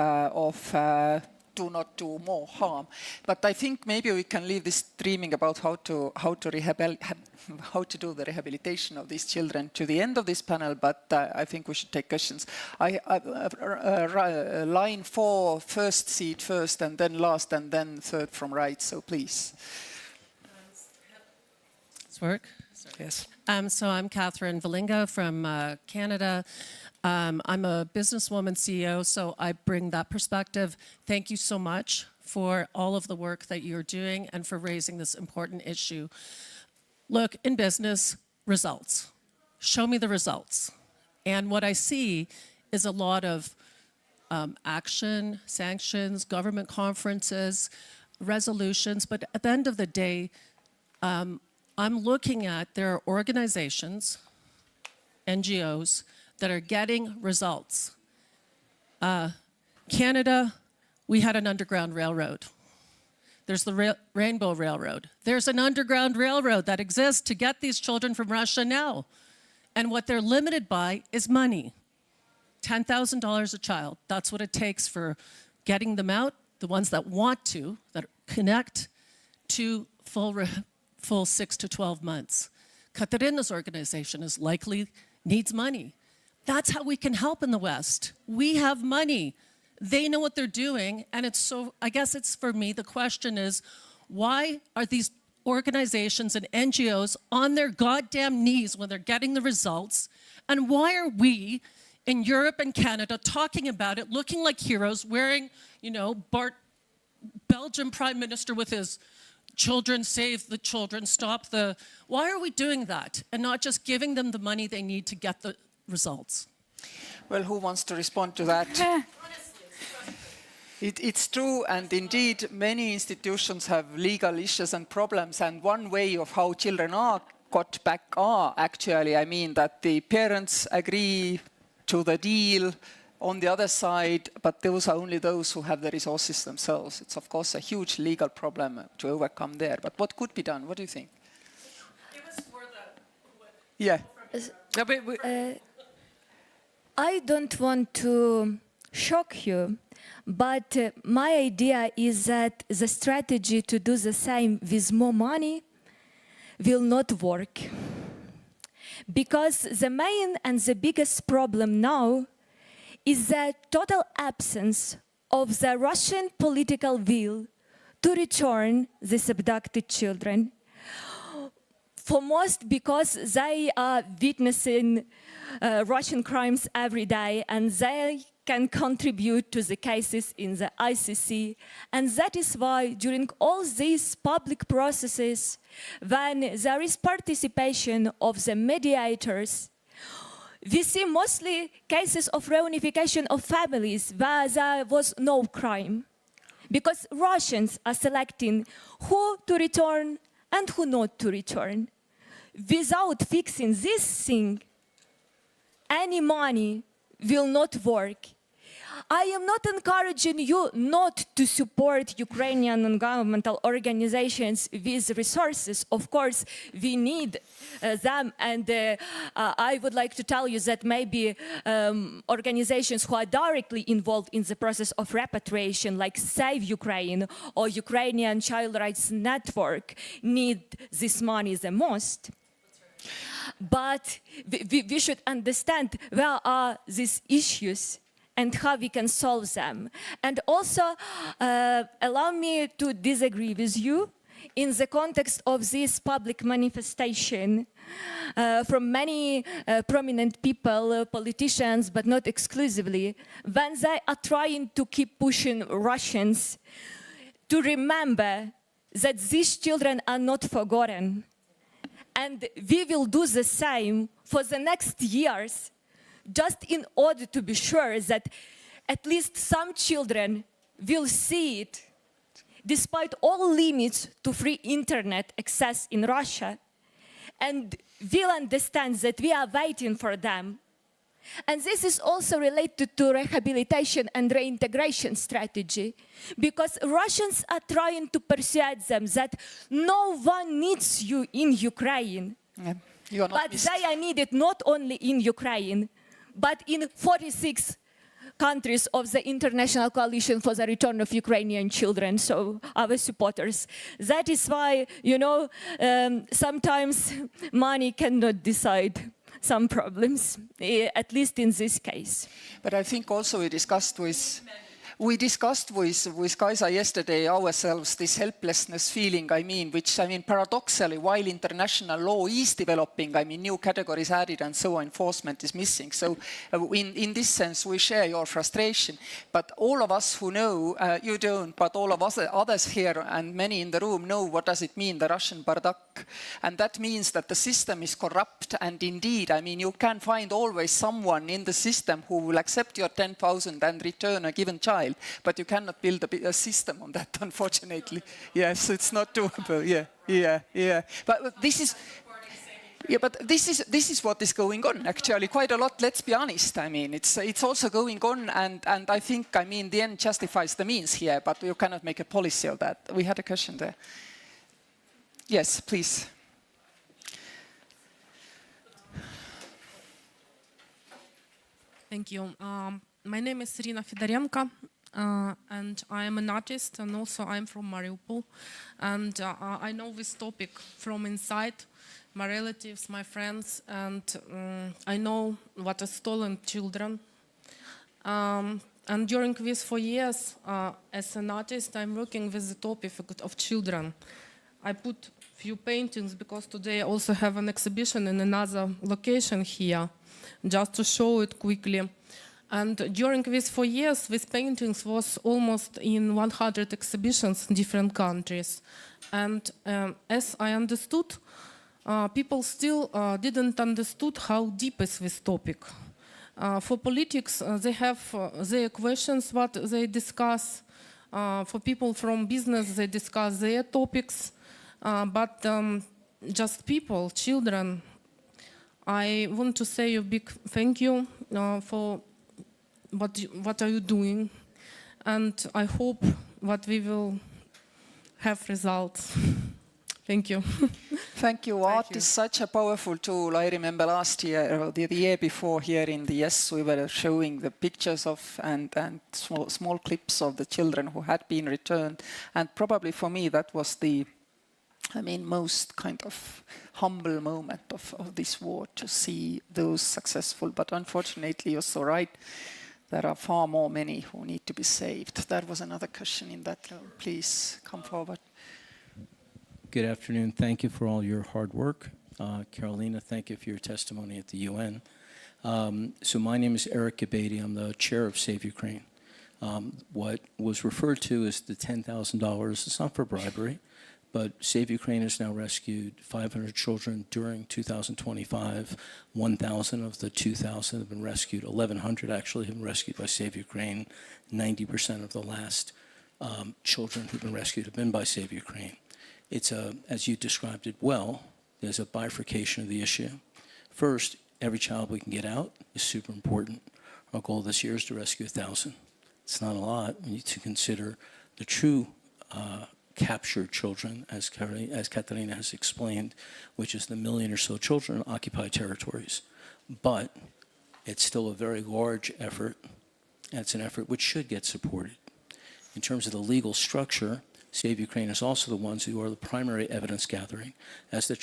do not do more harm. But I think maybe we can leave this dreaming about how to do the rehabilitation of these children to the end of this panel, but I think we should take questions. Line 4, first seat first, and then last, and then third from right, so please. Does this work? Yes. So I'm Catherine Valinga from Canada. I'm a businesswoman CEO, so I bring that perspective. Thank you so much for all of the work that you're doing and for raising this important issue. Look, in business, results. Show me the results. And what I see is a lot of action, sanctions, government conferences, resolutions. But at the end of the day, I'm looking at there are organizations, NGOs, that are getting results. Canada, we had an underground railroad. There's the Rainbow Railroad. There's an underground railroad that exists to get these children from Russia now. And what they're limited by is money. $10,000 a child. That's what it takes for getting them out, the ones that want to, that connect to full 6 to 12 months. Katarina's organization is likely needs money. That's how we can help in the West. We have money. They know what they're doing, and it's so, I guess it's for me, the question is, why are these organizations and NGOs on their goddamn knees when they're getting the results? And why are we in Europe and Canada talking about it, looking like heroes, wearing, you know, Belgian Prime Minister with his children, save the children, stop the... Why are we doing that and not just giving them the money they need to get the results? Well, who wants to respond to that? It's true, and indeed, many institutions have legal issues and problems, and one way of how children are got back are actually, I mean, that the parents agree to the deal on the other side, but those are only those who have the resources themselves. It's, of course, a huge legal problem to overcome there. But what could be done? What do you think? It was for the... Yeah. I don't want to shock you, but my idea is that the strategy to do the same with more money will not work. Because the main and the biggest problem now is the total absence of the Russian political will to return these abducted children. For most, because they are witnessing Russian crimes every day, and they can contribute to the cases in the ICC. And that is why during all these public processes, when there is participation of the mediators, we see mostly cases of reunification of families where there was no crime. Because Russians are selecting who to return and who not to return. Without fixing this thing, any money will not work. I am not encouraging you not to support Ukrainian non-governmental organizations with resources. Of course, we need them, and I would like to tell you that maybe organizations who are directly involved in the process of repatriation, like Save Ukraine or Ukrainian Child Rights Network, need this money the most. But we should understand where are these issues and how we can solve them. And also, allow me to disagree with you in the context of this public manifestation from many prominent people, politicians, but not exclusively, when they are trying to keep pushing Russians to remember that these children are not forgotten. And we will do the same for the next years, just in order to be sure that at least some children will see it, despite all limits to free internet access in Russia, and will understand that we are waiting for them. And this is also related to rehabilitation and reintegration strategy, because Russians are trying to persuade them that no one needs you in Ukraine. Yeah, but they are needed not only in Ukraine, but in 46 countries of the International Coalition for the Return of Ukrainian Children, so our supporters. That is why, you know, sometimes money cannot decide some problems, at least in this case. But I think also we discussed we discussed with Kaisa yesterday ourselves this helplessness feeling, which paradoxically, while international law is developing, new categories added and so on, enforcement is missing. So in this sense, we share your frustration. But all of us who know, you don't, but all of us others here and many in the room know what does it mean, the Russian bardak. And that means that the system is corrupt. And indeed, you can find always someone in the system who will accept your 10,000 and return a given child. But you cannot build a system on that, unfortunately. Yes, it's not doable. Yeah. But this is... Yeah, but this is what is going on, actually, quite a lot, let's be honest. It's also going on, and I think, the end justifies the means here, but you cannot make a policy of that. We had a question there. Yes, please. Thank you. My name is Irina Fedorenko, and I am an artist, and also I'm from Mariupol. And I know this topic from inside, my relatives, my friends, and I know what is stolen children. And during these 4 years, as an artist, I'm working with the topic of children. I put few paintings because today I also have an exhibition in another location here, just to show it quickly. And during these 4 years, these paintings was almost in 100 exhibitions in different countries. And as I understood, people still didn't understood how deep is this topic. For politics, they have their questions, what they discuss. For people from business, they discuss their topics. But just people, children, I want to say a big thank you for what are you doing, and I hope that we will have results. Thank you. Thank you. Art is such a powerful tool. I remember last year, or the year before, here in the YES, we were showing the pictures of and small clips of the children who had been returned. And probably for me, that was the most kind of humble moment of this war, to see those successful. But unfortunately, you're so right. There are far more many who need to be saved. That was another question in that level. Please come forward. Good afternoon. Thank you for all your hard work. Carolina, thank you for your testimony at the UN. So my name is Eric Gabady. I'm the chair of Save Ukraine. What was referred to as the $10,000, it's not for bribery, but Save Ukraine has now rescued 500 children during 2025. 1,000 of the 2,000 have been rescued. 1,100 actually have been rescued by Save Ukraine. 90% of the last children who've been rescued have been by Save Ukraine. It's as you described it well, there's a bifurcation of the issue. First, every child we can get out is super important. Our goal this year is to rescue 1,000. It's not a lot. We need to consider the true captured children, as Katarina has explained, which is the 1 million or so children in occupied territories. But it's still a very large effort, and it's an effort which should get supported. In terms of the legal structure, Save Ukraine is also the ones who are the primary evidence gathering. As the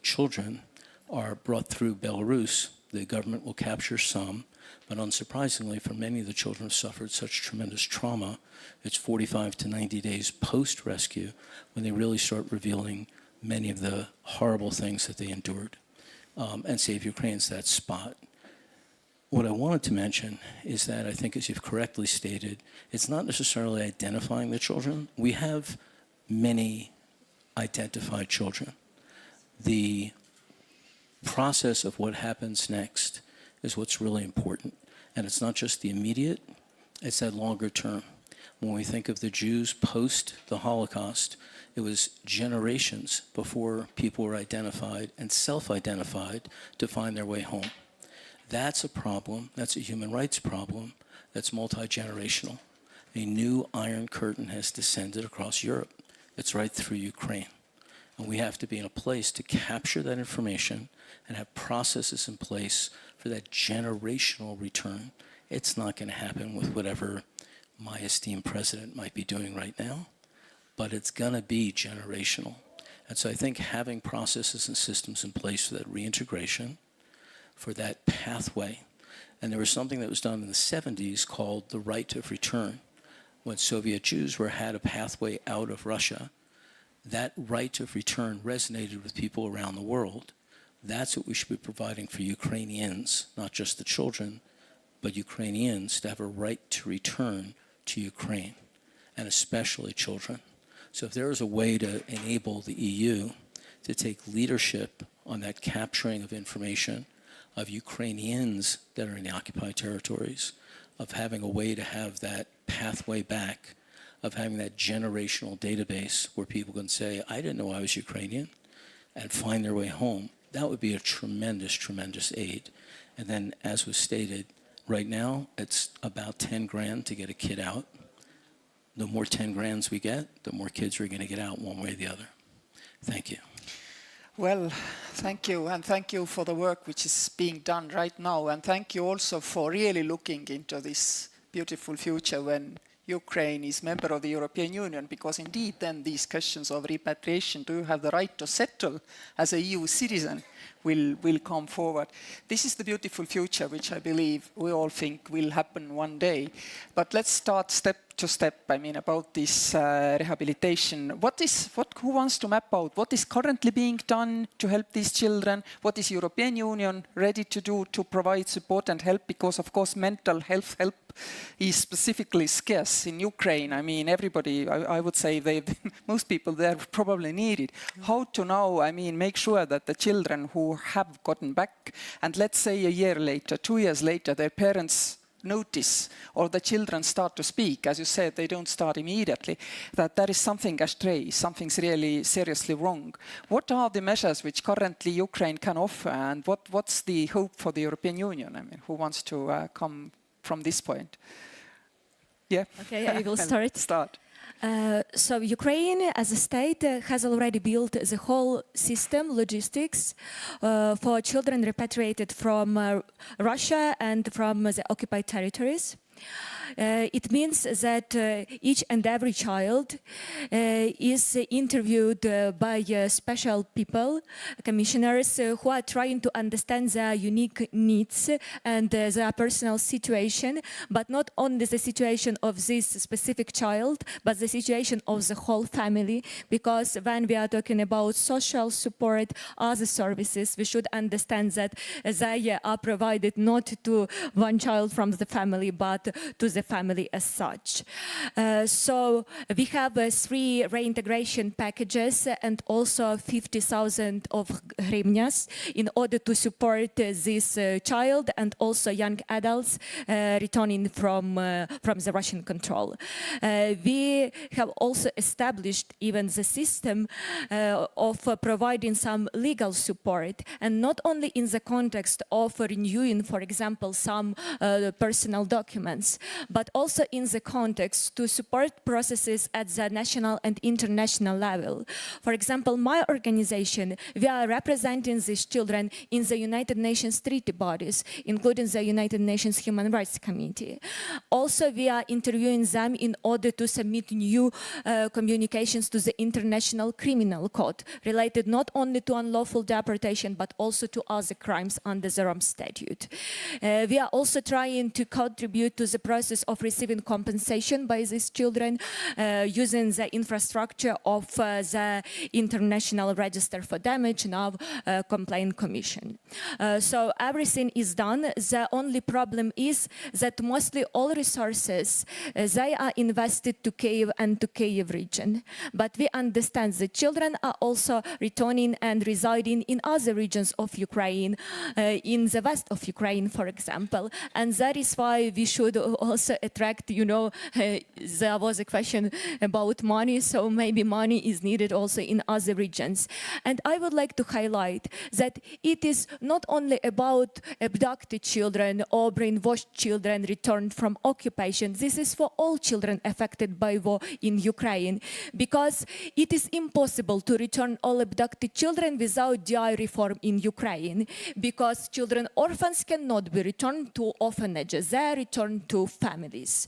children are brought through Belarus, the government will capture some, but unsurprisingly, for many of the children who suffered such tremendous trauma, it's 45 to 90 days post-rescue when they really start revealing many of the horrible things that they endured. And Save Ukraine's that spot. What I wanted to mention is that I think, as you've correctly stated, it's not necessarily identifying the children. We have many identified children. The process of what happens next is what's really important. And it's not just the immediate, it's that longer term. When we think of the Jews post the Holocaust, it was generations before people were identified and self-identified to find their way home. That's a problem, that's a human rights problem, that's multi-generational. A new Iron Curtain has descended across Europe. It's right through Ukraine. And we have to be in a place to capture that information and have processes in place for that generational return. It's not going to happen with whatever my esteemed president might be doing right now, but it's going to be generational. And so I think having processes and systems in place for that reintegration, for that pathway. And there was something that was done in the 70s called the right of return. when Soviet Jews had a pathway out of Russia, that right of return resonated with people around the world. That's what we should be providing for Ukrainians, not just the children, but Ukrainians to have a right to return to Ukraine, and especially children. So if there is a way to enable the EU to take leadership on that capturing of information of Ukrainians that are in the occupied territories, of having a way to have that pathway back, of having that generational database where people can say, I didn't know I was Ukrainian, and find their way home, that would be a tremendous, tremendous aid. And then, as was stated, right now, it's about 10 grand to get a kid out. The more 10 grands we get, the more kids are going to get out one way or the other. Thank you. Well, thank you, and thank you for the work which is being done right now, and thank you also for really looking into this beautiful future when Ukraine is member of the European Union, because indeed then these questions of repatriation, do you have the right to settle as a EU citizen, will come forward. This is the beautiful future which I believe we all think will happen one day. But let's start step to step, I mean, about this rehabilitation. Who wants to map out what is currently being done to help these children? What is European Union ready to do to provide support and help? Because of course mental health help is specifically scarce in Ukraine. I mean, everybody, I would say most people there probably need it. How to now, I mean, make sure that the children who have gotten back, and let's say a year later, 2 years later, their parents notice, or the children start to speak, as you said, they don't start immediately, that there is something astray, something's really seriously wrong. What are the measures which currently Ukraine can offer, and what's the hope for the European Union? I mean, who wants to come from this point? Yeah. Okay, I will start. Start. So Ukraine as a state has already built the whole system, logistics, for children repatriated from Russia and from the occupied territories. It means that each and every child is interviewed by special people, commissioners, who are trying to understand their unique needs and their personal situation, but not only the situation of this specific child, but the situation of the whole family, because when we are talking about social support, other services, we should understand that they are provided not to one child from the family, but to the family as such. So we have 3 reintegration packages and also 50,000 of hryvnias in order to support this child and also young adults returning from the Russian control. We have also established even the system of providing some legal support, and not only in the context of renewing, for example, some personal documents, but also in the context to support processes at the national and international level. For example, my organization, we are representing these children in the United Nations treaty bodies, including the United Nations Human Rights Committee. Also, we are interviewing them in order to submit new communications to the International Criminal Court, related not only to unlawful deportation, but also to other crimes under the Rome Statute. We are also trying to contribute to the process of receiving compensation by these children using the infrastructure of the International Register for Damage, now Complaint Commission. So everything is done. The only problem is that mostly all resources, they are invested to Kyiv and to Kyiv region. But we understand that children are also returning and residing in other regions of Ukraine, in the west of Ukraine, for example. And that is why we should also attract, you know, there was a question about money, so maybe money is needed also in other regions. And I would like to highlight that it is not only about abducted children or brainwashed children returned from occupation. This is for all children affected by war in Ukraine, because it is impossible to return all abducted children without DI reform in Ukraine, because children orphans cannot be returned to orphanages, they are returned to families. families.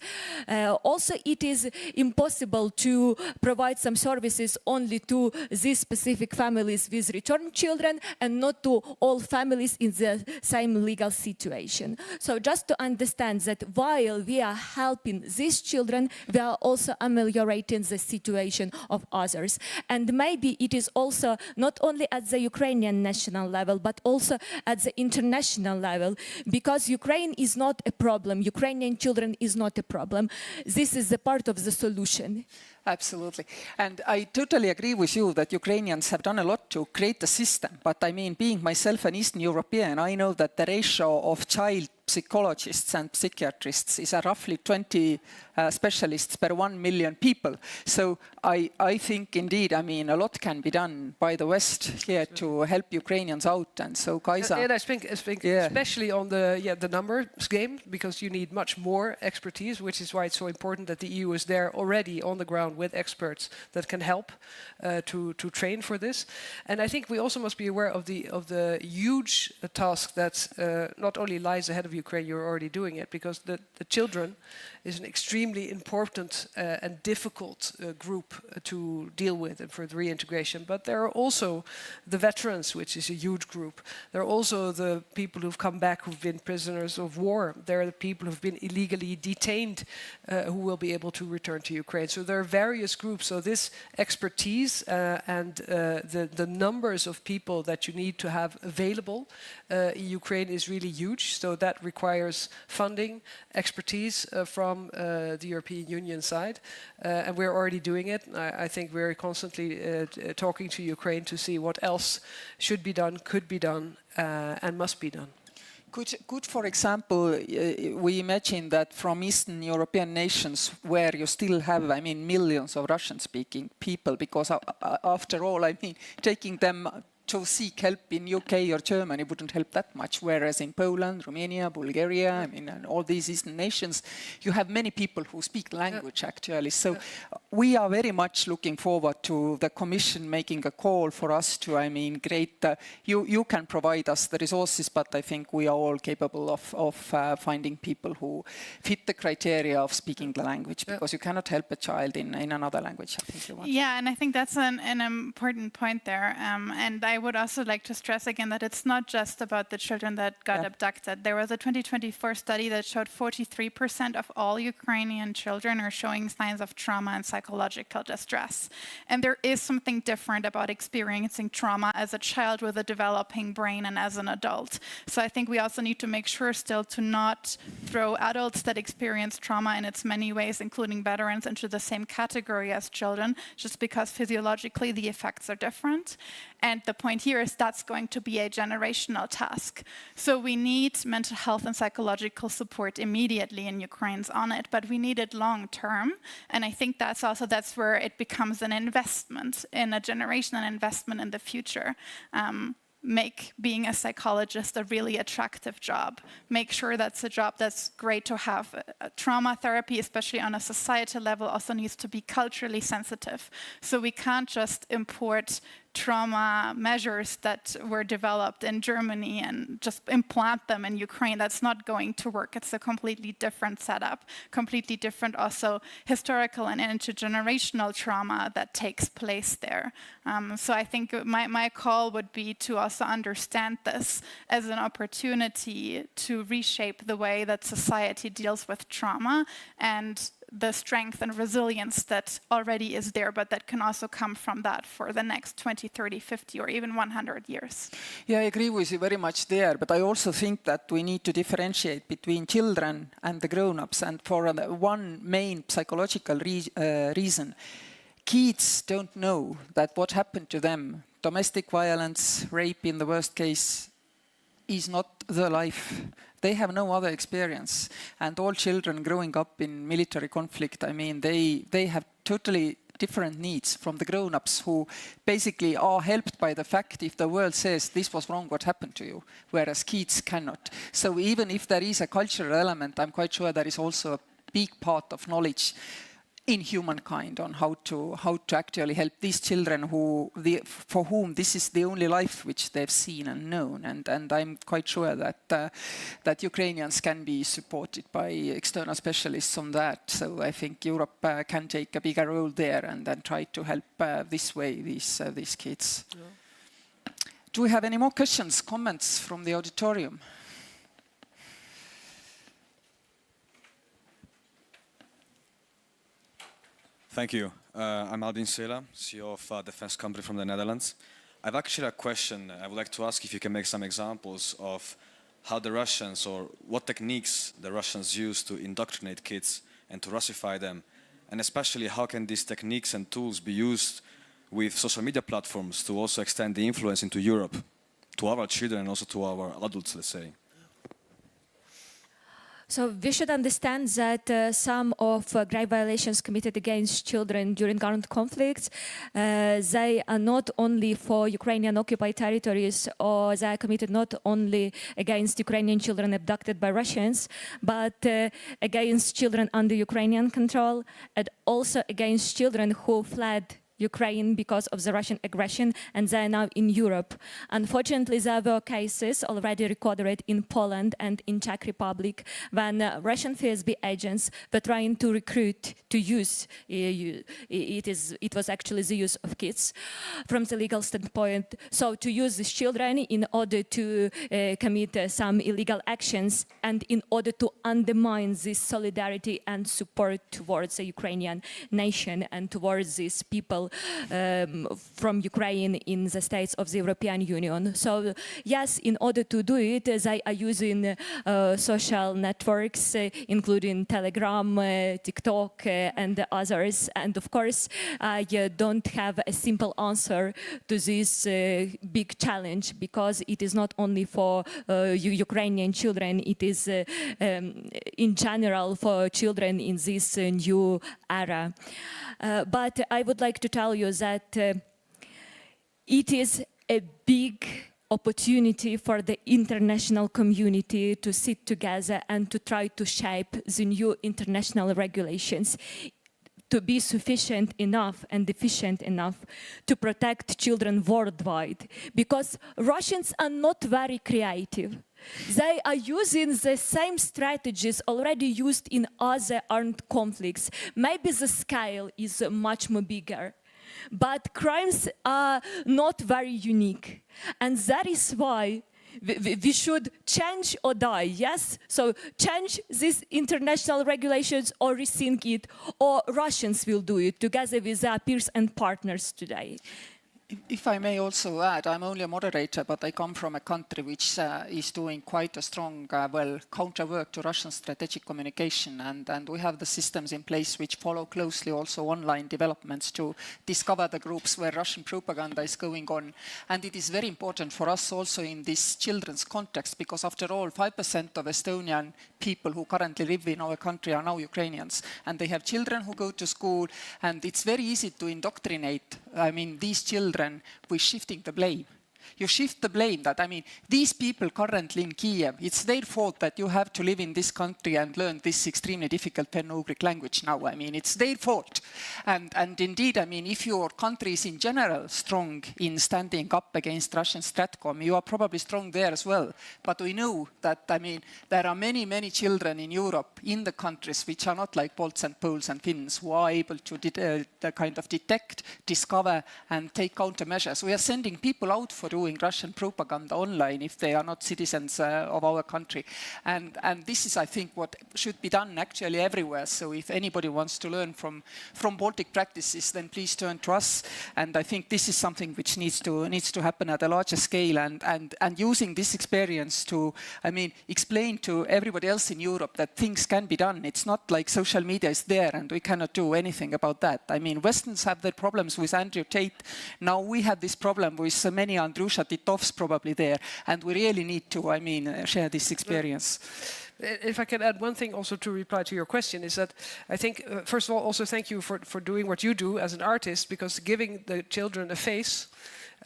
Also, it is impossible to provide some services only to these specific families with returned children and not to all families in the same legal situation. So just to understand that while we are helping these children, we are also ameliorating the situation of others. And maybe it is also not only at the Ukrainian national level, but also at the international level, because Ukraine is not a problem. Ukrainian children is not a problem. This is a part of the solution. Absolutely. And I totally agree with you that Ukrainians have done a lot to create the system. But I mean, being myself an Eastern European, I know that the ratio of child psychologists and psychiatrists is roughly 20 specialists per 1 million people. So I think indeed, I mean, a lot can be done by the West here to help Ukrainians out. And so Kaisa. And I think especially on the numbers game, because you need much more expertise, which is why it's so important that the EU is there already on the ground with experts that can help to train for this. And I think we also must be aware of the huge task that not only lies ahead of Ukraine, you're already doing it, because the children is an extremely important and difficult group to deal with and for the reintegration. But there are also the veterans, which is a huge group. There are also the people who've come back who've been prisoners of war. There are the people who've been illegally detained who will be able to return to Ukraine. So there are various groups. So this expertise and the numbers of people that you need to have available in Ukraine is really huge. So that requires funding, expertise from the European Union side, and we're already doing it. I think we're constantly talking to Ukraine to see what else should be done, could be done, and must be done. Could, for example, we imagine that from Eastern European nations where you still have, I mean, millions of Russian-speaking people, because after all, I mean, taking them to seek help in UK or Germany wouldn't help that much, whereas in Poland, Romania, Bulgaria, I mean, and all these Eastern nations, you have many people who speak the language actually. So we are very much looking forward to the Commission making a call for us to, I mean, create, you can provide us the resources, but I think we are all capable of finding people who fit the criteria of speaking the language, because you cannot help a child in another language. I think you want. Yeah, and I think that's an important point there. And I would also like to stress again that it's not just about the children that got abducted. There was a 2024 study that showed 43% of all Ukrainian children are showing signs of trauma and psychological distress. And there is something different about experiencing trauma as a child with a developing brain and as an adult. So I think we also need to make sure still to not throw adults that experience trauma in its many ways, including veterans, into the same category as children, just because physiologically the effects are different. And the point here is that's going to be a generational task. So we need mental health and psychological support immediately, and Ukraine's on it, but we need it long term. And I think that's where it becomes an investment in a generation, an investment in the future. Make being a psychologist a really attractive job. Make sure that's a job that's great to have. Trauma therapy, especially on a societal level, also needs to be culturally sensitive. So we can't just import trauma measures that were developed in Germany and just implant them in Ukraine. That's not going to work. It's a completely different setup, completely different also historical and intergenerational trauma that takes place there. So I think my call would be to also understand this as an opportunity to reshape the way that society deals with trauma and the strength and resilience that already is there, but that can also come from that for the next 20, 30, 50, or even 100 years. Yeah, I agree with you very much there, but I also think that we need to differentiate between children and the grown-ups, and for one main psychological reason. Kids don't know that what happened to them, domestic violence, rape in the worst case, is not the life. They have no other experience. And all children growing up in military conflict, I mean, they have totally different needs from the grown-ups who basically are helped by the fact if the world says this was wrong, what happened to you, whereas kids cannot. So even if there is a cultural element, I'm quite sure there is also a big part of knowledge in humankind, on how to actually help these children for whom this is the only life which they've seen and known. And I'm quite sure that Ukrainians can be supported by external specialists on that. So I think Europe can take a bigger role there and then try to help this way these kids. Yeah. Do we have any more questions, comments from the auditorium? Thank you. I'm Albin Sela, CEO of a defense company from the Netherlands. I've actually a question. I would like to ask if you can make some examples of how the Russians, or what techniques the Russians use to indoctrinate kids and to Russify them, and especially how can these techniques and tools be used with social media platforms to also extend the influence into Europe, to our children and also to our adults, let's say. So we should understand that some of grave violations committed against children during armed conflicts, they are not only for Ukrainian occupied territories, or they are committed not only against Ukrainian children abducted by Russians, but against children under Ukrainian control, and also against children who fled Ukraine because of the Russian aggression, and they are now in Europe. Unfortunately, there were cases already recorded in Poland and in Czech Republic when Russian FSB agents were trying to recruit to use, it was actually the use of kids from the legal standpoint, so to use these children in order to commit some illegal actions and in order to undermine this solidarity and support towards the Ukrainian nation and towards these people from Ukraine in the states of the European Union. So yes, in order to do it, they are using social networks, including Telegram, TikTok, and others. And of course, I don't have a simple answer to this big challenge, because it is not only for Ukrainian children, it is in general for children in this new era. But I would like to tell you that it is a big opportunity for the international community to sit together and to try to shape the new international regulations to be sufficient enough and efficient enough to protect children worldwide, because Russians are not very creative. They are using the same strategies already used in other armed conflicts. Maybe the scale is much more bigger, but crimes are not very unique. And that is why we should change or die, yes? So change these international regulations or rethink it, or Russians will do it together with their peers and partners today. If I may also add, I'm only a moderator, but I come from a country which is doing quite a strong, counter work to Russian strategic communication, and we have the systems in place which follow closely also online developments to discover the groups where Russian propaganda is going on. And it is very important for us also in this children's context, because after all, 5% of Estonian people who currently live in our country are now Ukrainians, and they have children who go to school, and it's very easy to indoctrinate, these children with shifting the blame. You shift the blame that, these people currently in Kiev, it's their fault that you have to live in this country and learn this extremely difficult Ugric language now. It's their fault. And indeed, if your country is in general strong in standing up against Russian Stratcom, you are probably strong there as well. But we know that, there are many, many children in Europe, in the countries which are not like Balts and Poles and Finns, who are able to detect, discover, and take countermeasures. We are sending people out for doing Russian propaganda online if they are not citizens of our country. And this is, I think, what should be done actually everywhere. So if anybody wants to learn from Baltic practices, then please turn to us. And I think this is something which needs to happen at a larger scale, and using this experience to, explain to everybody else in Europe that things can be done. It's not like social media is there and we cannot do anything about that. Westerns have their problems with Andrew Tate. Now we have this problem with many Andrusha Titovs probably there, and we really need to, share this experience. If I can add one thing also to reply to your question, is that I think, first of all, also thank you for doing what you do as an artist, because giving the children a face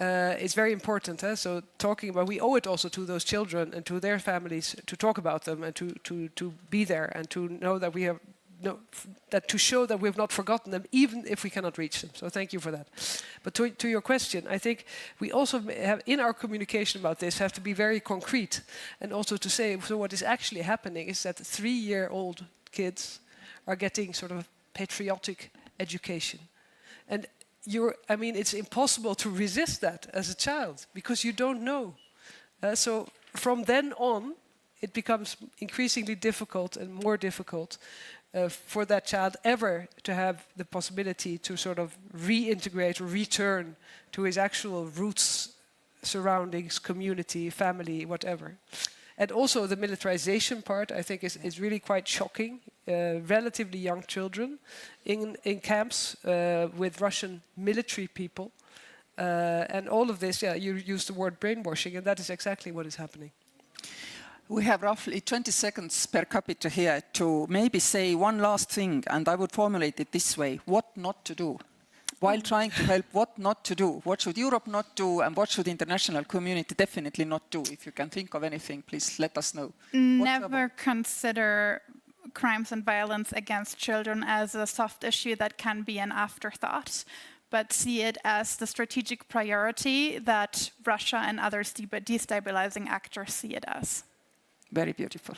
is very important. So talking about, we owe it also to those children and to their families to talk about them and to be there and to know that we that to show that we've not forgotten them, even if we cannot reach them. So thank you for that. But to your question, I think we also have, in our communication about this, have to be very concrete, and also to say, so what is actually happening is that 3-year-old kids are getting sort of patriotic education. And I mean, it's impossible to resist that as a child, because you don't know. So from then on, it becomes increasingly difficult and more difficult for that child ever to have the possibility to sort of reintegrate or return to his actual roots, surroundings, community, family, whatever. And also the militarization part, I think, is really quite shocking. Relatively young children in camps with Russian military people. And all of this, yeah, you use the word brainwashing, and that is exactly what is happening. We have roughly 20 seconds per capita here to maybe say one last thing, and I would formulate it this way: what not to do. While trying to help, what not to do. What should Europe not do, and what should the international community definitely not do? If you can think of anything, please let us know. Never consider crimes and violence against children as a soft issue that can be an afterthought, but see it as the strategic priority that Russia and other destabilizing actors see it as. Very beautiful.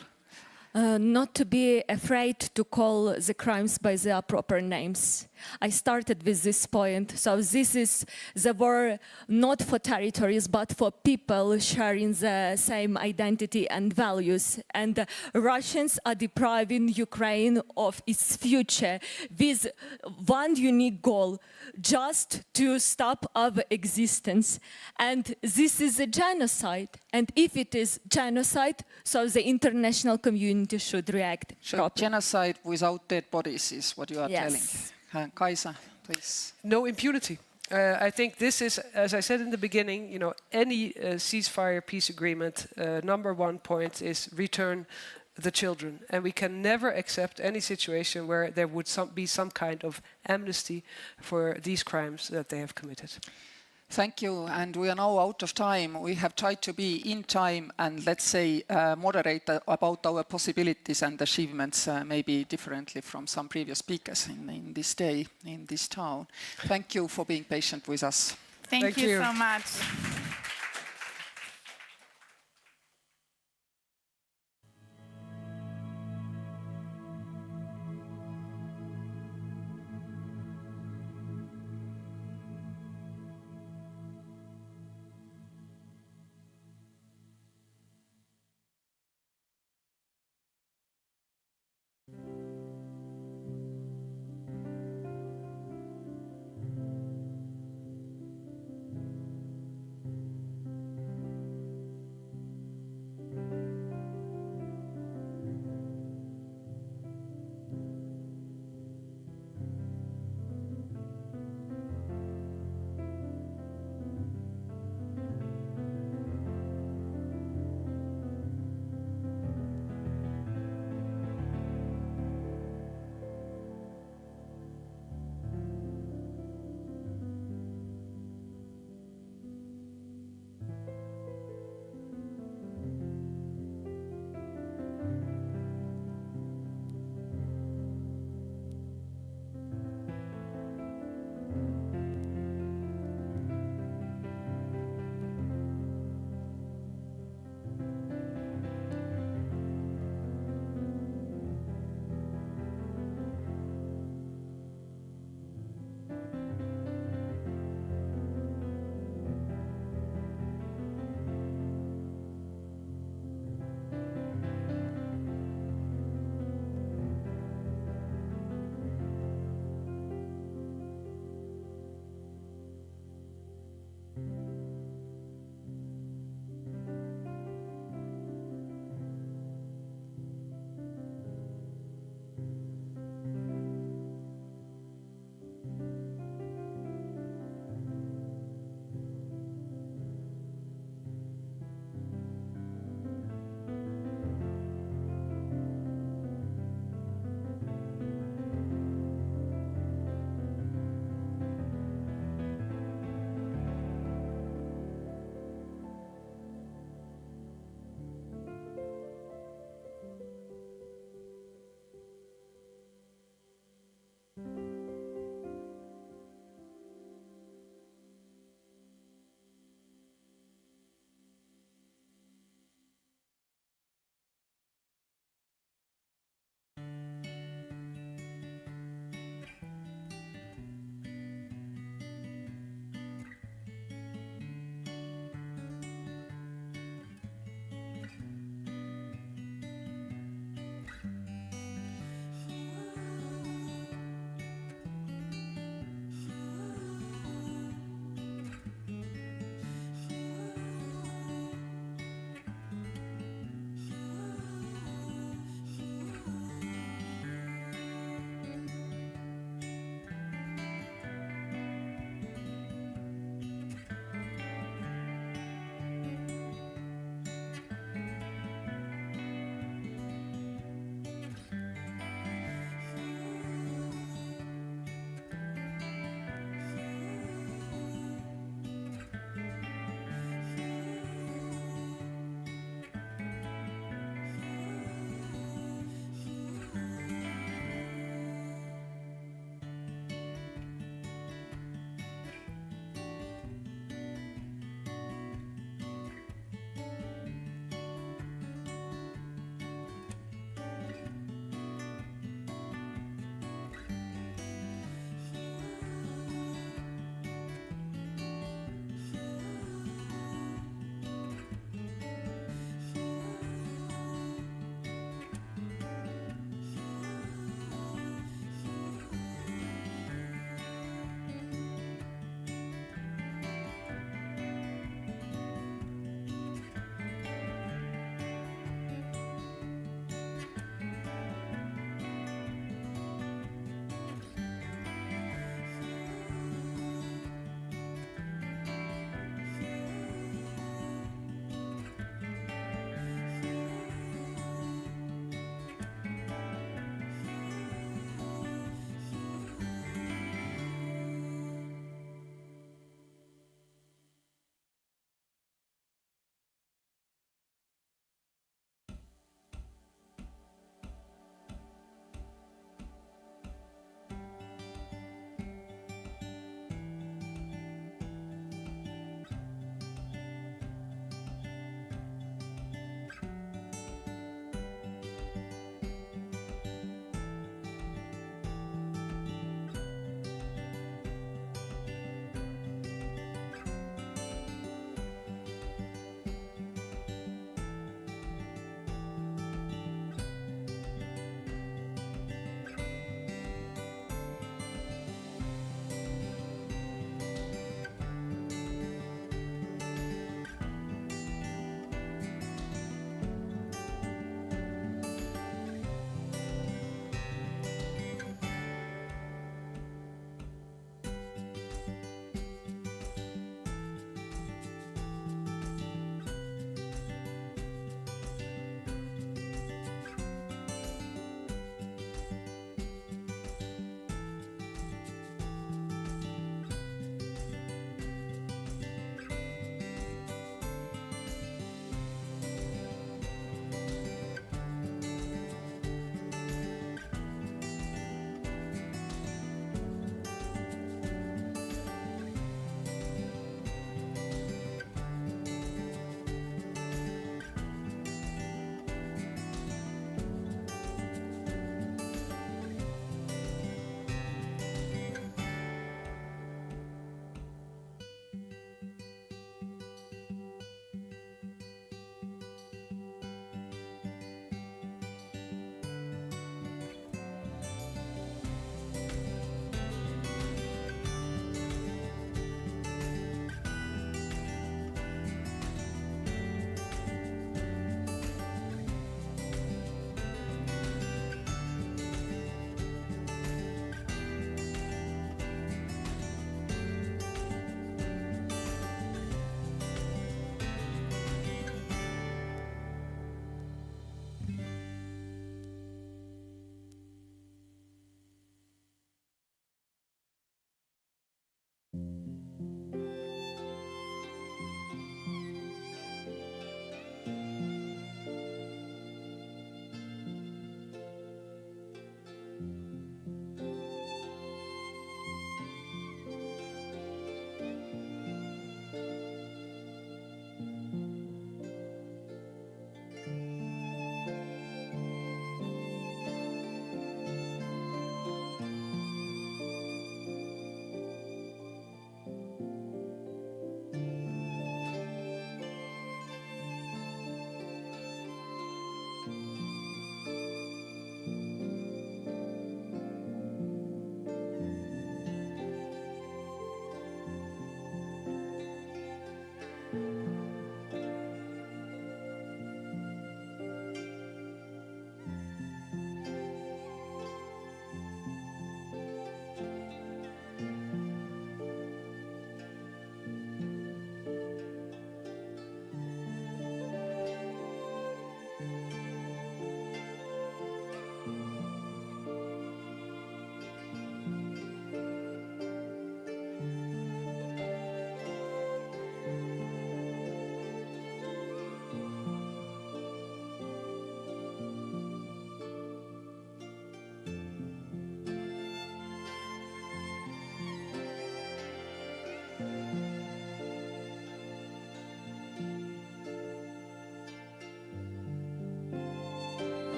Not to be afraid to call the crimes by their proper names. I started with this point. So this is the war not for territories, but for people sharing the same identity and values. And Russians are depriving Ukraine of its future with one unique goal, just to stop our existence. And this is a genocide. And if it is genocide, so the international community should react properly. Genocide without dead bodies is what you are telling. Kaisa, please. No impunity. I think this is, as I said in the beginning, any ceasefire peace agreement, number one point is return the children. And we can never accept any situation where there would be some kind of amnesty for these crimes that they have committed. Thank you, and we are now out of time. We have tried to be in time and, let's say, moderate about our possibilities and achievements, maybe differently from some previous speakers in this day, in this town. Thank you for being patient with us. Thank you so much.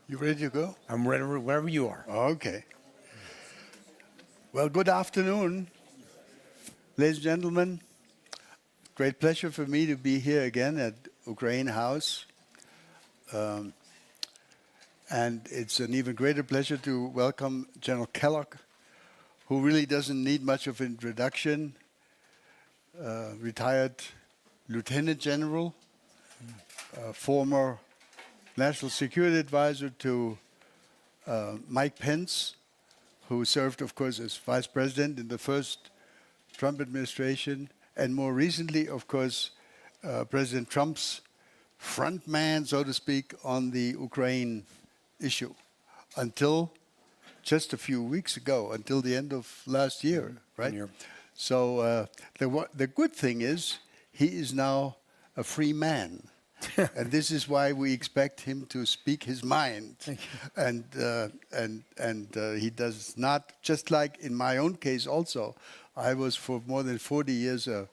You ready to go? I'm ready wherever you are. Okay. Well, good afternoon, ladies and gentlemen. Great pleasure for me to be here again at Ukraine House. And it's an even greater pleasure to welcome General Kellogg, who really doesn't need much of introduction. Retired Lieutenant General, former National Security Advisor to Mike Pence, who served, of course, as Vice President in the first Trump administration, and more recently, of course, President Trump's front man, so to speak, on the Ukraine issue until just a few weeks ago, until the end of last year, right? So the good thing is he is now a free man. And this is why we expect him to speak his mind. And he does not, just like in my own case also, I was for more than 40 years a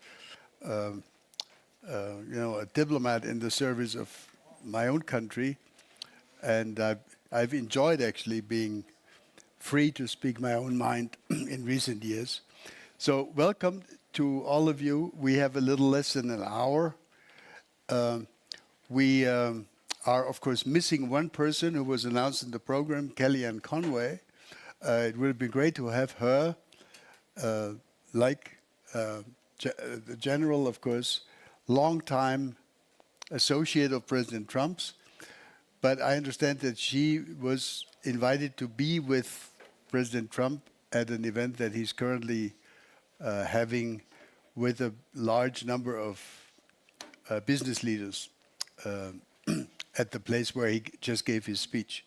diplomat in the service of my own country. And I've enjoyed actually being free to speak my own mind in recent years. So welcome to all of you. We have a little less than an hour. We are, of course, missing one person who was announced in the program, Kellyanne Conway. It would be great to have her, like the general, of course, long-time associate of President Trump's. But I understand that she was invited to be with President Trump at an event that he's currently having with a large number of business leaders at the place where he just gave his speech.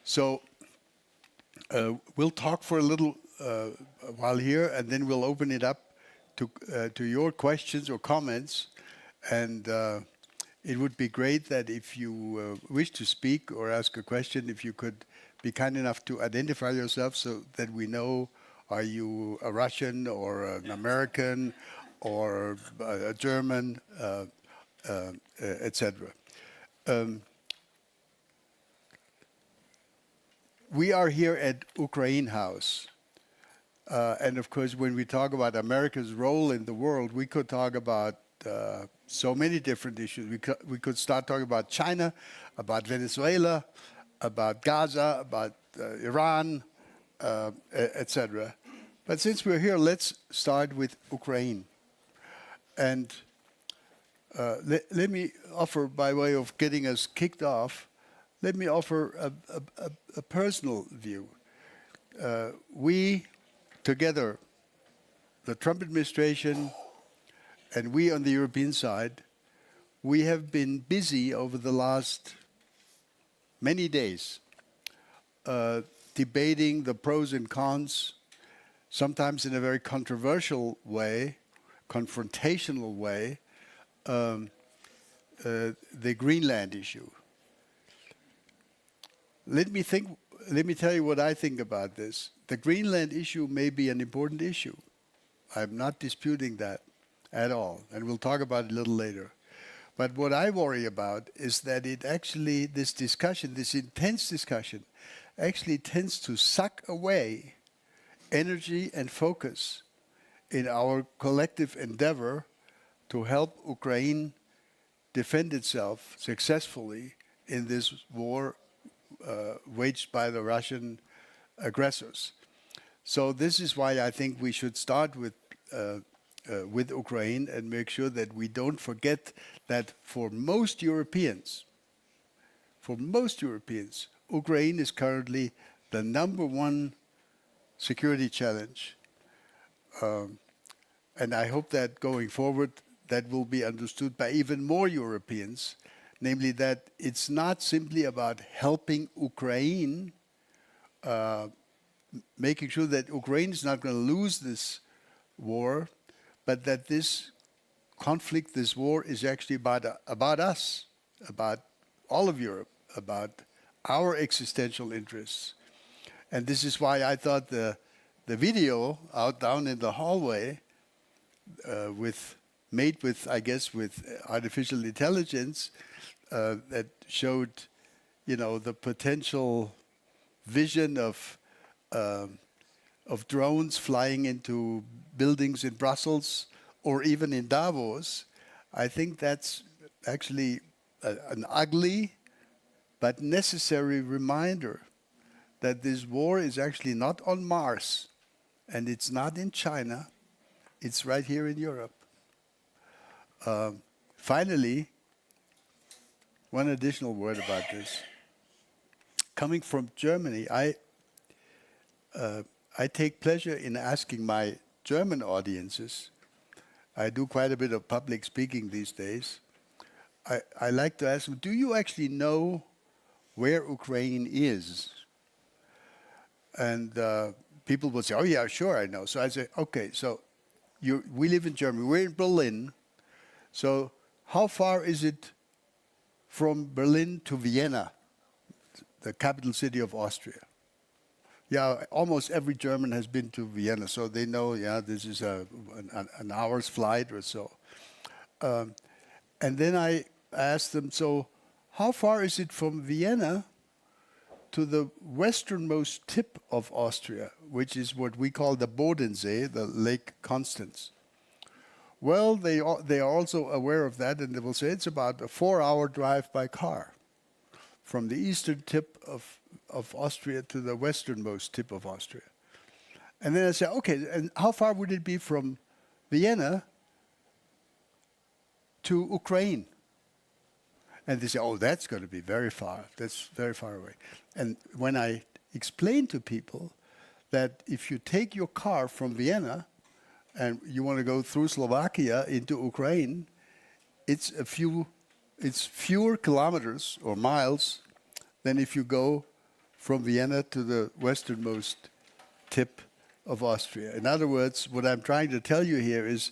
So we'll talk for a little while here, and then we'll open it up to your questions or comments. And it would be great that if you wish to speak or ask a question, if you could be kind enough to identify yourself so that we know, are you a Russian or an American or a German, etc. We are here at Ukraine House. And of course, when we talk about America's role in the world, we could talk about so many different issues. We could start talking about China, about Venezuela, about Gaza, about Iran, etc. But since we're here, let's start with Ukraine. And let me offer, by way of getting us kicked off, let me offer a personal view. We, together, the Trump administration, and we on the European side, we have been busy over the last many days debating the pros and cons, sometimes in a very controversial way, confrontational way, the Greenland issue. Let me tell you what I think about this. The Greenland issue may be an important issue. I'm not disputing that at all, and we'll talk about it a little later. But what I worry about is that it actually, this discussion, this intense discussion, actually tends to suck away energy and focus in our collective endeavor to help Ukraine defend itself successfully in this war waged by the Russian aggressors. So this is why I think we should start with Ukraine and make sure that we don't forget that for most Europeans, Ukraine is currently the #1 security challenge. And I hope that going forward, that will be understood by even more Europeans, namely that it's not simply about helping Ukraine, making sure that Ukraine is not going to lose this war, but that this conflict, this war, is actually about us, about all of Europe, about our existential interests. And this is why I thought the video out down in the hallway, made with, I guess, with artificial intelligence, that showed, the potential vision of drones flying into buildings in Brussels or even in Davos, I think that's actually an ugly but necessary reminder that this war is actually not on Mars and it's not in China, it's right here in Europe. Finally, one additional word about this. Coming from Germany, I take pleasure in asking my German audiences. I do quite a bit of public speaking these days. I like to ask them, do you actually know where Ukraine is? And people will say, oh yeah, sure, I know. So I say, okay, so we live in Germany, we're in Berlin. So how far is it from Berlin to Vienna, the capital city of Austria? Yeah, almost every German has been to Vienna, so they know, yeah, this is an hour's flight or so. And then I asked them, so how far is it from Vienna to the westernmost tip of Austria, which is what we call the Bodensee, the Lake Constance? Well, they are also aware of that, and they will say it's about a 4-hour drive by car from the eastern tip of Austria to the westernmost tip of Austria. And then I say, okay, and how far would it be from Vienna to Ukraine? And they say, oh, that's going to be very far. That's very far away. And when I explain to people that if you take your car from Vienna and you want to go through Slovakia into Ukraine, it's fewer kilometers or miles than if you go from Vienna to the westernmost tip of Austria. In other words, what I'm trying to tell you here is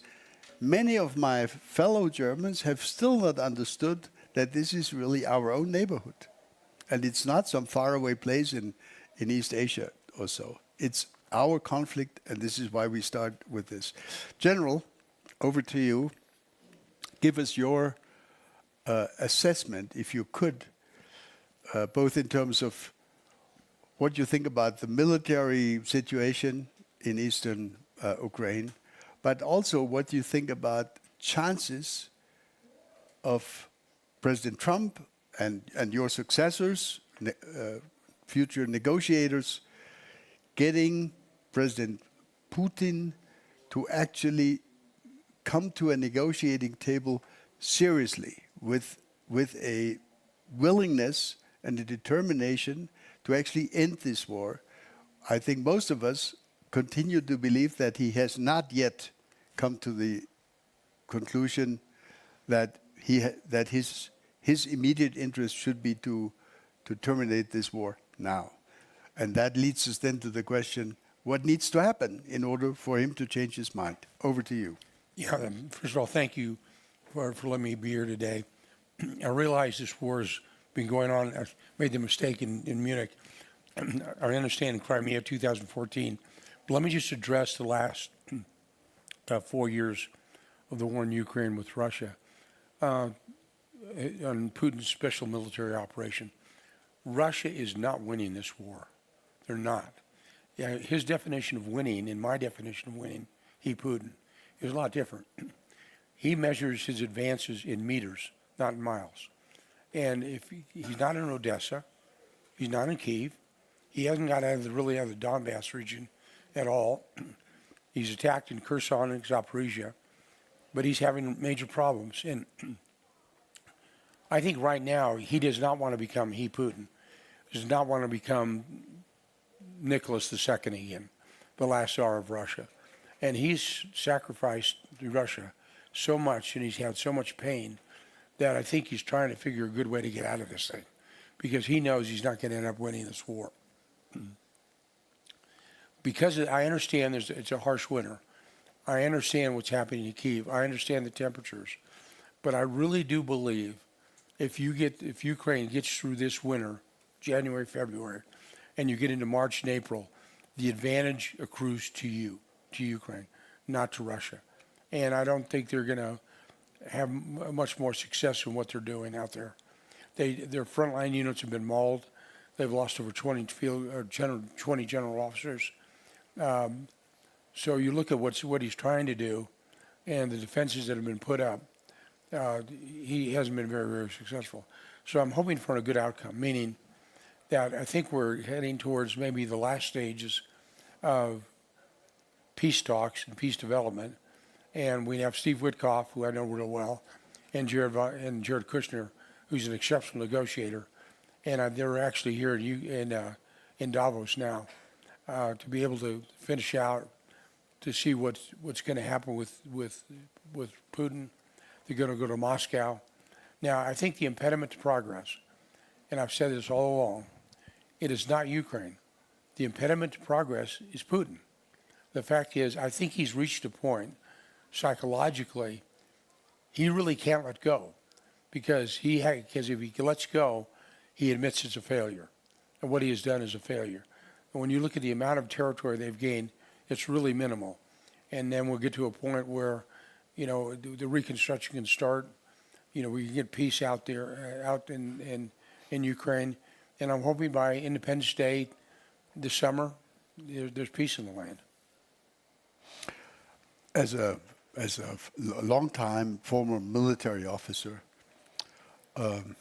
many of my fellow Germans have still not understood that this is really our own neighborhood. And it's not some faraway place in East Asia or so. It's our conflict, and this is why we start with this. General, over to you. Give us your assessment, if you could, both in terms of what you think about the military situation in eastern Ukraine, but also what you think about chances of President Trump and your successors, future negotiators, getting President Putin to actually come to a negotiating table seriously with a willingness and a determination to actually end this war. I think most of us continue to believe that he has not yet come to the conclusion that his immediate interest should be to terminate this war now. And that leads us then to the question, what needs to happen in order for him to change his mind? Over to you. Yeah, first of all, thank you for letting me be here today. I realize this war has been going on. I made the mistake in Munich. I understand Crimea 2014. But let me just address the last 4 years of the war in Ukraine with Russia. On Putin's special military operation. Russia is not winning this war. They're not. Yeah, his definition of winning and my definition of winning, Putin, is a lot different. He measures his advances in meters, not in miles. And if he's not in Odessa, he's not in Kyiv, he hasn't got really out of the Donbass region at all. He's attacked in Kherson and Zaporizhia, but he's having major problems. And I think right now he does not want to become Putin, does not want to become Nicholas II again, the last Tsar of Russia. And he's sacrificed to Russia so much and he's had so much pain that I think he's trying to figure a good way to get out of this thing because he knows he's not going to end up winning this war. Because I understand it's a harsh winter. I understand what's happening in Kyiv. I understand the temperatures. But I really do believe if Ukraine gets through this winter, January, February, and you get into March and April, the advantage accrues to you, to Ukraine, not to Russia. And I don't think they're going to have much more success in what they're doing out there. Their frontline units have been mauled. They've lost over 20 general officers. So you look at what he's trying to do and the defenses that have been put up, he hasn't been very, very successful. So I'm hoping for a good outcome, meaning that I think we're heading towards maybe the last stages of peace talks and peace development. And we have Steve Witkoff, who I know real well, and Jared Kushner, who's an exceptional negotiator. And they're actually here in Davos now to be able to finish out, to see what's going to happen with Putin. They're going to go to Moscow. Now, I think the impediment to progress, and I've said this all along, it is not Ukraine. The impediment to progress is Putin. The fact is, I think he's reached a point psychologically, he really can't let go, because if he lets go, he admits it's a failure, and what he has done is a failure. And when you look at the amount of territory they've gained, it's really minimal. And then we'll get to a point where, the reconstruction can start. We can get peace out there, out in Ukraine. And I'm hoping by Independence Day this summer, there's peace in the land. As a long-time former military officer, I'm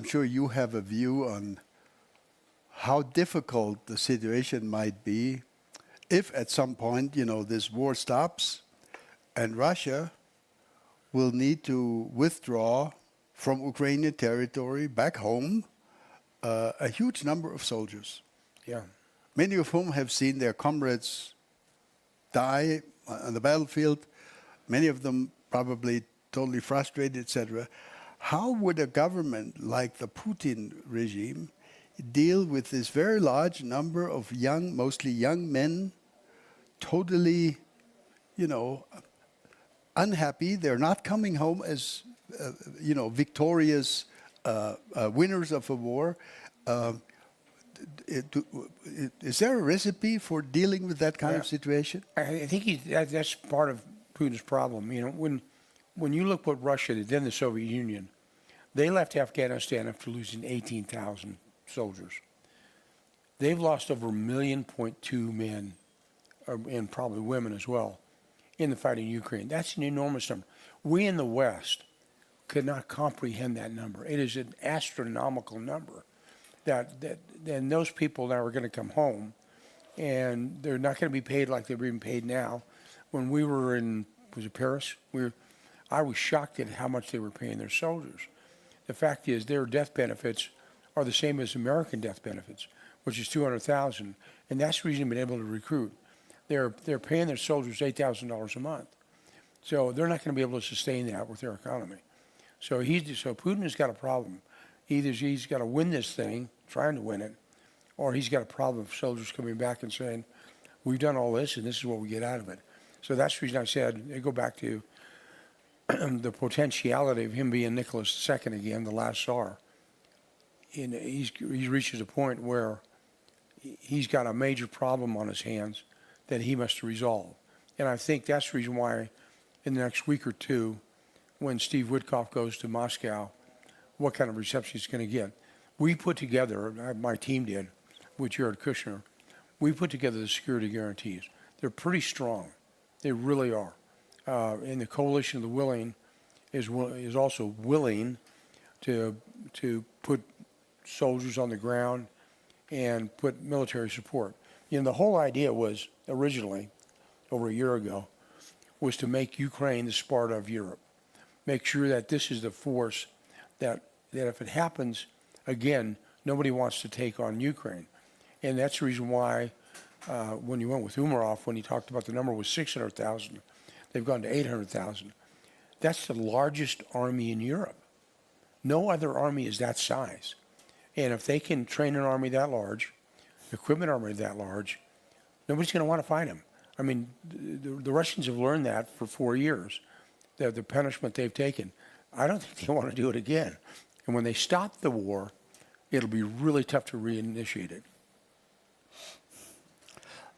sure you have a view on how difficult the situation might be if at some point, this war stops and Russia will need to withdraw from Ukrainian territory back home a huge number of soldiers. Yeah. Many of whom have seen their comrades die on the battlefield, many of them probably totally frustrated, etc. How would a government like the Putin regime deal with this very large number of mostly young men, totally, unhappy? They're not coming home as, victorious winners of a war. Is there a recipe for dealing with that kind of situation? I think that's part of Putin's problem. When you look what Russia did, then the Soviet Union, they left Afghanistan after losing 18,000 soldiers. They've lost over 1.2 million men, and probably women as well, in the fight in Ukraine. That's an enormous number. We in the West could not comprehend that number. It is an astronomical number. Then those people now are going to come home, and they're not going to be paid like they're being paid now. When we were in, was it Paris? I was shocked at how much they were paying their soldiers. The fact is, their death benefits are the same as American death benefits, which is $200,000, and that's the reason they've been able to recruit. They're paying their soldiers $8,000 a month, so they're not going to be able to sustain that with their economy. So Putin has got a problem. Either he's got to win this thing, trying to win it, or he's got a problem of soldiers coming back and saying, we've done all this and this is what we get out of it. So that's the reason I said, I go back to the potentiality of him being Nicholas II again, the last Tsar. And he's reaches a point where he's got a major problem on his hands that he must resolve. And I think that's the reason why in the next week or two, when Steve Witkoff goes to Moscow, what kind of reception he's going to get. We put together, my team did, with Jared Kushner, we put together the security guarantees. They're pretty strong. They really are. And the coalition of the willing is also willing to put soldiers on the ground and put military support. The whole idea was originally, over a year ago, was to make Ukraine the Sparta of Europe. Make sure that this is the force that if it happens again, nobody wants to take on Ukraine. And that's the reason why when you went with Umarov, when he talked about the number was 600,000, they've gone to 800,000. That's the largest army in Europe. No other army is that size. And if they can train an army that large, equipment army that large, nobody's going to want to fight them. I mean, the Russians have learned that for 4 years, the punishment they've taken. I don't think they want to do it again. And when they stop the war, it'll be really tough to reinitiate it.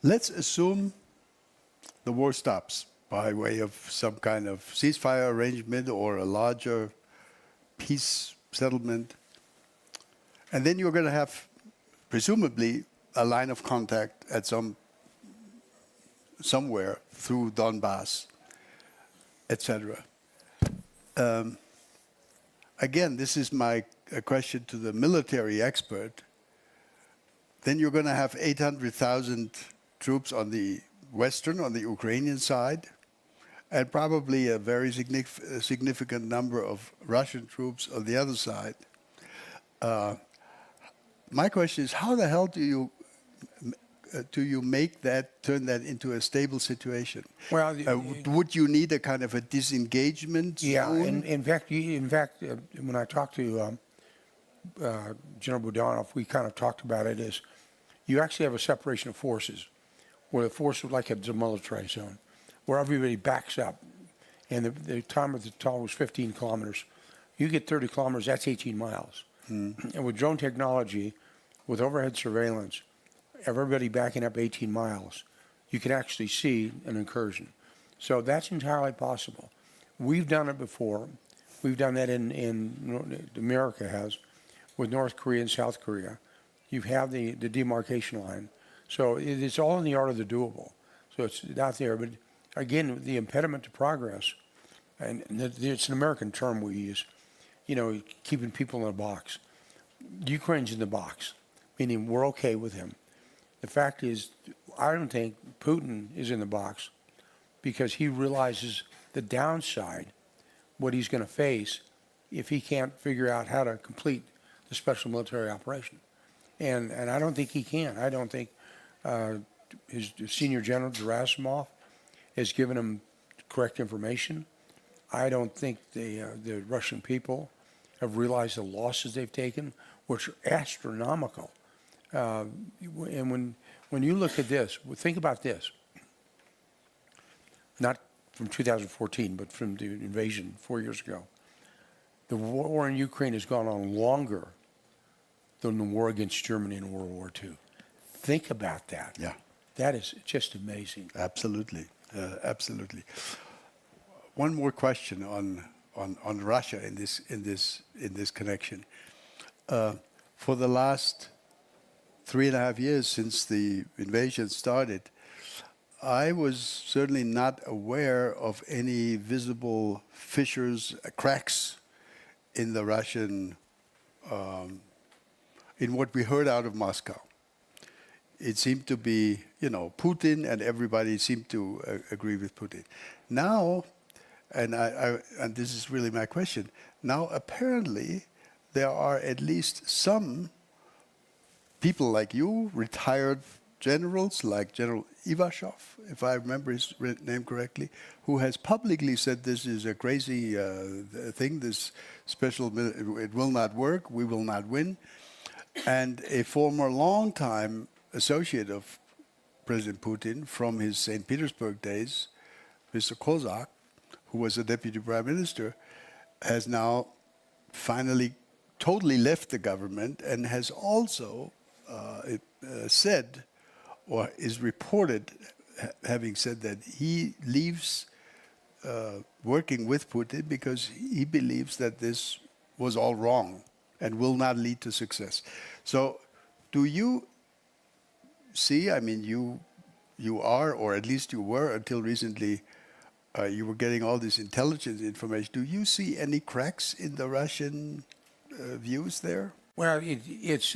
Let's assume the war stops by way of some kind of ceasefire arrangement or a larger peace settlement. And then you're going to have, presumably, a line of contact at somewhere through Donbass, etc. Again, this is my question to the military expert. Then you're going to have 800,000 troops on the on the Ukrainian side, and probably a very significant number of Russian troops on the other side. My question is, how the hell do you turn that into a stable situation? Well, would you need a kind of a disengagement? Yeah, zone? in fact, when I talked to General Budanov, we kind of talked about it as you actually have a separation of forces, where the force is like a demilitarized zone, where everybody backs up, and the time of the tunnel was 15 kilometers. You get 30 kilometers, that's 18 miles. And with drone technology, with overhead surveillance, everybody backing up 18 miles, you can actually see an incursion. So that's entirely possible. We've done it before. We've done that in America has, with North Korea and South Korea. You have the demarcation line. So it's all in the art of the doable. So it's not there. But again, the impediment to progress, and it's an American term we use, keeping people in a box. Ukraine's in the box, meaning we're okay with him. The fact is, I don't think Putin is in the box because he realizes the downside, what he's going to face if he can't figure out how to complete the special military operation. And I don't think he can. I don't think his senior general, Gerasimov, has given him correct information. I don't think the Russian people have realized the losses they've taken, which are astronomical. And when you look at this, think about this. Not from 2014, but from the invasion 4 years ago. The war in Ukraine has gone on longer than the war against Germany in World War II. Think about that. Yeah. That is just amazing. Absolutely. Absolutely. One more question on Russia in this connection. For the last 3.5 years since the invasion started, I was certainly not aware of any visible fissures, cracks in the Russian, in what we heard out of Moscow. It seemed to be, Putin, and everybody seemed to agree with Putin. Now, and this is really my question, now apparently there are at least some people like you, retired generals like General Ivashov, if I remember his name correctly, who has publicly said this is a crazy thing, this it will not work, we will not win. And a former long-time associate of President Putin from his St. Petersburg days, Mr. Kozak, who was a deputy prime minister, has now finally totally left the government and has also said, or is reported having said that he leaves working with Putin because he believes that this was all wrong and will not lead to success. So do you see, you are, or at least you were until recently, you were getting all this intelligence information. Do you see any cracks in the Russian views there? Well, it's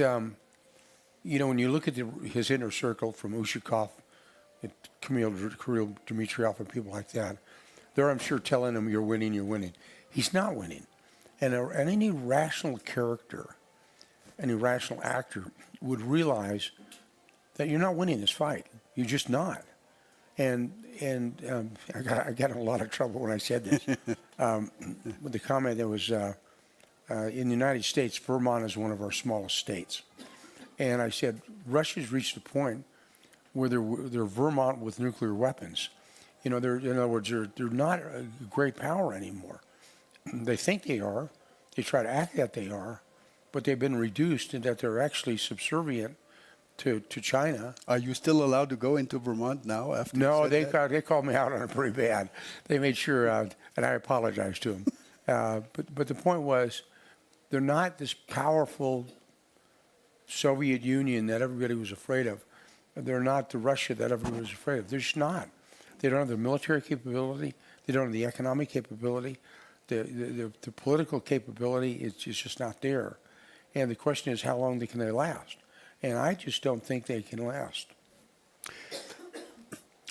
when you look at his inner circle from Ushakov, Kirill Dmitriev, and people like that, they're, I'm sure, telling him, you're winning, you're winning. He's not winning. And any rational character, any rational actor would realize that you're not winning this fight. You're just not. And I got in a lot of trouble when I said this. With the comment that was, in the United States, Vermont is one of our smallest states. And I said, Russia's reached a point where they're Vermont with nuclear weapons. In other words, they're not a great power anymore. They think they are. They try to act that they are. But they've been reduced in that they're actually subservient to China. Are you still allowed to go into Vermont now? After no, they called me out on it pretty bad. They made sure, and I apologized to them. But the point was, They're not this powerful Soviet Union that everybody was afraid of. They're not the Russia that everybody was afraid of. They're just not. They don't have the military capability. They don't have the economic capability. The political capability is just not there. And the question is, how long can they last? And I just don't think they can last.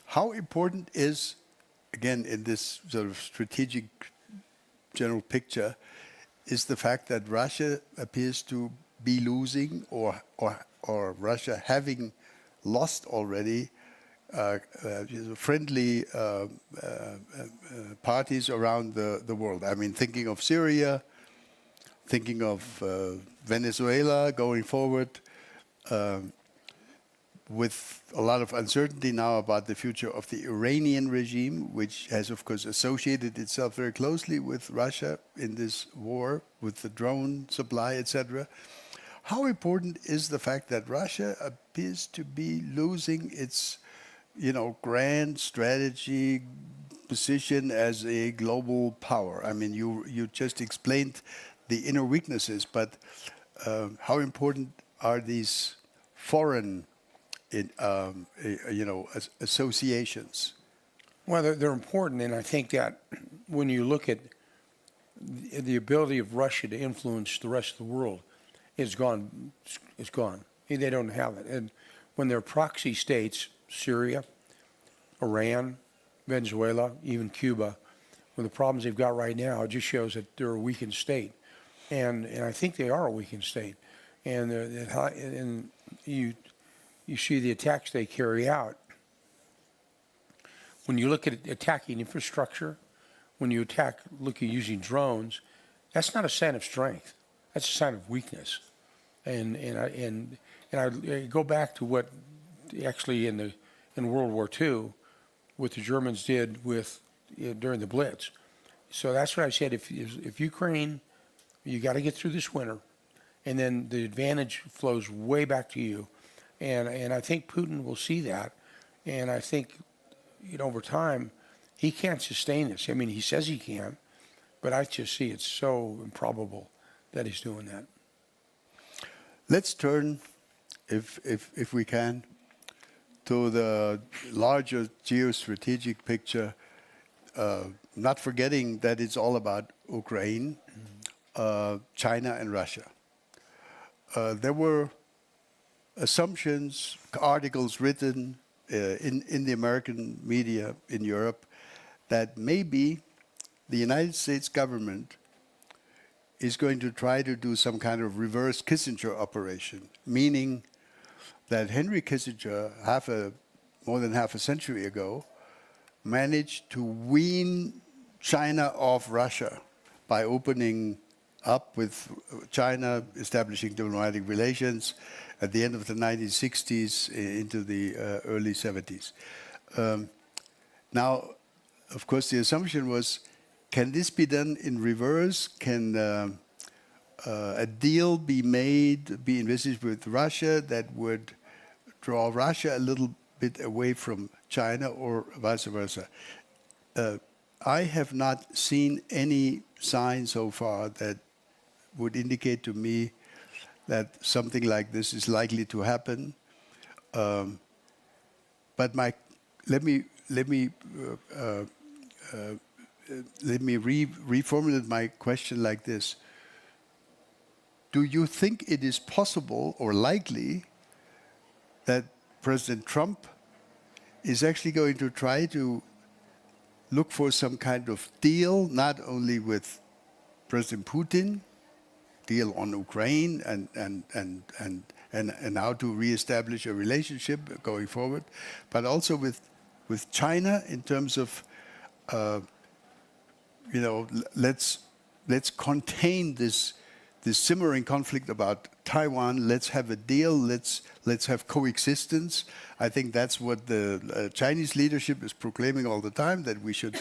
How important is, again, in this sort of strategic general picture, is the fact that Russia appears to be losing, or Russia having lost already friendly parties around the world? I mean, thinking of Syria, thinking of Venezuela going forward, with a lot of uncertainty now about the future of the Iranian regime, which has, of course, associated itself very closely with Russia in this war, with the drone supply, etc. How important is the fact that Russia appears to be losing its, grand strategy position as a global power? I mean, you just explained the inner weaknesses, but how important are these foreign associations? Well, they're important, and I think that when you look at the ability of Russia to influence the rest of the world, it's gone. It's gone. They don't have it. And when they're proxy states, Syria, Iran, Venezuela, even Cuba, with the problems they've got right now, it just shows that they're a weakened state. And I think they are a weakened state. And you see the attacks they carry out. When you look at attacking infrastructure, when you look at using drones, that's not a sign of strength. That's a sign of weakness. And I go back to what actually in World War II, what the Germans did during the Blitz. So that's what I said. If Ukraine, you got to get through this winter, and then the advantage flows way back to you. And I think Putin will see that. And I think, over time, he can't sustain this. I mean, he says he can, but I just see it's so improbable that he's doing that. Let's turn, if we can, to the larger geostrategic picture, not forgetting that it's all about Ukraine, China, and Russia. There were assumptions, articles written in the American media in Europe that maybe the United States government is going to try to do some kind of reverse Kissinger operation, meaning that Henry Kissinger, more than half a century ago, managed to wean China off Russia by opening up with China, establishing diplomatic relations at the end of the 1960s into the early 70s. Now, of course, the assumption was, can this be done in reverse? Can a deal be envisaged with Russia that would draw Russia a little bit away from China, or vice versa? I have not seen any sign so far that would indicate to me that something like this is likely to happen. But let me reformulate my question like this. Do you think it is possible or likely that President Trump is actually going to try to look for some kind of deal, not only with President Putin, deal on Ukraine and how to reestablish a relationship going forward, but also with China in terms of let's contain this simmering conflict about Taiwan. Let's have a deal. Let's have coexistence. I think that's what the Chinese leadership is proclaiming all the time, that we should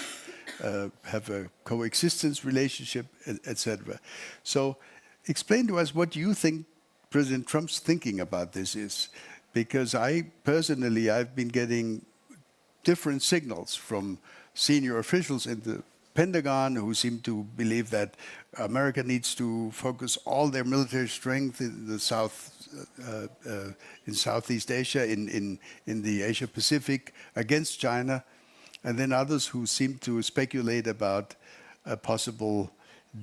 have a coexistence relationship, etc. So, explain to us what you think President Trump's thinking about this is, because I've been getting different signals from senior officials in the Pentagon, who seem to believe that America needs to focus all their military strength in the in Southeast Asia, in the Asia Pacific against China, and then others who seem to speculate about a possible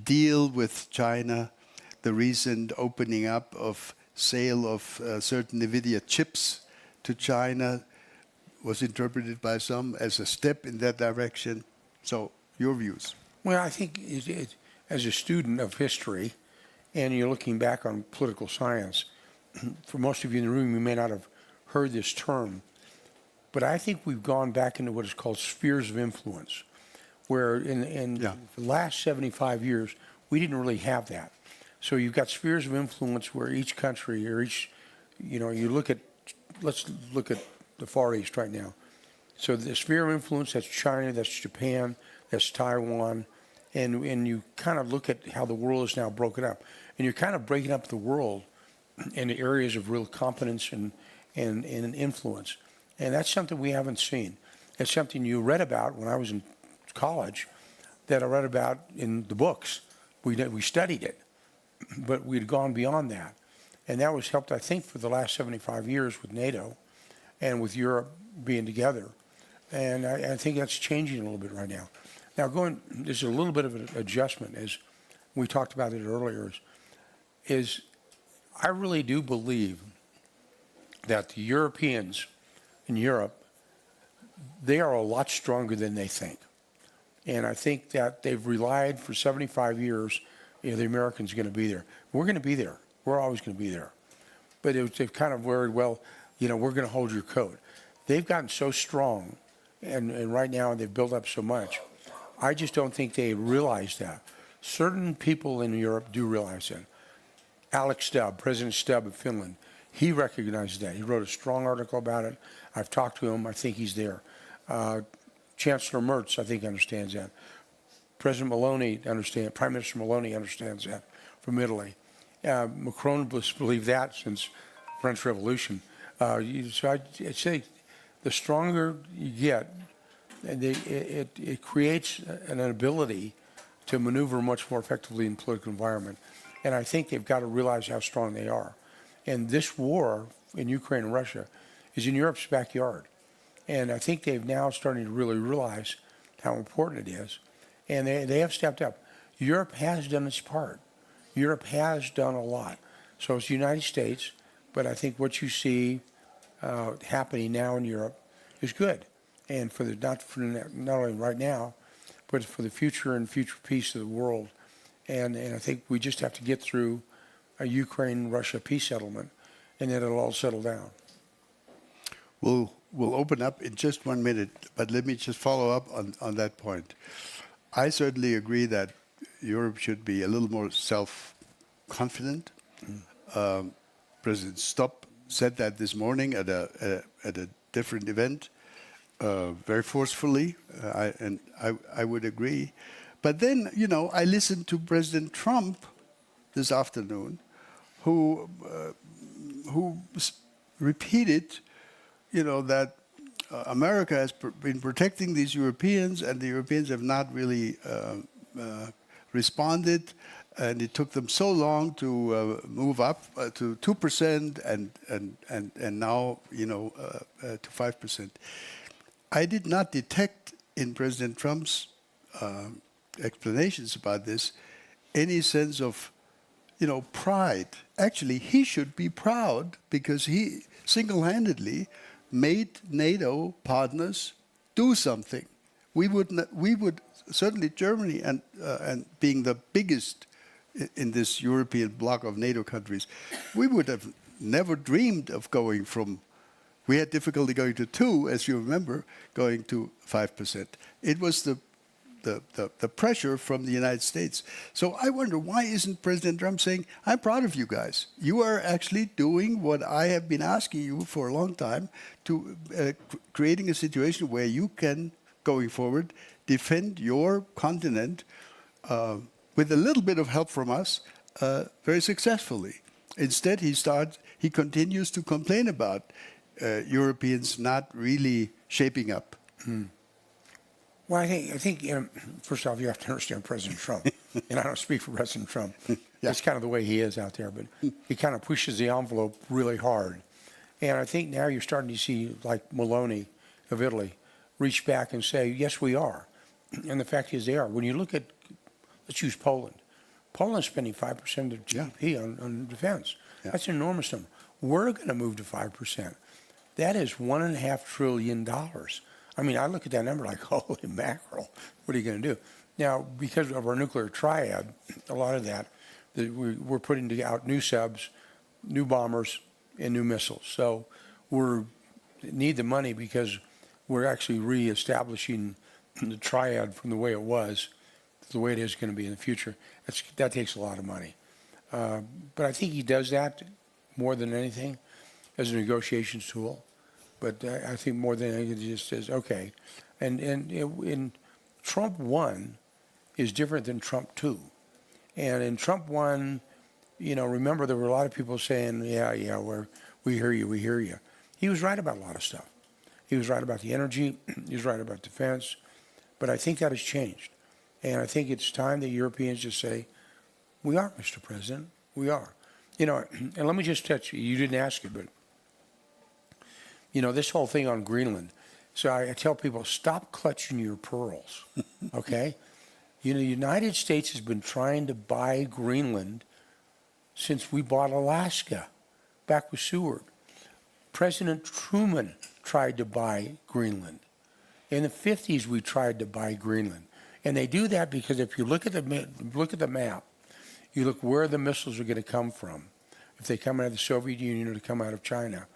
deal with China, the recent opening up of sale of certain NVIDIA chips to China was interpreted by some as a step in that direction. So, your views? Well, I think as a student of history, and you're looking back on political science, for most of you in the room, you may not have heard this term, but I think we've gone back into what is called spheres of influence, where in the last 75 years, we didn't really have that. So you've got spheres of influence where each country or each, you look at, let's look at the Far East right now. So the sphere of influence, that's China, that's Japan, that's Taiwan, and you kind of look at how the world is now broken up. And you're kind of breaking up the world into areas of real competence and influence. And that's something we haven't seen. It's something you read about when I was in college, that I read about in the books. We studied it, but we'd gone beyond that. And that was helped, I think, for the last 75 years with NATO and with Europe being together. And I think that's changing a little bit right now. Now, there's a little bit of an adjustment, as we talked about it earlier, is I really do believe that the Europeans in Europe, they are a lot stronger than they think. And I think that they've relied for 75 years, the Americans are going to be there. We're going to be there. We're always going to be there. But they've kind of worried, well, we're going to hold your coat. They've gotten so strong, and right now they've built up so much. I just don't think they realize that. Certain people in Europe do realize that. Alex Stubb, President Stubb of Finland, he recognizes that. He wrote a strong article about it. I've talked to him. I think he's there. Chancellor Merz, I think, understands that. President Maloney understands. Prime Minister Maloney understands that from Italy. Macron has believed that since the French Revolution. So I'd say the stronger you get, and it creates an ability to maneuver much more effectively in the political environment. And I think they've got to realize how strong they are. And this war in Ukraine and Russia is in Europe's backyard. And I think they've now starting to really realize how important it is. And they have stepped up. Europe has done its part. Europe has done a lot. So it's the United States, but I think what you see happening now in Europe is good. And not only right now, but for the future and future peace of the world. And I think we just have to get through a Ukraine-Russia peace settlement, and then it'll all settle down. We'll open up in just 1 minute, but let me just follow up on that point. I certainly agree that Europe should be a little more self-confident. President Stubb said that this morning at a different event, very forcefully, and I would agree. But then, I listened to President Trump this afternoon, who repeated, that America has been protecting these Europeans, and the Europeans have not really responded, and it took them so long to move up to 2% and now to 5%. I did not detect in President Trump's explanations about this any sense of pride. Actually, he should be proud because he single-handedly made NATO partners do something. We would certainly, Germany and being the biggest in this European bloc of NATO countries, we would have never dreamed of going from. We had difficulty going to 2, as you remember, going to 5%. It was the pressure from the United States. So I wonder, why isn't President Trump saying, I'm proud of you guys. You are actually doing what I have been asking you for a long time, to creating a situation where you can, going forward, defend your continent with a little bit of help from us very successfully. Instead, he continues to complain about Europeans not really shaping up. Well, I think first off, you have to understand President Trump, and I don't speak for President Trump. That's kind of the way he is out there, but he kind of pushes the envelope really hard. And I think now you're starting to see, like Meloni of Italy, reach back and say, yes, we are. And the fact is they are. When you look at, let's use Poland. Poland's spending 5% of GDP on defense. Yeah. That's an enormous number. We're going to move to 5%. That is $1.5 trillion. I mean, I look at that number like, holy mackerel, what are you going to do? Now, because of our nuclear triad, a lot of that, we're putting out new subs, new bombers, and new missiles. So we need the money because we're actually reestablishing the triad from the way it was to the way it is going to be in the future. That takes a lot of money. But I think he does that more than anything as a negotiations tool. But I think more than anything, he just says, okay. And Trump 1 is different than Trump 2. And in Trump 1, remember there were a lot of people saying, yeah, we hear you. He was right about a lot of stuff. He was right about the energy. He was right about defense. But I think that has changed. And I think it's time that Europeans just say, we are, Mr. President, we are. And let me just touch, you didn't ask it, but this whole thing on Greenland. So I tell people, stop clutching your pearls, okay? The United States has been trying to buy Greenland since we bought Alaska, back with Seward. President Truman tried to buy Greenland. In the 50s, we tried to buy Greenland. And they do that because if you look at the map, you look where the missiles are going to come from. If they come out of the Soviet Union or they come out of China,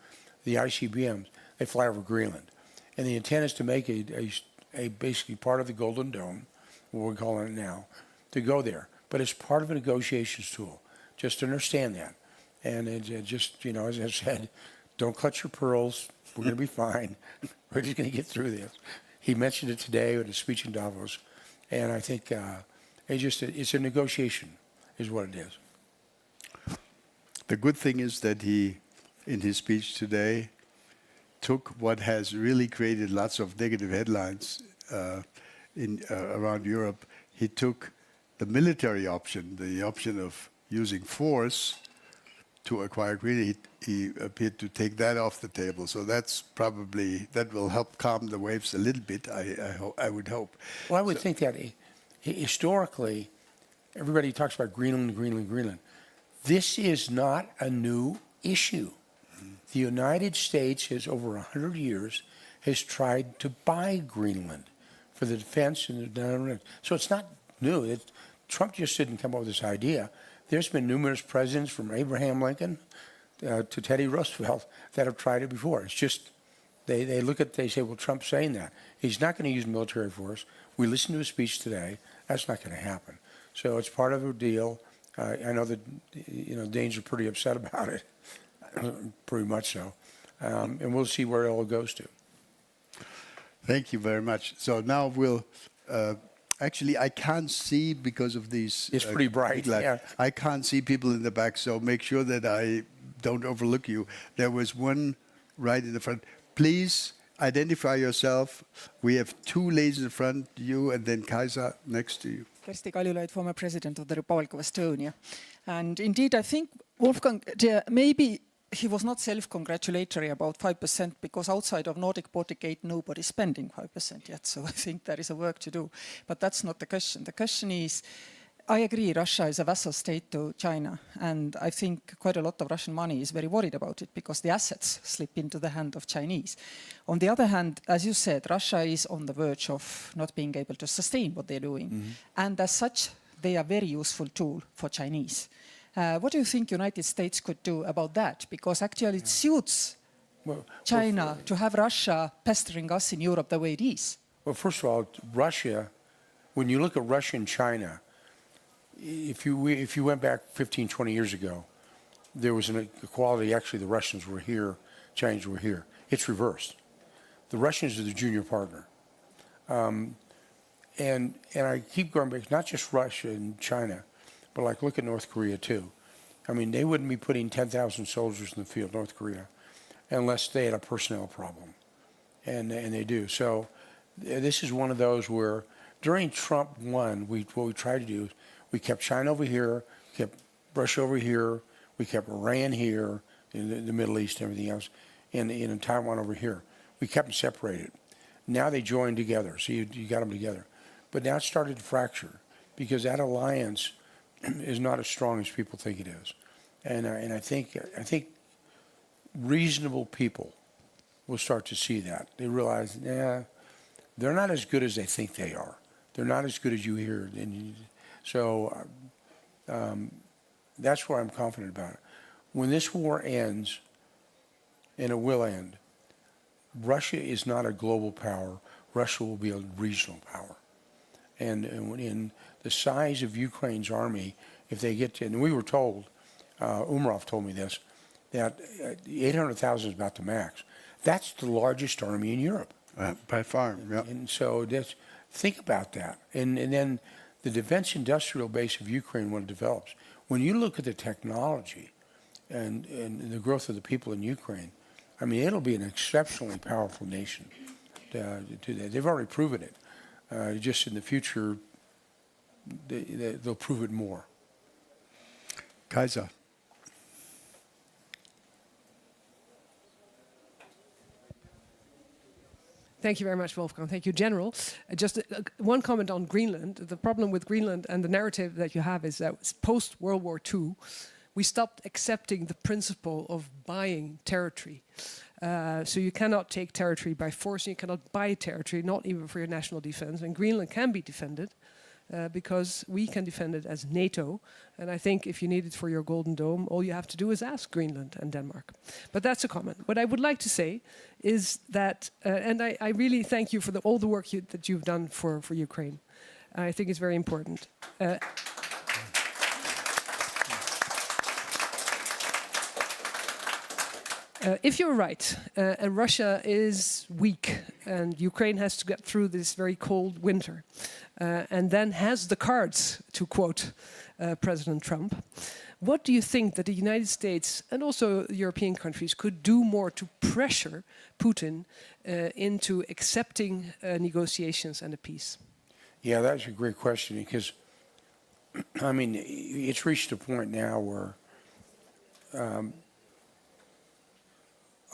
the ICBMs, they fly over Greenland. And the intent is to make a basically part of the Golden Dome, what we're calling it now, to go there. But it's part of a negotiations tool. Just understand that. And just, as I said, don't clutch your pearls. We're going to be fine. We're just going to get through this. He mentioned it today in his speech in Davos. And I think it's a negotiation is what it is. The good thing is that he, in his speech today, took what has really created lots of negative headlines around Europe. He took the military option, the option of using force to acquire Greenland. He appeared to take that off the table. So that will help calm the waves a little bit, I would hope. Well, I would think that historically, everybody talks about Greenland. This is not a new issue. The United States has, over 100 years, has tried to buy Greenland for the defense and so it's not new. Trump just didn't come up with this idea. There's been numerous presidents from Abraham Lincoln to Teddy Roosevelt that have tried it before. It's just they say, well, Trump's saying that. He's not going to use military force. We listened to his speech today. That's not going to happen. So it's part of a deal. I know that Danes are pretty upset about it, pretty much so. And we'll see where it all goes to. Thank you very much. So now we'll... actually, I can't see because of these... It's pretty bright, yeah. I can't see people in the back, so make sure that I don't overlook you. There was one right in the front. Please identify yourself. We have two ladies in front, you and then Kaisa next to you. Kersti Kaljulaid, former president of the Republic of Estonia. And indeed, I think Wolfgang, maybe he was not self-congratulatory about 5% because outside of Nordic Baltic Gate, nobody's spending 5% yet. So I think there is a work to do. But that's not the question. The question is, I agree, Russia is a vassal state to China. And I think quite a lot of Russian money is very worried about it because the assets slip into the hand of Chinese. On the other hand, as you said, Russia is on the verge of not being able to sustain what they're doing. Mm-hmm. And as such, they are a very useful tool for Chinese. What do you think United States could do about that? Because actually it suits China to have Russia pestering us in Europe the way it is. Well, first of all, Russia, when you look at Russia and China, if you went back 15, 20 years ago, there was an equality. Actually, the Russians were here, Chinese were here. It's reversed. The Russians are the junior partner. And I keep going back, not just Russia and China, but like look at North Korea too. I mean, they wouldn't be putting 10,000 soldiers in the field, North Korea, unless they had a personnel problem. And they do. So this is one of those where during Trump 1, what we tried to do is we kept China over here, kept Russia over here, we kept Iran here, in the Middle East and everything else, and Taiwan over here. We kept them separated. Now they joined together, so you got them together. But now it started to fracture because that alliance is not as strong as people think it is. And I think reasonable people will start to see that. They realize, they're not as good as they think they are. They're not as good as you hear. So that's where I'm confident about it. When this war ends, and it will end, Russia is not a global power. Russia will be a regional power. And in the size of Ukraine's army, if they get to, and we were told, Umarov told me this, that 800,000 is about the max. That's the largest army in Europe. By far, yeah. And so think about that. And then the defense industrial base of Ukraine, when it develops, when you look at the technology and the growth of the people in Ukraine, I mean, it'll be an exceptionally powerful nation. They've already proven it. Just in the future, they'll prove it more. Kaiser. Thank you very much, Wolfgang. Thank you, General. Just one comment on Greenland. The problem with Greenland and the narrative that you have is that post-World War II, we stopped accepting the principle of buying territory. So you cannot take territory by force, and you cannot buy territory, not even for your national defense. And Greenland can be defended because we can defend it as NATO. And I think if you need it for your Golden Dome, all you have to do is ask Greenland and Denmark. But that's a comment. What I would like to say is that, and I really thank you for all the work that you've done for Ukraine. I think it's very important. If you're right, and Russia is weak, and Ukraine has to get through this very cold winter, and then has the cards, to quote President Trump, what do you think that the United States and also European countries could do more to pressure Putin into accepting negotiations and a peace? Yeah, that's a great question because, I mean, it's reached a point now where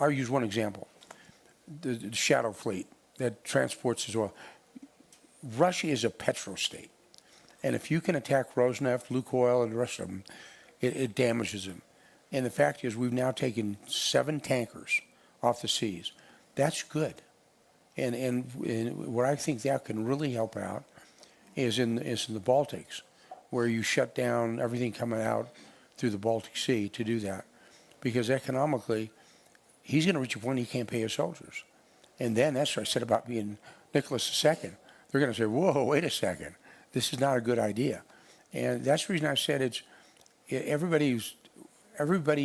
I'll use one example. The Shadow Fleet that transports his oil. Russia is a petrostate. And if you can attack Rosneft, Lukoil, and the rest of them, it damages them. And the fact is we've now taken 7 tankers off the seas. That's good. And where I think that can really help out is in the Baltics, where you shut down everything coming out through the Baltic Sea to do that. Because economically, he's going to reach a point he can't pay his soldiers. And then that's what I said about being Nicholas II. They're going to say, whoa, wait a second. This is not a good idea. And that's the reason I said everybody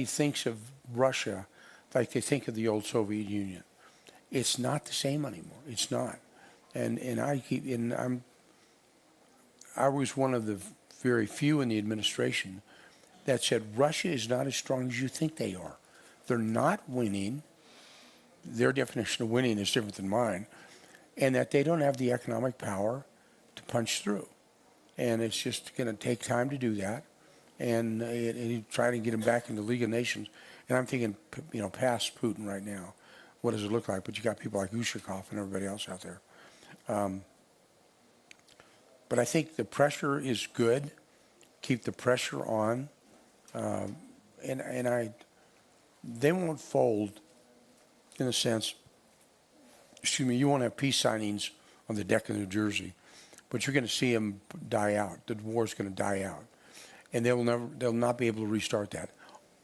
thinks of Russia like they think of the old Soviet Union. It's not the same anymore. It's not. And I was one of the very few in the administration that said Russia is not as strong as you think they are. They're not winning. Their definition of winning is different than mine. And that they don't have the economic power to punch through. And it's just going to take time to do that. And try to get them back in the League of Nations. And I'm thinking, past Putin right now. What does it look like? But you got people like Ushakov and everybody else out there. But I think the pressure is good. Keep the pressure on. They won't fold in a sense. You won't have peace signings on the deck of New Jersey, but you're going to see them die out. The war's going to die out, and they'll not be able to restart that.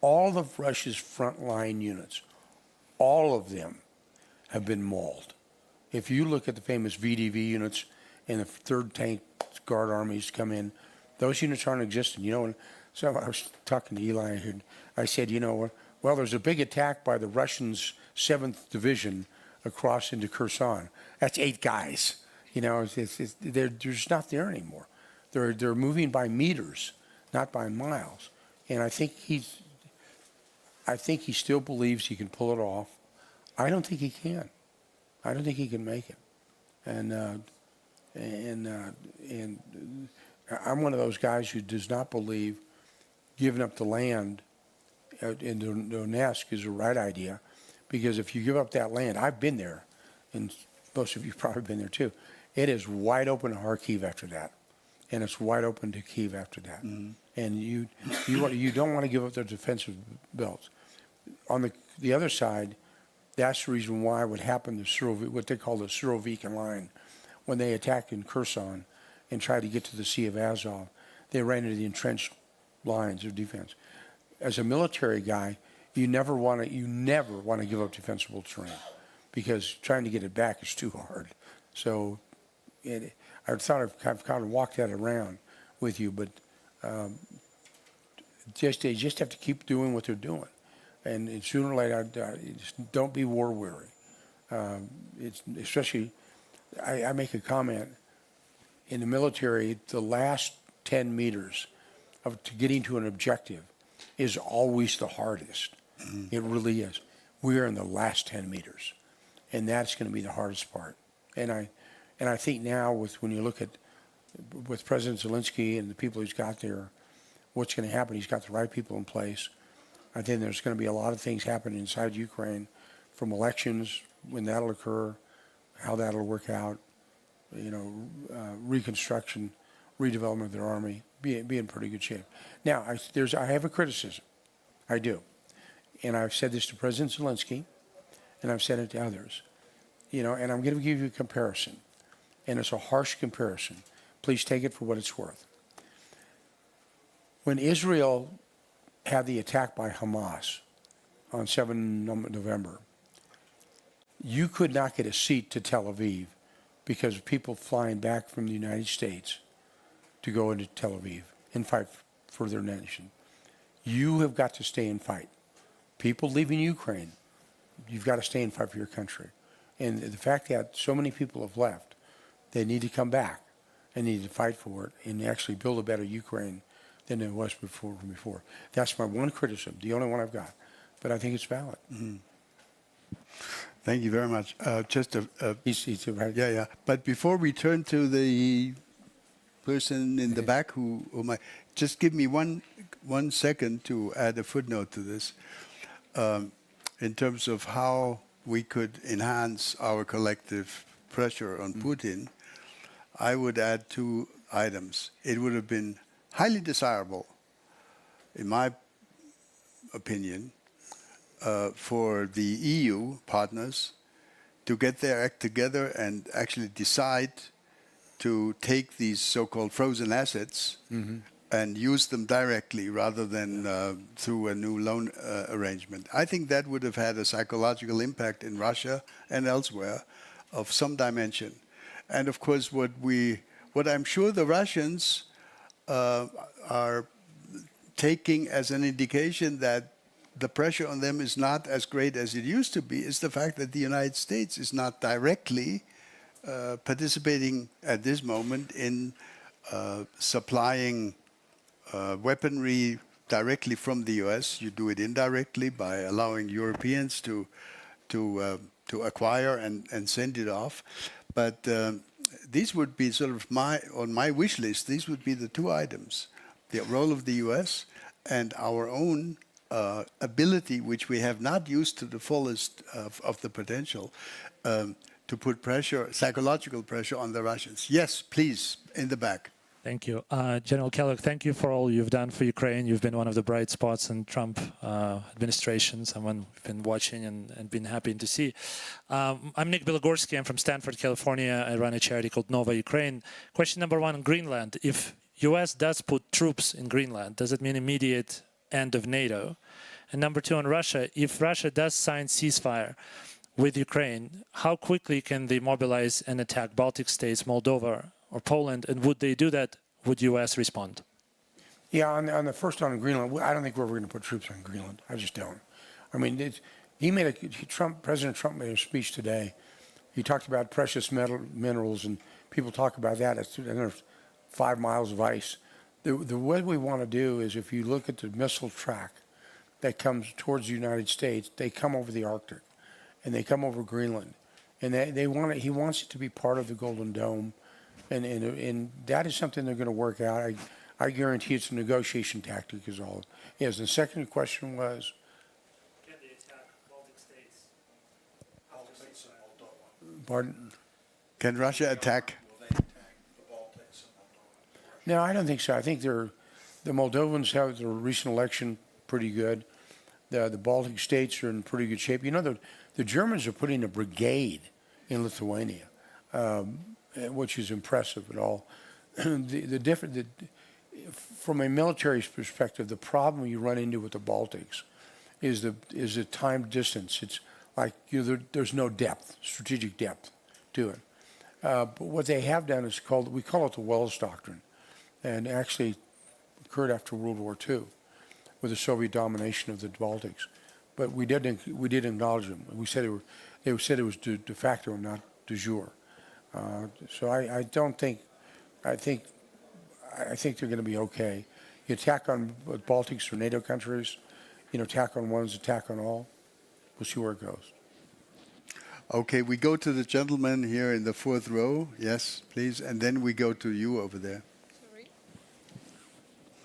All of Russia's frontline units, all of them, have been mauled. If you look at the famous VDV units and the 3rd Tank Guard armies come in, those units aren't existent. So I was talking to Eli, and I said, well, there's a big attack by the Russians' 7th Division across into Kherson. That's 8 guys. They're just not there anymore. They're moving by meters, not by miles. And I think he still believes he can pull it off. I don't think he can. I don't think he can make it. And I'm one of those guys who does not believe giving up the land in Donetsk is the right idea, because if you give up that land, I've been there, and most of you've probably been there too. It is wide open to Kharkiv after that, and it's wide open to Kyiv after that. And you don't want to give up their defensive belts. On the other side, that's the reason why what happened to what they call the Surovikin line, when they attacked in Kherson and tried to get to the Sea of Azov, they ran into the entrenched lines of defense. As a military guy, you never want to give up defensible terrain, because trying to get it back is too hard. So I thought I've kind of walked that around with you, but they just have to keep doing what they're doing. And sooner or later, just don't be war weary. Especially, I make a comment, in the military, the last 10 meters to getting to an objective is always the hardest. It really is. We're in the last 10 meters, and that's going to be the hardest part. And I think now, when you look at with President Zelensky and the people he's got there, what's going to happen? He's got the right people in place. I think there's going to be a lot of things happening inside Ukraine, from elections, when that'll occur, how that'll work out, reconstruction, redevelopment of their army, be in pretty good shape. Now, I have a criticism. I do. And I've said this to President Zelensky, and I've said it to others. And I'm going to give you a comparison. And it's a harsh comparison. Please take it for what it's worth. When Israel had the attack by Hamas on 7 November, you could not get a seat to Tel Aviv because of people flying back from the United States to go into Tel Aviv and fight for their nation. You have got to stay and fight. People leaving Ukraine, you've got to stay and fight for your country. And the fact that so many people have left, they need to come back and need to fight for it and actually build a better Ukraine than there was before. That's my one criticism, the only one I've got. But I think it's valid. Thank you very much. Just yeah. But before we turn to the person in the back just give me one second to add a footnote to this, in terms of how we could enhance our collective pressure on Putin. I would add 2 items. It would have been highly desirable, in my opinion, for the EU partners to get their act together and actually decide to take these so-called frozen assets and use them directly rather than through a new loan arrangement. I think that would have had a psychological impact in Russia and elsewhere of some dimension. And of course, what I'm sure the Russians are taking as an indication that the pressure on them is not as great as it used to be is the fact that the United States is not directly participating at this moment in supplying weaponry directly from the US. You do it indirectly by allowing Europeans to acquire and send it off. But these would be sort of on my wish list, these would be the 2 items: the role of the US and our own ability, which we have not used to the fullest of the potential, to put pressure, psychological pressure on the Russians. Yes, please, in the back. Thank you. General Kellogg, thank you for all you've done for Ukraine. You've been one of the bright spots in Trump administration, someone we've been watching and been happy to see. I'm Nick Bilogorsky. I'm from Stanford, California. I run a charity called Nova Ukraine. Question number 1 on Greenland. If US does put troops in Greenland, does it mean immediate end of NATO? And number 2 on Russia. If Russia does sign ceasefire with Ukraine, how quickly can they mobilize and attack Baltic states, Moldova, or Poland, and would they do that? Would U.S. respond? Yeah, on the first one on Greenland, I don't think we're ever going to put troops on Greenland. I just don't. I mean, President Trump made a speech today. He talked about precious minerals, and people talk about that. It's 5 miles of ice. What we want to do is, if you look at the missile track that comes towards the United States, they come over the Arctic, and they come over Greenland, and he wants it to be part of the Golden Dome, and that is something they're going to work out. I guarantee it's a negotiation tactic is all it is. The second question was, Can they attack Baltic states? pardon? Can Russia attack? No, I don't think so. I think the Moldovans have the recent election pretty good. The Baltic states are in pretty good shape. You know, the Germans are putting a brigade in Lithuania, which is impressive at all. From a military perspective, the problem you run into with the Baltics is the time distance. It's like there's no depth, strategic depth to it. But what they have done is we call it the Wells Doctrine, and actually occurred after World War II with the Soviet domination of the Baltics. But we did acknowledge them. We said they said it was de facto, not de jure. So I think they're going to be okay. You attack on Baltics or NATO countries, attack on one is attack on all. We'll see where it goes. Okay, we go to the gentleman here in the fourth row. Yes, please. And then we go to you over there. Sorry.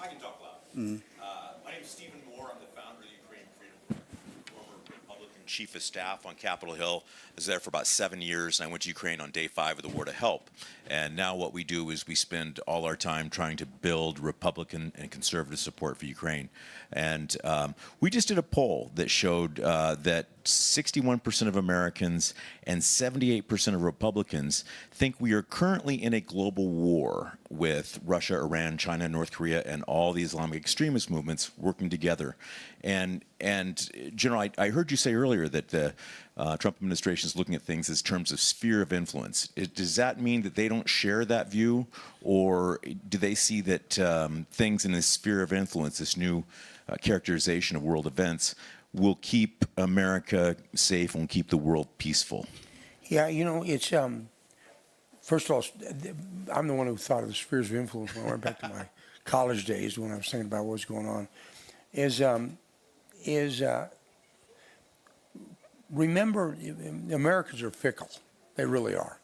I can talk loud. My name is Stephen Moore. I'm the founder of the Ukrainian Freedom Front, former Republican chief of staff on Capitol Hill. I was there for about 7 years, and I went to Ukraine on day 5 of the War to Help. And now what we do is we spend all our time trying to build Republican and conservative support for Ukraine. And we just did a poll that showed that 61% of Americans and 78% of Republicans think we are currently in a global war with Russia, Iran, China, North Korea, and all the Islamic extremist movements working together. And General, I heard you say earlier that the Trump administration is looking at things as terms of sphere of influence. Does that mean that they don't share that view, or do they see that things in this sphere of influence, this new characterization of world events, will keep America safe and keep the world peaceful? Yeah, it's first of all, I'm the one who thought of the spheres of influence when I went back to my college days when I was thinking about what was going on. Remember, Americans are fickle. They really are.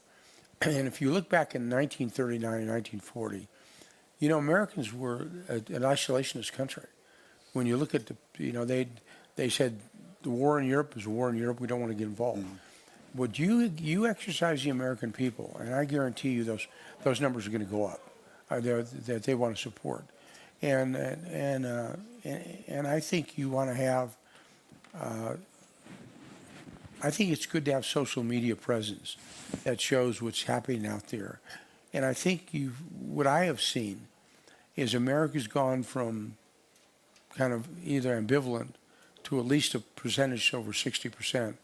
And if you look back in 1939 and 1940, Americans were an isolationist country. When you look at they said the war in Europe is a war in Europe. We don't want to get involved. Would you exercise the American people, and I guarantee you those numbers are going to go up. That they want to support, and I think you want to have. I think it's good to have social media presence that shows what's happening out there, and I think what I have seen is America's gone from kind of either ambivalent to at least a percentage over 60%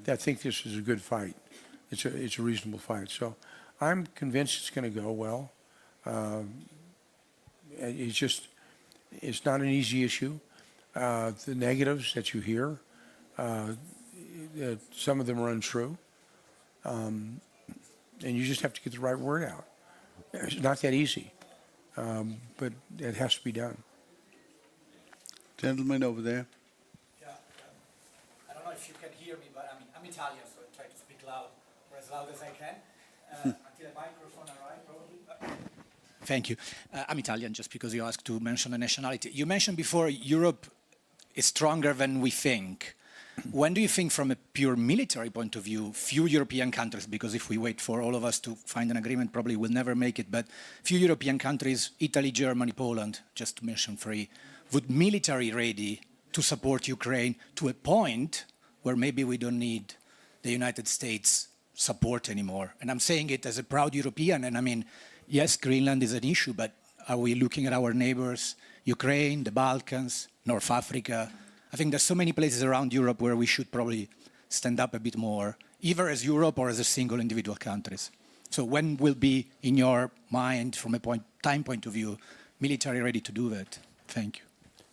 that think this is a good fight. It's a reasonable fight. So I'm convinced it's going to go well. It's not an easy issue. The negatives that you hear, some of them are untrue. And you just have to get the right word out. It's not that easy, but it has to be done. Gentleman over there. I don't know if you can hear me, but I'm Italian, so I try to speak loud, or as loud as I can. Until the microphone arrives, probably. Thank you. I'm Italian, just because you asked to mention the nationality. You mentioned before Europe is stronger than we think. When do you think, from a pure military point of view, few European countries, because if we wait for all of us to find an agreement, probably we'll never make it, but few European countries, Italy, Germany, Poland, just to mention 3, would military ready to support Ukraine to a point where maybe we don't need the United States support anymore? And I'm saying it as a proud European, and I mean, yes, Greenland is an issue, but are we looking at our neighbors, Ukraine, the Balkans, North Africa? I think there's so many places around Europe where we should probably stand up a bit more, either as Europe or as a single individual countries. So when will be, in your mind, from a time point of view, military ready to do that? Thank you.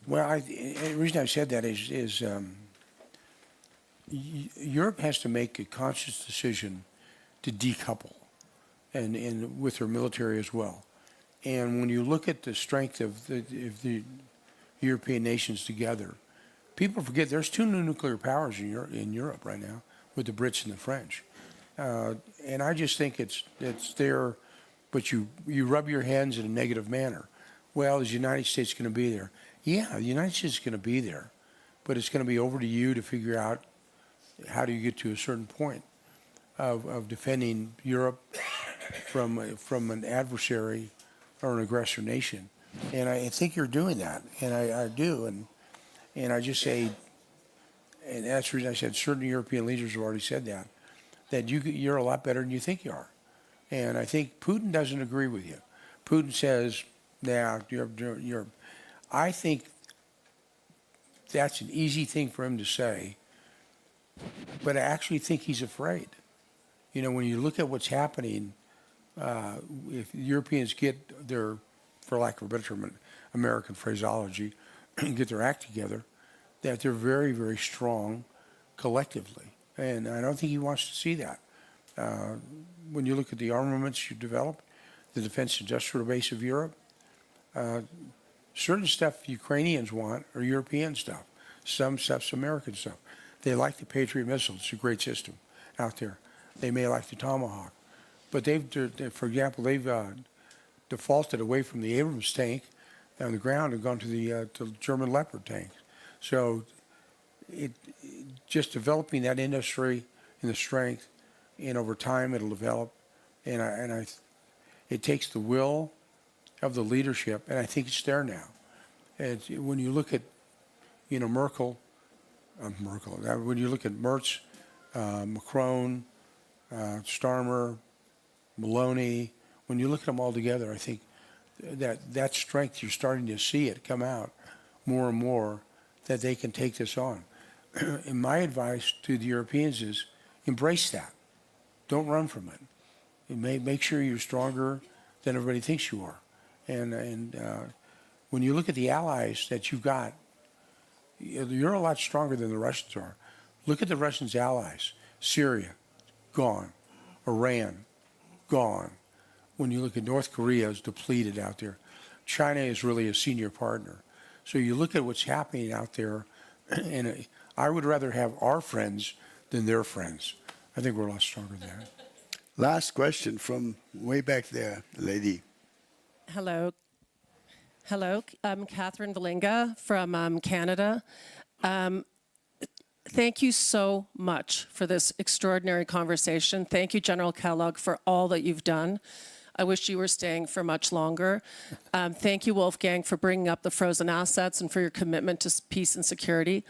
Well, the reason I said that is Europe has to make a conscious decision to decouple, and with their military as well. And when you look at the strength of the European nations together, people forget there's 2 new nuclear powers in Europe right now, with the Brits and the French. And I just think it's there, but you rub your hands in a negative manner. Well, is the United States going to be there? Yeah, the United States is going to be there, but it's going to be over to you to figure out how do you get to a certain point of defending Europe from an adversary or an aggressor nation. And I think you're doing that, and I do. And I just say, and that's the reason I said certain European leaders have already said that you're a lot better than you think you are. And I think Putin doesn't agree with you. Putin says, "Nah, you're." I think that's an easy thing for him to say, but I actually think he's afraid. You know, when you look at what's happening, if Europeans get their, for lack of a better term, American phraseology, get their act together, that they're very, very strong collectively. And I don't think he wants to see that. When you look at the armaments you develop, the defense industrial base of Europe, certain stuff Ukrainians want are European stuff. Some stuff's American stuff. They like the Patriot missile. It's a great system out there. They may like the Tomahawk. But for example, they've defaulted away from the Abrams tank on the ground and gone to the German Leopard tanks. So just developing that industry and the strength, and over time it'll develop. And it takes the will of the leadership, and I think it's there now. And when you look at, you know, Merkel, when you look at Merz, Macron, Starmer, Maloney, when you look at them all together, I think that strength, you're starting to see it come out more and more, that they can take this on. And my advice to the Europeans is embrace that. Don't run from it. Make sure you're stronger than everybody thinks you are. And when you look at the allies that you've got, you're a lot stronger than the Russians are. Look at the Russians' allies. Syria, gone. Iran, gone. When you look at North Korea, is depleted out there. China is really a senior partner. So you look at what's happening out there, and I would rather have our friends than their friends. I think we're a lot stronger there. Last question from way back there, lady. Hello. Hello, I'm Catherine Valinga from Canada. Thank you so much for this extraordinary conversation. Thank you, General Kellogg, for all that you've done. I wish you were staying for much longer. Thank you, Wolfgang, for bringing up the frozen assets and for your commitment to peace and security.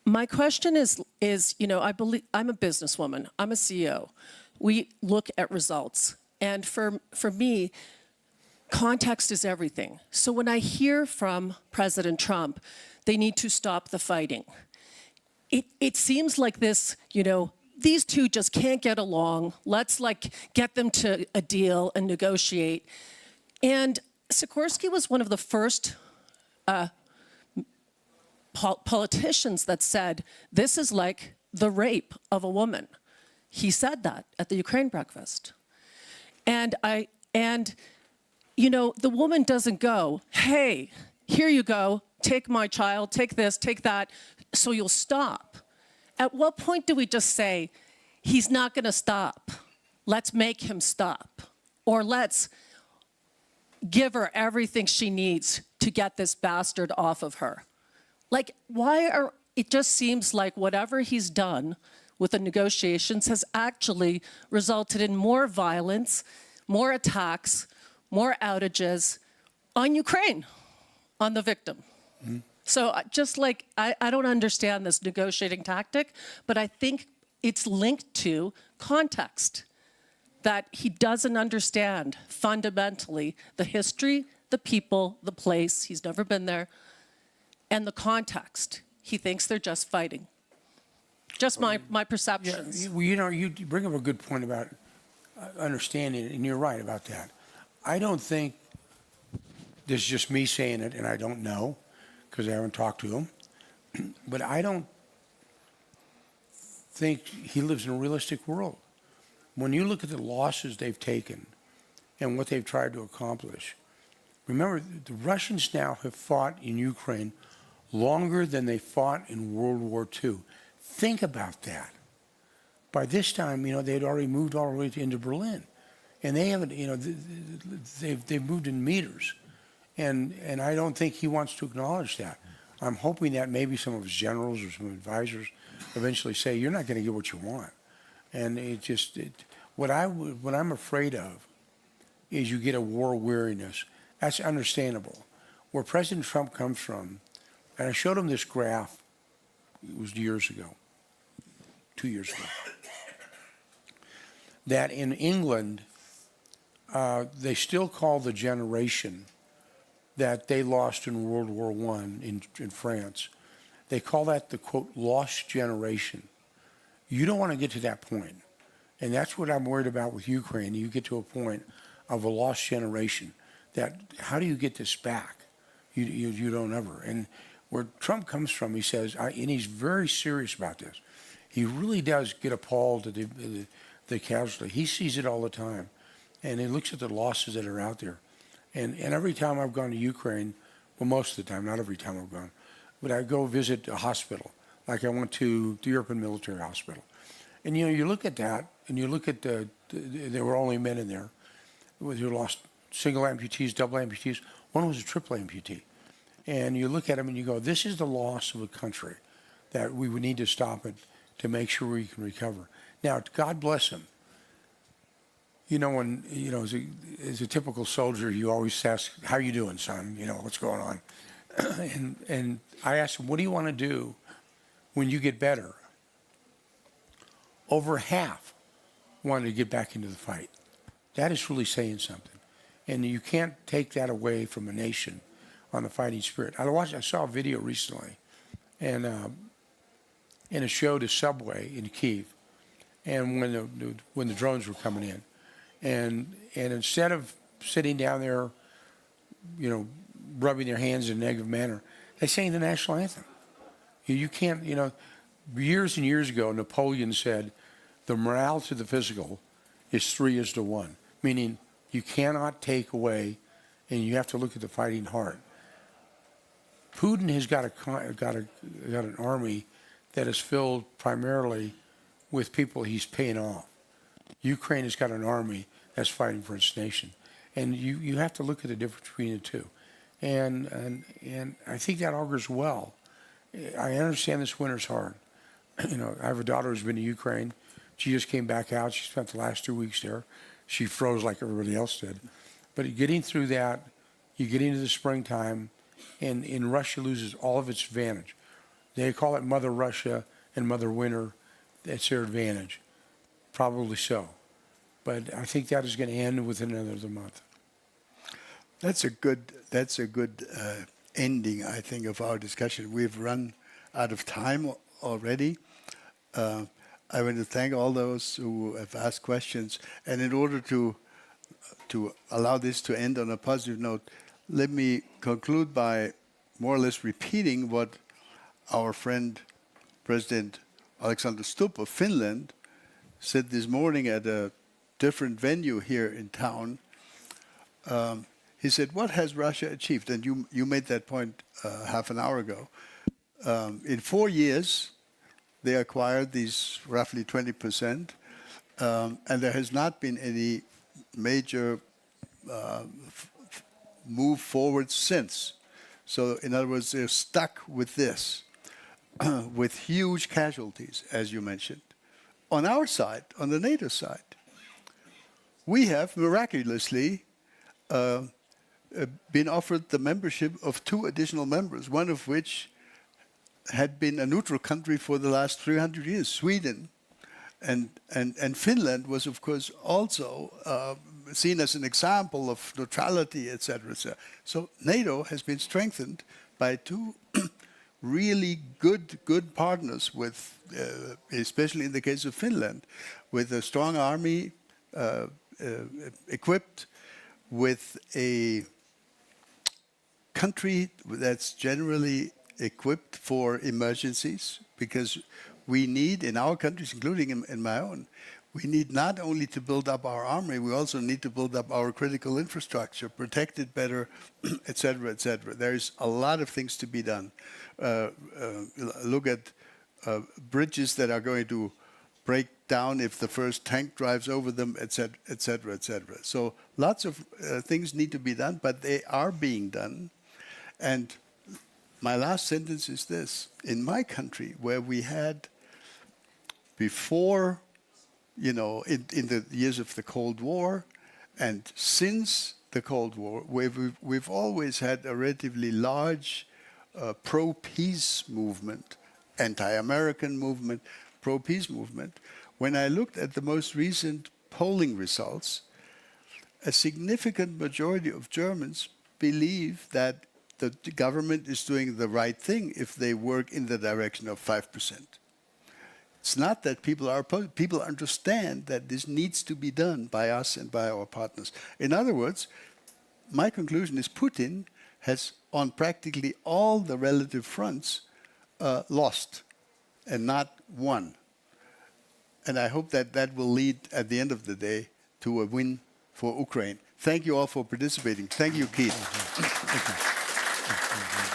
My question is, you know, I'm a businesswoman. I'm a CEO. We look at results. And for me, context is everything. So when I hear from President Trump, they need to stop the fighting. It seems like this, you know, these two just can't get along. Let's get them to a deal and negotiate. And Sikorsky was one of the first politicians that said, this is like the rape of a woman. He said that at the Ukraine breakfast. And you know, the woman doesn't go, hey, here you go, take my child, take this, take that, so you'll stop. At what point do we just say, he's not going to stop, let's make him stop, or let's give her everything she needs to get this bastard off of her? Like, it just seems like whatever he's done with the negotiations has actually resulted in more violence, more attacks, more outages on Ukraine, on the victim. Mm-hmm. So just like, I don't understand this negotiating tactic, but I think it's linked to context, that he doesn't understand fundamentally the history, the people, the place, he's never been there, and the context. He thinks they're just fighting. Just my perceptions. Yeah, you know, you bring up a good point about understanding it, and you're right about that. I don't think this is just me saying it, and I don't know, because I haven't talked to him, but I don't think he lives in a realistic world. When you look at the losses they've taken and what they've tried to accomplish, remember, the Russians now have fought in Ukraine longer than they fought in World War II. Think about that. By this time, they had already moved all the way into Berlin. And they haven't, they've moved in meters. And I don't think he wants to acknowledge that. I'm hoping that maybe some of his generals or some advisors eventually say, you're not going to get what you want. And what I'm afraid of is you get a war weariness. That's understandable. Where President Trump comes from, and I showed him this graph, it was 2 years ago, that in England, they still call the generation that they lost in World War I in France, they call that the, quote, lost generation. You don't want to get to that point. And that's what I'm worried about with Ukraine. You get to a point of a lost generation. That how do you get this back? You don't ever. And where Trump comes from, he says, and he's very serious about this. He really does get appalled at the casualty. He sees it all the time. And he looks at the losses that are out there. And every time I've gone to Ukraine, well, most of the time, not every time I've gone, but I go visit a hospital. Like I went to the European Military Hospital. And, you look at that, and you look at there were only men in there who lost single amputees, double amputees. One was a triple amputee. And you look at them and you go, this is the loss of a country that we would need to stop it to make sure we can recover. Now, God bless him. When, as a typical soldier, you always ask, how you doing, son? What's going on? and I asked him, what do you want to do when you get better? Over half wanted to get back into the fight. That is really saying something. And you can't take that away from a nation on the fighting spirit. I saw a video recently, and it showed a subway in Kyiv, and when the drones were coming in, and instead of sitting down there, rubbing their hands in a negative manner, they sang the national anthem. You can't, years and years ago, Napoleon said, the morale to the physical is 3:1, meaning you cannot take away, and you have to look at the fighting heart. Putin has got an army that is filled primarily with people he's paying off. Ukraine has got an army that's fighting for its nation, and you have to look at the difference between the two, and I think that augurs well. I understand this winter's hard. I have a daughter who's been to Ukraine. She just came back out. She spent the last 2 weeks there. She froze like everybody else did. But getting through that, you get into the springtime, and Russia loses all of its advantage. They call it Mother Russia and Mother Winter. That's their advantage. Probably so. But I think that is going to end within another month. That's a good ending, I think, of our discussion. We've run out of time already. I want to thank all those who have asked questions. And in order to allow this to end on a positive note, let me conclude by more or less repeating what our friend, President Alexander Stubb of Finland, said this morning at a different venue here in town. He said, what has Russia achieved? And you made that point half an hour ago. In 4 years, they acquired these roughly 20%, and there has not been any major move forward since. So in other words, they're stuck with this, with huge casualties, as you mentioned. On our side, on the NATO side, we have miraculously been offered the membership of 2 additional members, one of which had been a neutral country for the last 300 years, Sweden. And Finland was, of course, also seen as an example of neutrality, etc., etc. So NATO has been strengthened by 2 really good partners, with, especially in the case of Finland, with a strong army equipped, with a country that's generally equipped for emergencies, because we need, in our countries, including in my own, we need not only to build up our army, we also need to build up our critical infrastructure, protect it better, etc., etc. There's a lot of things to be done. Look at bridges that are going to break down if the first tank drives over them, etc., etc., etc. So lots of things need to be done, but they are being done. And my last sentence is this. In my country, where we had before, in the years of the Cold War, and since the Cold War, we've always had a relatively large pro-peace movement, anti-American movement, pro-peace movement. When I looked at the most recent polling results, a significant majority of Germans believe that the government is doing the right thing if they work in the direction of 5%. It's not that people are opposed. People understand that this needs to be done by us and by our partners. In other words, my conclusion is Putin has, on practically all the relative fronts, lost and not won. And I hope that that will lead, at the end of the day, to a win for Ukraine. Thank you all for participating. Thank you, Keith. Thank you.